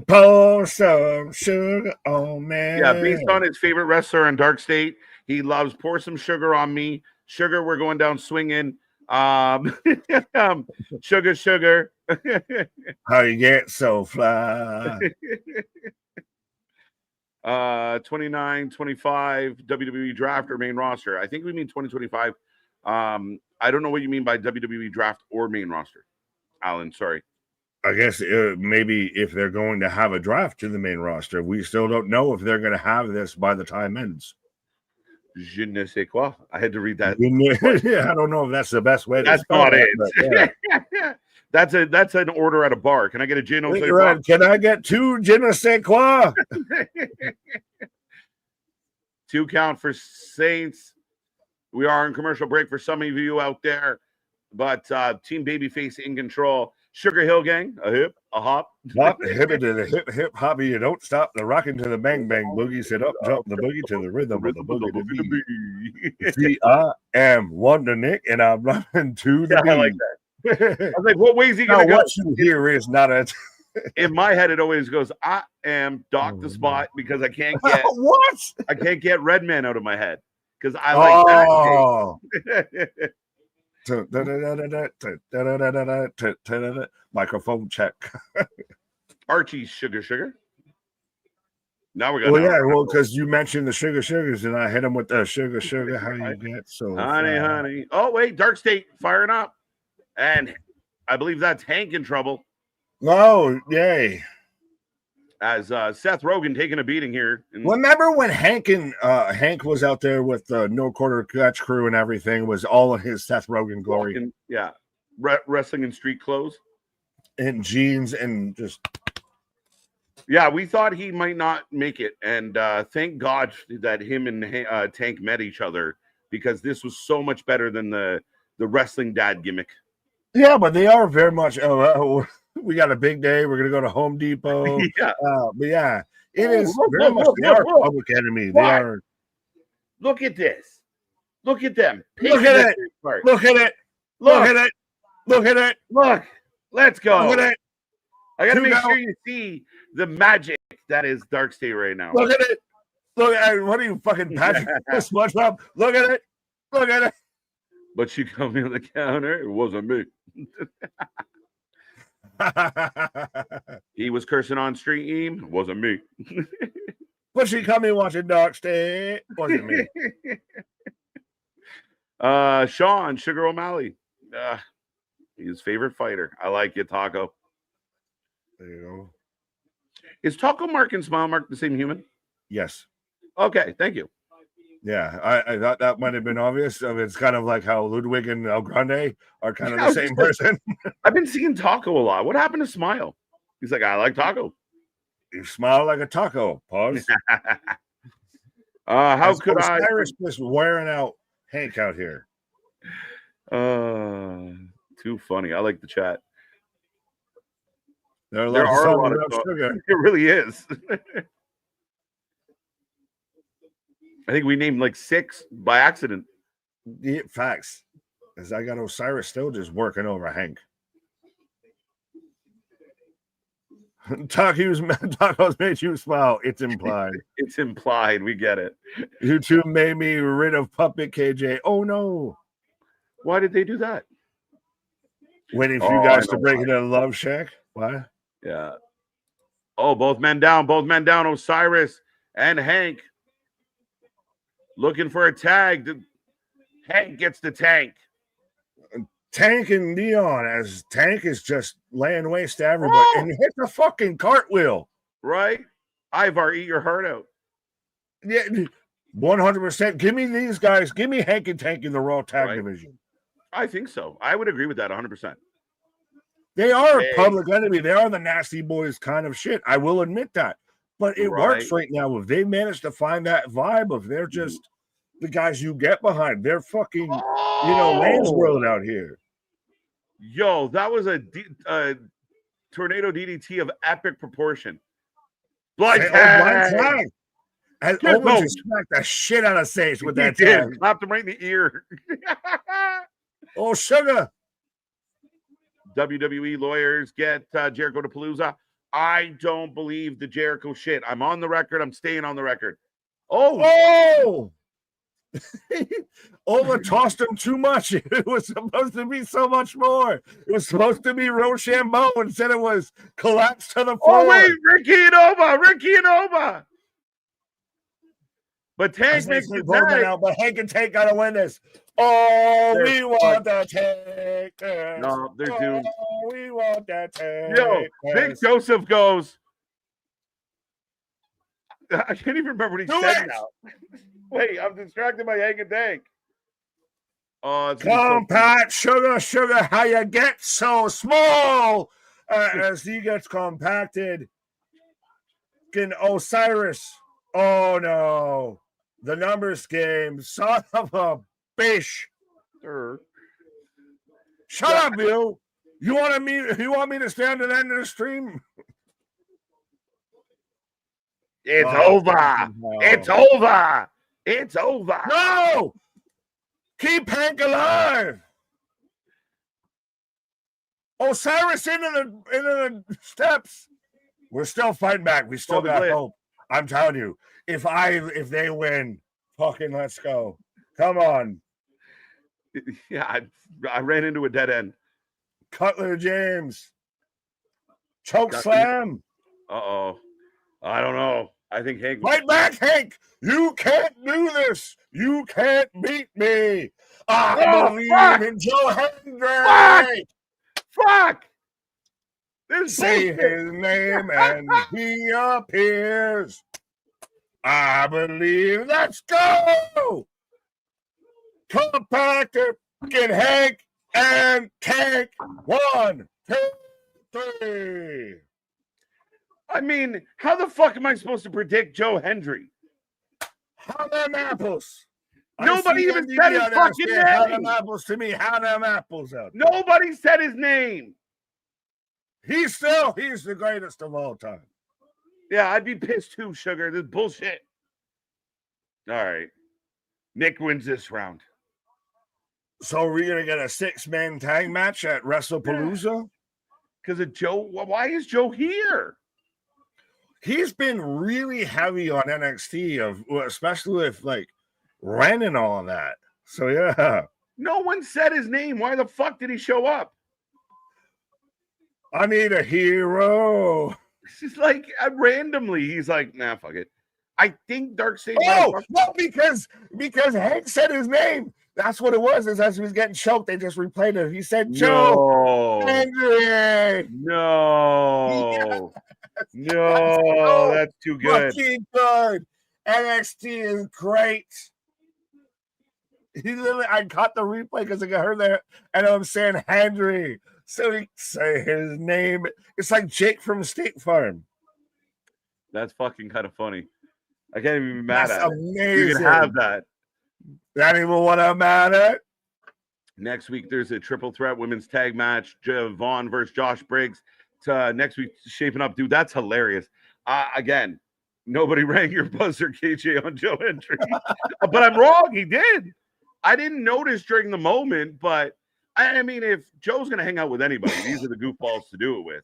Pour some sugar on me. Yeah, based on his favorite wrestler in Dark State, he loves "Pour Some Sugar on Me." Sugar, we're going down swinging. Sugar, sugar. How you get so fly? 29, 25 WWE draft or main roster. I think we mean 2025. I don't know what you mean by WWE draft or main roster, Alan. Sorry. I guess maybe if they're going to have a draft to the main roster, we still don't know if they're going to have this by the time ends. Je ne sais quoi. I had to read that. Yeah, I don't know if that's the best way. That's spell not it. But, yeah. That's an order at a bar. Can I get a gin? Right. Can I get 2 je ne sais quoi? 2 count for Saints. We are in commercial break for some of you out there, but Team Babyface in control. Sugar Hill Gang, a hip, a hop. Hop, hip to the hip, hip, hoppy. You don't stop the rocking to the bang, bang boogie. Sit up, jump the boogie to the rhythm of the boogie to beat. See, I am Wonder Nick, and I'm running to the beat. I like that. I was like, what way is he going to go? What you hear is not a... In my head, it always goes, I am Doc the Spot, because I can't get... What? I can't get Redman out of my head, because I like that. Microphone check. Archie's Sugar. Now we're going. Because you mentioned the sugars, and I hit him with the sugar. How you get so honey? Oh wait, Dark State firing up, and I believe that's Hank in trouble. Oh yay! As Seth Rogen taking a beating here. Remember when Hank was out there with the no quarter catch crew and everything, was all of his Seth Rogen glory? Yeah, wrestling in street clothes and jeans and just. Yeah, we thought he might not make it, and thank God that him and Tank met each other, because this was so much better than the wrestling dad gimmick. Yeah, but they are very much. We got a big day. We're gonna go to Home Depot. Yeah, but yeah, it is very much. They are public enemy. They are. Look at this. Look at them. Look at it. Look at it. Look at it. Look at it. Look. Let's go. Look at it. I gotta make sure you see the magic that is Dark State right now. Look at it. Look at it. What are you fucking Patrick SpongeBob? Look at it. Look at it. But she called me on the counter. It wasn't me. He was cursing on stream. It wasn't me. But she caught me watching Dark State. Wasn't me. Sean Sugar O'Malley. His favorite fighter. I like it, Taco. There you go. Is Taco Mark and Smile Mark the same human? Yes. Okay, thank you. Yeah, I thought that might have been obvious. It's kind of like how Ludwig and El Grande are kind of the same person. I've been seeing Taco a lot. What happened to Smile? He's like, I like Taco. You smile like a taco. Pause. How could I? Irish just wearing out Hank out here. Too funny. I like the chat. There are a lot of sugar. It really is. I think we named like 6 by accident. Yeah, facts. As I got Osiris still just working over Hank. Tacos made you smile. It's implied. It's implied. We get it. You two made me rid of Puppet KJ. Oh no. Why did they do that? Waiting for you guys to break into Love Shack. Why? Yeah. Oh, both men down. Both men down. Osiris and Hank. Looking for a tag. Hank gets the tank. Tank and Neon, as Tank is just laying waste to everybody. And he hits a fucking cartwheel. Right? Ivar, eat your heart out. Yeah, 100%. Give me these guys. Give me Hank and Tank in the Raw Tag Division. I think so. I would agree with that 100%. They are public enemy. They are the nasty boys kind of shit. I will admit that. But it works right now. If they manage to find that vibe of they're just the guys you get behind, they're fucking, Lane's World out here. Yo, that was a tornado DDT of epic proportion. Blind tag. I almost just smacked the shit out of Sage with that tag. Slapped him right in the ear. Oh, sugar. WWE lawyers get Jericho to Palooza. I don't believe the Jericho shit. I'm on the record. I'm staying on the record. Oh! Ola tossed him too much. It was supposed to be so much more. It was supposed to be Rochambeau. Instead it was collapsed to the floor. Oh, wait, Ricky and Oba. But Tank makes the tag. Out, but Hank and Tank got to win this. Oh, we want that Tank. No, they're doomed. Oh, we want that Tank. Yo, Big Joseph goes, I can't even remember what he said now. Wait, I'm distracted by Hank and Dank. Oh, it's compact sugar, how you get so small as he gets compacted. Fucking Osiris. Oh no, the numbers game, son of a bitch. Shut up, you. You want me to stand at the end of the stream? It's over. It's over. It's over. No! Keep Hank alive. Osiris into the steps. We're still fighting back. We still got hope. I'm telling you, if they win, fucking let's go. Come on. Yeah, I ran into a dead end. Cutler James. Choke slam. Uh-oh. I don't know. I think Hank... Fight back, Hank! You can't do this! You can't beat me! I believe in Joe Hendry! Fuck! Say his name and he appears. I believe. Let's go! Compactor, fucking Hank and Tank. 1, 2, 3. I mean, how the fuck am I supposed to predict Joe Hendry? How them apples? Nobody even said his fucking name. How them apples to me? How them apples out? Nobody said his name. He's the greatest of all time. Yeah, I'd be pissed too, Sugar. This is bullshit. All right. Nick wins this round. So we're going to get a 6-man tag match at WrestlePalooza? Because of Joe. Why is Joe here? He's been really heavy on NXT, especially with like Ren and all that. So yeah. No one said his name. Why the fuck did he show up? I need a hero. It's like randomly, he's like, nah, fuck it. I think Darkseid. Oh, no, because Hank said his name. That's what it was. Is as he was getting choked, they just replayed it. He said Joe Hendry. No. No, that's too good. Good. NXT is great. He literally, I caught the replay because I heard that, and I'm saying Hendry. So he say his name. It's like Jake from State Farm. That's fucking kind of funny. I can't even be mad at amazing. it. You can have that. Not even what I'm mad at. Next week, there's a triple threat women's tag match. Vaughn versus Josh Briggs. Next week, shaping up. Dude, that's hilarious. Again, nobody rang your buzzer, KJ, on Joe Hendry. But I'm wrong. He did. I didn't notice during the moment, but I mean, if Joe's going to hang out with anybody, these are the goofballs to do it with.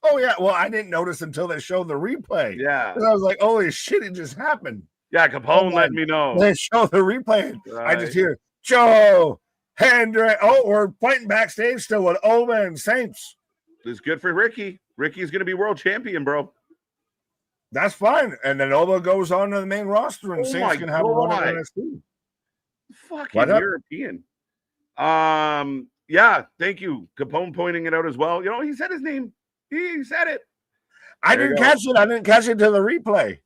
Oh, yeah. Well, I didn't notice until they showed the replay. Yeah. And I was like, holy shit, it just happened. Yeah, Capone let me know. They show the replay. Right. I just hear Joe Hendry. Oh, we're fighting backstage still with Oma and Saints. It's good for Ricky. Ricky's going to be world champion, bro. That's fine. And then Oma goes on to the main roster, and Saints can have one on NXT. Fucking European. Yeah, thank you. Capone pointing it out as well. You know, he said his name. He said it. I didn't catch it. I didn't catch it till the replay.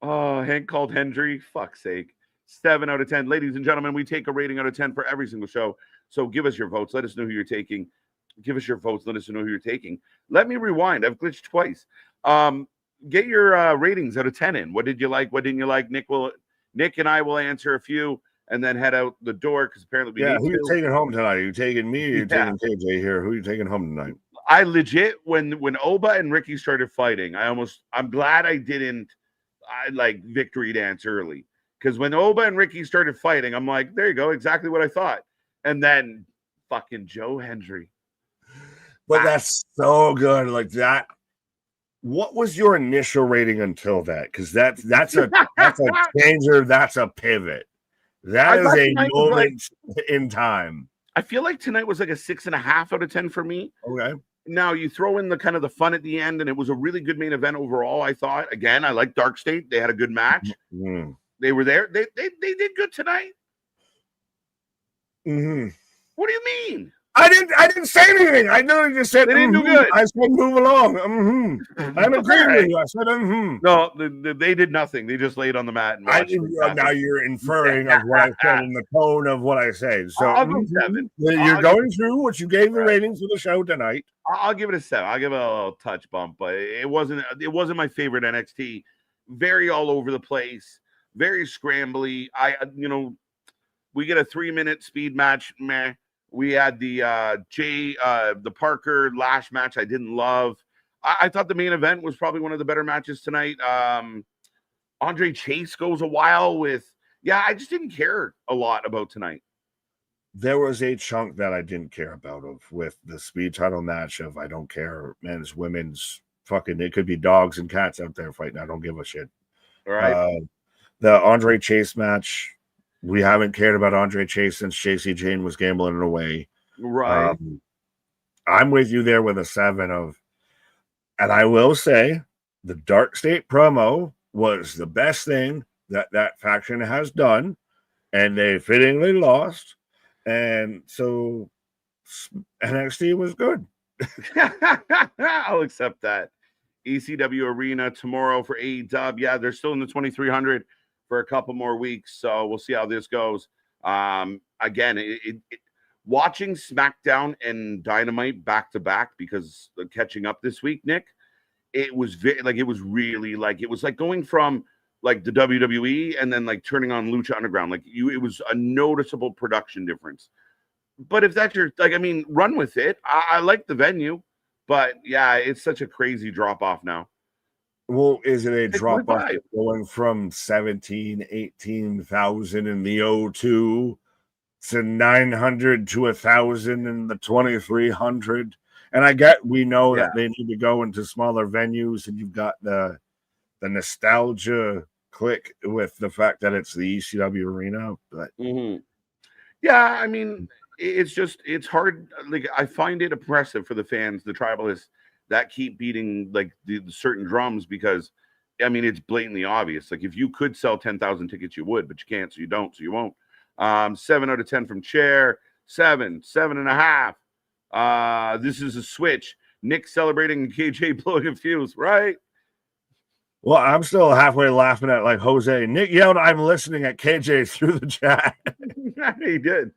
Oh, Hank called Hendry. Fuck's sake. 7 out of 10. Ladies and gentlemen, we take a rating out of 10 for every single show. So give us your votes. Let us know who you're taking. Give us your votes. Let us know who you're taking. Let me rewind. I've glitched twice. Get your ratings out of 10 in. What did you like? What didn't you like? Nick and I will answer a few and then head out the door because apparently we need who you taking home tonight? Are you taking me or are you taking KJ here? Who are you taking home tonight? I legit, when Oba and Ricky started fighting, I'm glad I didn't victory dance early. Because when Oba and Ricky started fighting, I'm like, there you go, exactly what I thought. And then fucking Joe Hendry. But that's so good. Like that. What was your initial rating until that? Because that's a changer. That's a pivot. That is a moment in time. I feel like tonight was like a 6.5 out of 10 for me. Okay. Now you throw in the kind of the fun at the end, and it was a really good main event overall. I thought. Again, I like Dark State. They had a good match. Mm. They were there. They did good tonight. Mm-hmm. What do you mean? I didn't say anything. I literally just said they didn't do good. I said move along. I'm agreeing with you. I said No, they did nothing. They just laid on the mat and watched. Now you're inferring of what I said in the tone of what I said. So I'll go 7. You're going through what you gave the ratings for the show tonight. I'll give it a 7. I'll give it a little touch bump, but it wasn't my favorite NXT. Very all over the place, very scrambly. We get a 3-minute speed match. Meh. We had the the Parker Lash match. I didn't love. I thought the main event was probably one of the better matches tonight. Andre Chase goes a while with. Yeah, I just didn't care a lot about tonight. There was a chunk that I didn't care about with the speed title match of I don't care, men's, women's, fucking, it could be dogs and cats out there fighting. I don't give a shit. All right. The Andre Chase match, we haven't cared about Andre Chase since JC Jane was gambling it away. Right. I'm with you there with a 7 of, and I will say the Dark State promo was the best thing that faction has done, and they fittingly lost. And so NXT was good. I'll accept that. ECW Arena tomorrow for AEW. Yeah, they're still in the 2300 for a couple more weeks, so we'll see how this goes. Again, watching SmackDown and Dynamite back to back because catching up this week, Nick, it was like going from like the WWE and then like turning on Lucha Underground. It was a noticeable production difference. But if that's your run with it. I like the venue, but yeah, it's such a crazy drop off now. Well, is it a drop off going from 18,000 in the 02 to 900 to 1,000 in the 2300? And we know that they need to go into smaller venues, and you've got the nostalgia click with the fact that it's the ECW Arena. But yeah, it's hard. Like, I find it oppressive for the fans, the tribalists that keep beating like the certain drums, because it's blatantly obvious. Like, if you could sell 10,000 tickets, you would, but you can't, so you don't, so you won't. 7 out of 10 from Chair. 7.5. This is a switch. Nick celebrating KJ blowing a fuse, right? Well, I'm still halfway laughing at like Jose. Nick yelled, "I'm listening" at KJ through the chat. He did.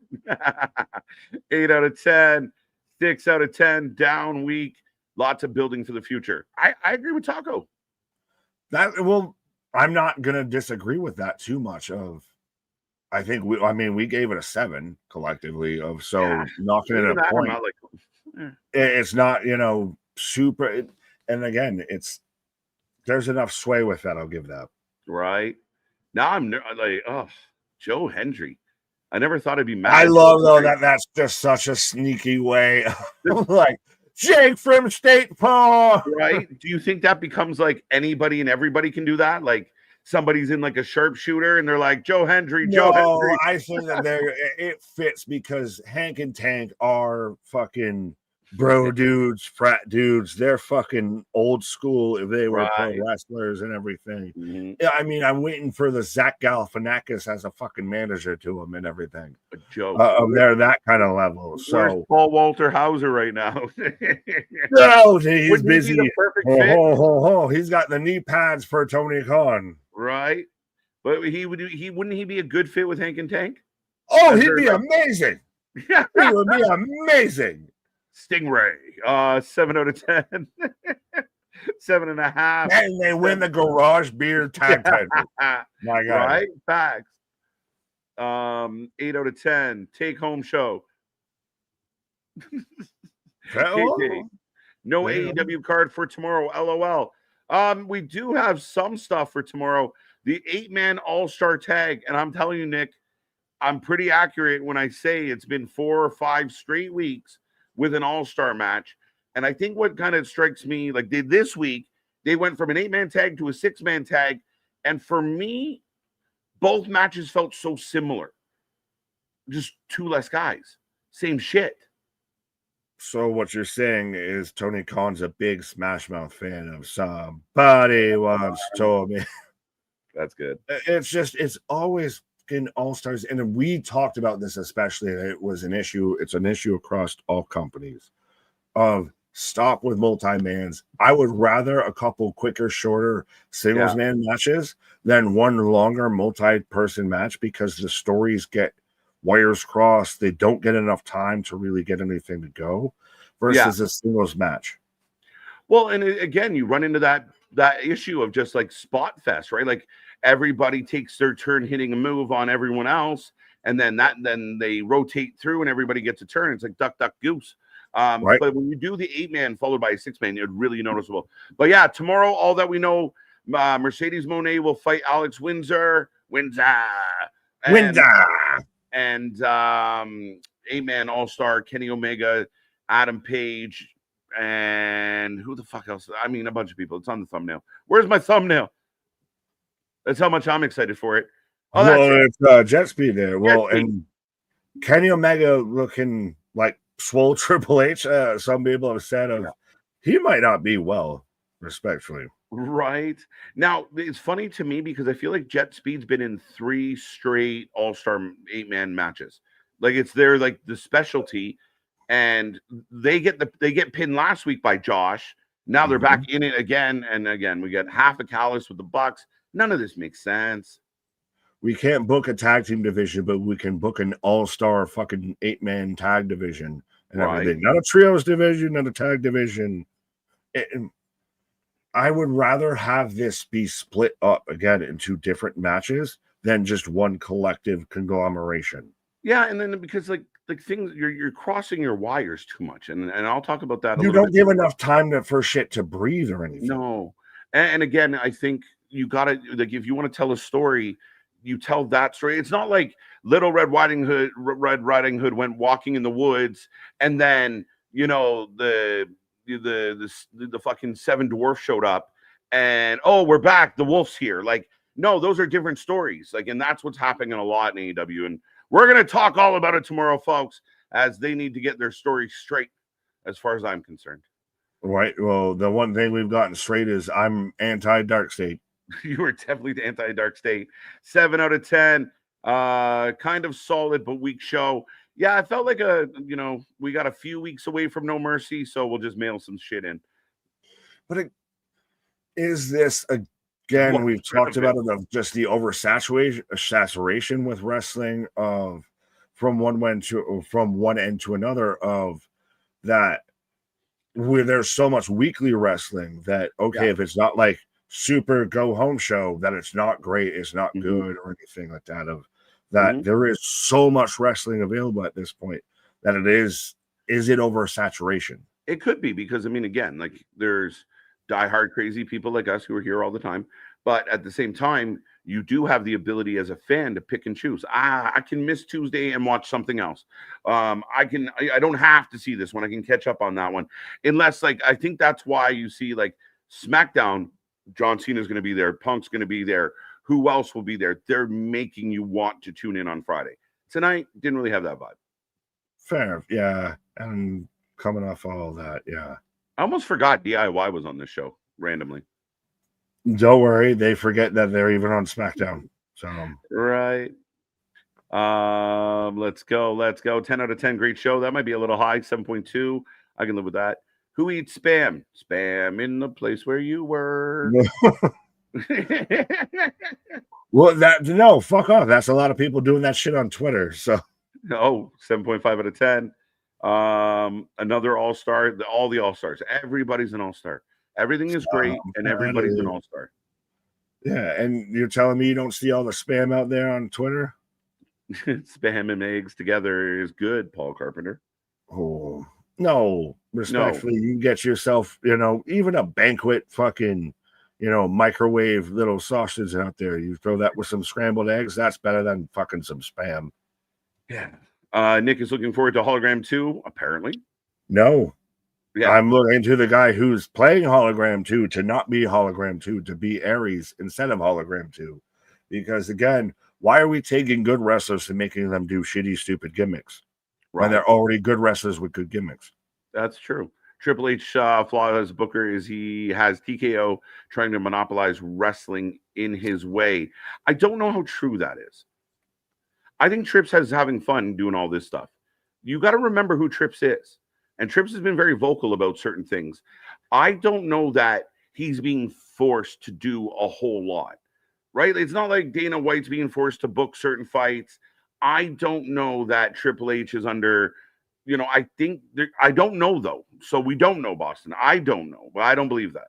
8 out of 10. 6 out of 10. Down week. Lots of building for the future. I agree with Taco. I'm not gonna disagree with that too much. I think we gave it a 7 collectively. Knocking it a point. It's not super. And again, there's enough sway with that. I'll give that. Right. Now I'm like, Joe Hendry. I never thought I'd be mad. I love though that's just such a sneaky way. Like Jake from State Farm. Right. Do you think that becomes like anybody and everybody can do that? Like somebody's in like a sharpshooter and they're like Joe Hendry. Joe Hendry. I think that it fits because Hank and Tank are fucking bro dudes, frat dudes. They're fucking old school if they were pro wrestlers and everything. Yeah, I'm waiting for the Zach Galifianakis as a fucking manager to him and everything. A joke. They're that kind of level. Where's Paul Walter Hauser right now? No, he's busy. The perfect fit? He's got the knee pads for Tony Khan. Right. But wouldn't he be a good fit with Hank and Tank? Oh, he'd be amazing. He would be amazing. Stingray, 7 out of 10. 7.5. And they win the Garage Beer Tag Title. My God. Right? Facts. 8 out of 10. Take home show. No AEW card for tomorrow. LOL. We do have some stuff for tomorrow. The 8-man All-Star tag. And I'm telling you, Nick, I'm pretty accurate when I say it's been 4 or 5 straight weeks with an all-star match. And I think what kind of strikes me, like this week, they went from an 8-man tag to a 6-man tag. And for me, both matches felt so similar. Just 2 less guys. Same shit. So what you're saying is Tony Khan's a big Smash Mouth fan of Somebody Once Told Me. That's good. It's always fucking all-stars, and we talked about this especially, and it was an issue. It's an issue across all companies of stop with multi-mans. I would rather a couple quicker, shorter singles man matches than one longer multi-person match, because the stories get wires crossed. They don't get enough time to really get anything to go versus a singles match. Well, and again, you run into that issue of just like spot fest, right? Like everybody takes their turn hitting a move on everyone else, and then they rotate through and everybody gets a turn. It's like duck, duck, goose. Right. But when you do the 8-man followed by a 6-man, it's really noticeable. But yeah, tomorrow, all that we know, Mercedes Moné will fight Alex Windsor. And 8-man All-Star Kenny Omega, Adam Page, and who the fuck else? I mean, a bunch of people. It's on the thumbnail. Where's my thumbnail? That's how much I'm excited for it. Oh, well, it's Jet Speed there. Well, and Kenny Omega looking like swole Triple H. Some people have said he might not be well, respectfully. Right. Now, it's funny to me because I feel like Jet Speed's been in 3 straight All-Star 8-man matches. Like it's their like the specialty, and they get pinned last week by Josh. Now they're back in it again and again. We get half a Callis with the Bucks. None of this makes sense. We can't book a tag team division, but we can book an all-star fucking 8-man tag division and everything. Not a trios division, not a tag division. I would rather have this be split up again into different matches than just one collective conglomeration. Yeah, and then because like things you're crossing your wires too much, and I'll talk about that. You don't give enough time for shit to breathe or anything. No, and again, I think you gotta like if you want to tell a story, you tell that story. It's not like Little Red Riding Hood went walking in the woods, and then the fucking 7 dwarfs showed up, and we're back. The wolf's here. Like no, those are different stories. Like, and that's what's happening a lot in AEW, and we're gonna talk all about it tomorrow, folks, as they need to get their story straight, as far as I'm concerned. Right. Well, the one thing we've gotten straight is I'm anti-Dark State. You were definitely anti-Dark State. 7 out of 10. Kind of solid but weak show. Yeah, I felt like we got a few weeks away from No Mercy, so we'll just mail some shit in. But is this again? We've talked about it of just the saturation with wrestling from one end to another of that, where there's so much weekly wrestling that if it's not like super go home show, that it's not great, it's not good or anything like that. There is so much wrestling available at this point that is it oversaturation? It could be, because I mean, again, like there's diehard crazy people like us who are here all the time, but at the same time, you do have the ability as a fan to pick and choose. I can miss Tuesday and watch something else. I don't have to see this one. I can catch up on that one, unless like I think that's why you see like SmackDown. John Cena's going to be there. Punk's going to be there. Who else will be there? They're making you want to tune in on Friday. Tonight, didn't really have that vibe. Fair. Yeah. And coming off all that, yeah. I almost forgot DIY was on this show randomly. Don't worry. They forget that they're even on SmackDown. So right. Let's go. 10 out of 10. Great show. That might be a little high. 7.2. I can live with that. Who eats spam? Spam in the place where you were. Well, fuck off. That's a lot of people doing that shit on Twitter. So 7.5 out of 10. Another all-star. All the all-stars. Everybody's an all-star. Everything is great, and everybody's an all-star. Yeah, and you're telling me you don't see all the spam out there on Twitter? Spam and eggs together is good, Paul Carpenter. Oh, no. Respectfully, you get yourself, even a banquet fucking, microwave little sausage out there. You throw that with some scrambled eggs, that's better than fucking some spam. Yeah. Nick is looking forward to Hologram 2, apparently. No. Yeah. I'm looking to the guy who's playing Hologram 2 to not be Hologram 2, to be Aries instead of Hologram 2. Because, again, why are we taking good wrestlers and making them do shitty, stupid gimmicks? Right. When they're already good wrestlers with good gimmicks. That's true. Triple H flaw as Booker is he has TKO trying to monopolize wrestling in his way. I don't know how true that is. I think Trips is having fun doing all this stuff. You got to remember who Trips is. And Trips has been very vocal about certain things. I don't know that he's being forced to do a whole lot, right? It's not like Dana White's being forced to book certain fights. I don't know that Triple H is under, I think, I don't know though. So we don't know, Boston. I don't know, but I don't believe that.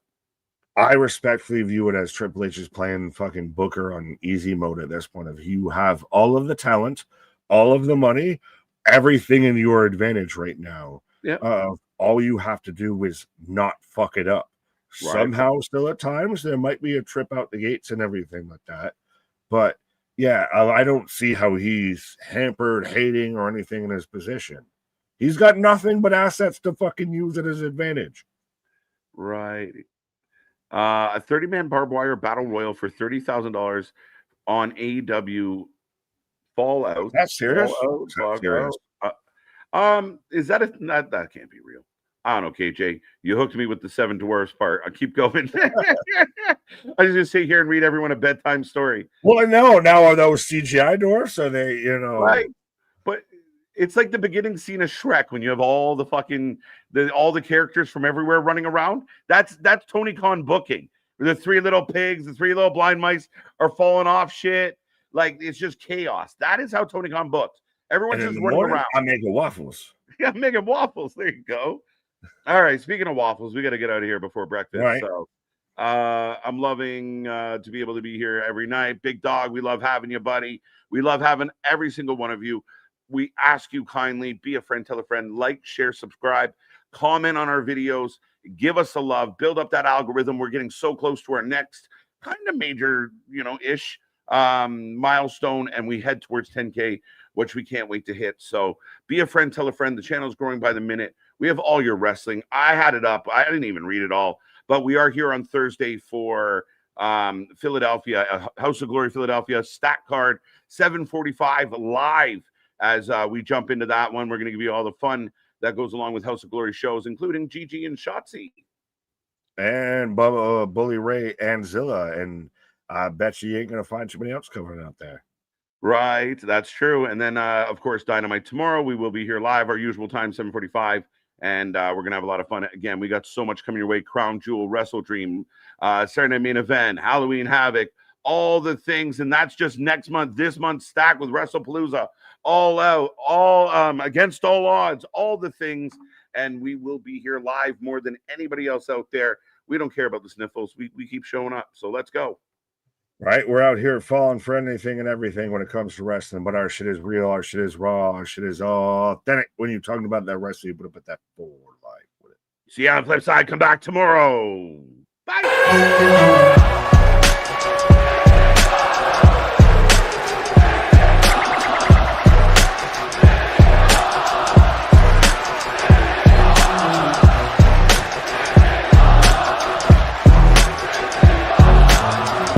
I respectfully view it as Triple H is playing fucking Booker on easy mode at this point. If you have all of the talent, all of the money, everything in your advantage right now, all you have to do is not fuck it up. Right. Somehow, still at times, there might be a trip out the gates and everything like that. But yeah, I don't see how he's hampered, hating, or anything in his position. He's got nothing but assets to fucking use at his advantage. Right. A 30-man barbed wire battle royal for $30,000 on AEW Fallout. That's serious. That's serious. Is that that can't be real? I don't know, KJ. You hooked me with the Seven Dwarfs part. I'll keep going. I just gonna sit here and read everyone a bedtime story. Well, I know. Now are those CGI dwarfs? Are they, right? But it's like the beginning scene of Shrek when you have all the fucking all the characters from everywhere running around. That's Tony Khan booking. The three little pigs, the three little blind mice are falling off shit. Like it's just chaos. That is how Tony Khan books. Everyone's just running around. I'm making waffles. Yeah, I'm making waffles. There you go. All right. Speaking of waffles, we got to get out of here before breakfast. Right. So I'm loving to be able to be here every night. Big Dog, we love having you, buddy. We love having every single one of you. We ask you kindly, be a friend, tell a friend, like, share, subscribe, comment on our videos, give us a love, build up that algorithm. We're getting so close to our next kind of major, ish milestone, and we head towards 10K, which we can't wait to hit. So be a friend, tell a friend. The channel's growing by the minute. We have all your wrestling. I had it up. I didn't even read it all, but we are here on Thursday for Philadelphia, House of Glory, Philadelphia, Stack Card, 7:45 live. As we jump into that one, we're going to give you all the fun that goes along with House of Glory shows, including Gigi and Shotzi. And Bubba, Bully Ray, and Zilla. And I bet you ain't going to find somebody else covering out there. Right, that's true. And then, of course, Dynamite tomorrow. We will be here live, our usual time, 7:45. And we're going to have a lot of fun. Again, we got so much coming your way. Crown Jewel, Wrestle Dream, Saturday Night Main Event, Halloween Havoc, all the things. And that's just next month. This month, stacked with WrestlePalooza. All out, all against all odds, all the things. And we will be here live more than anybody else out there. We don't care about the sniffles. We keep showing up. So let's go. Right, we're out here falling for anything and everything when it comes to wrestling, but our shit is real, our shit is raw, our shit is authentic. When you're talking about that wrestling, you put up at that forward life with it. See you on the flip side. Come back tomorrow. Bye.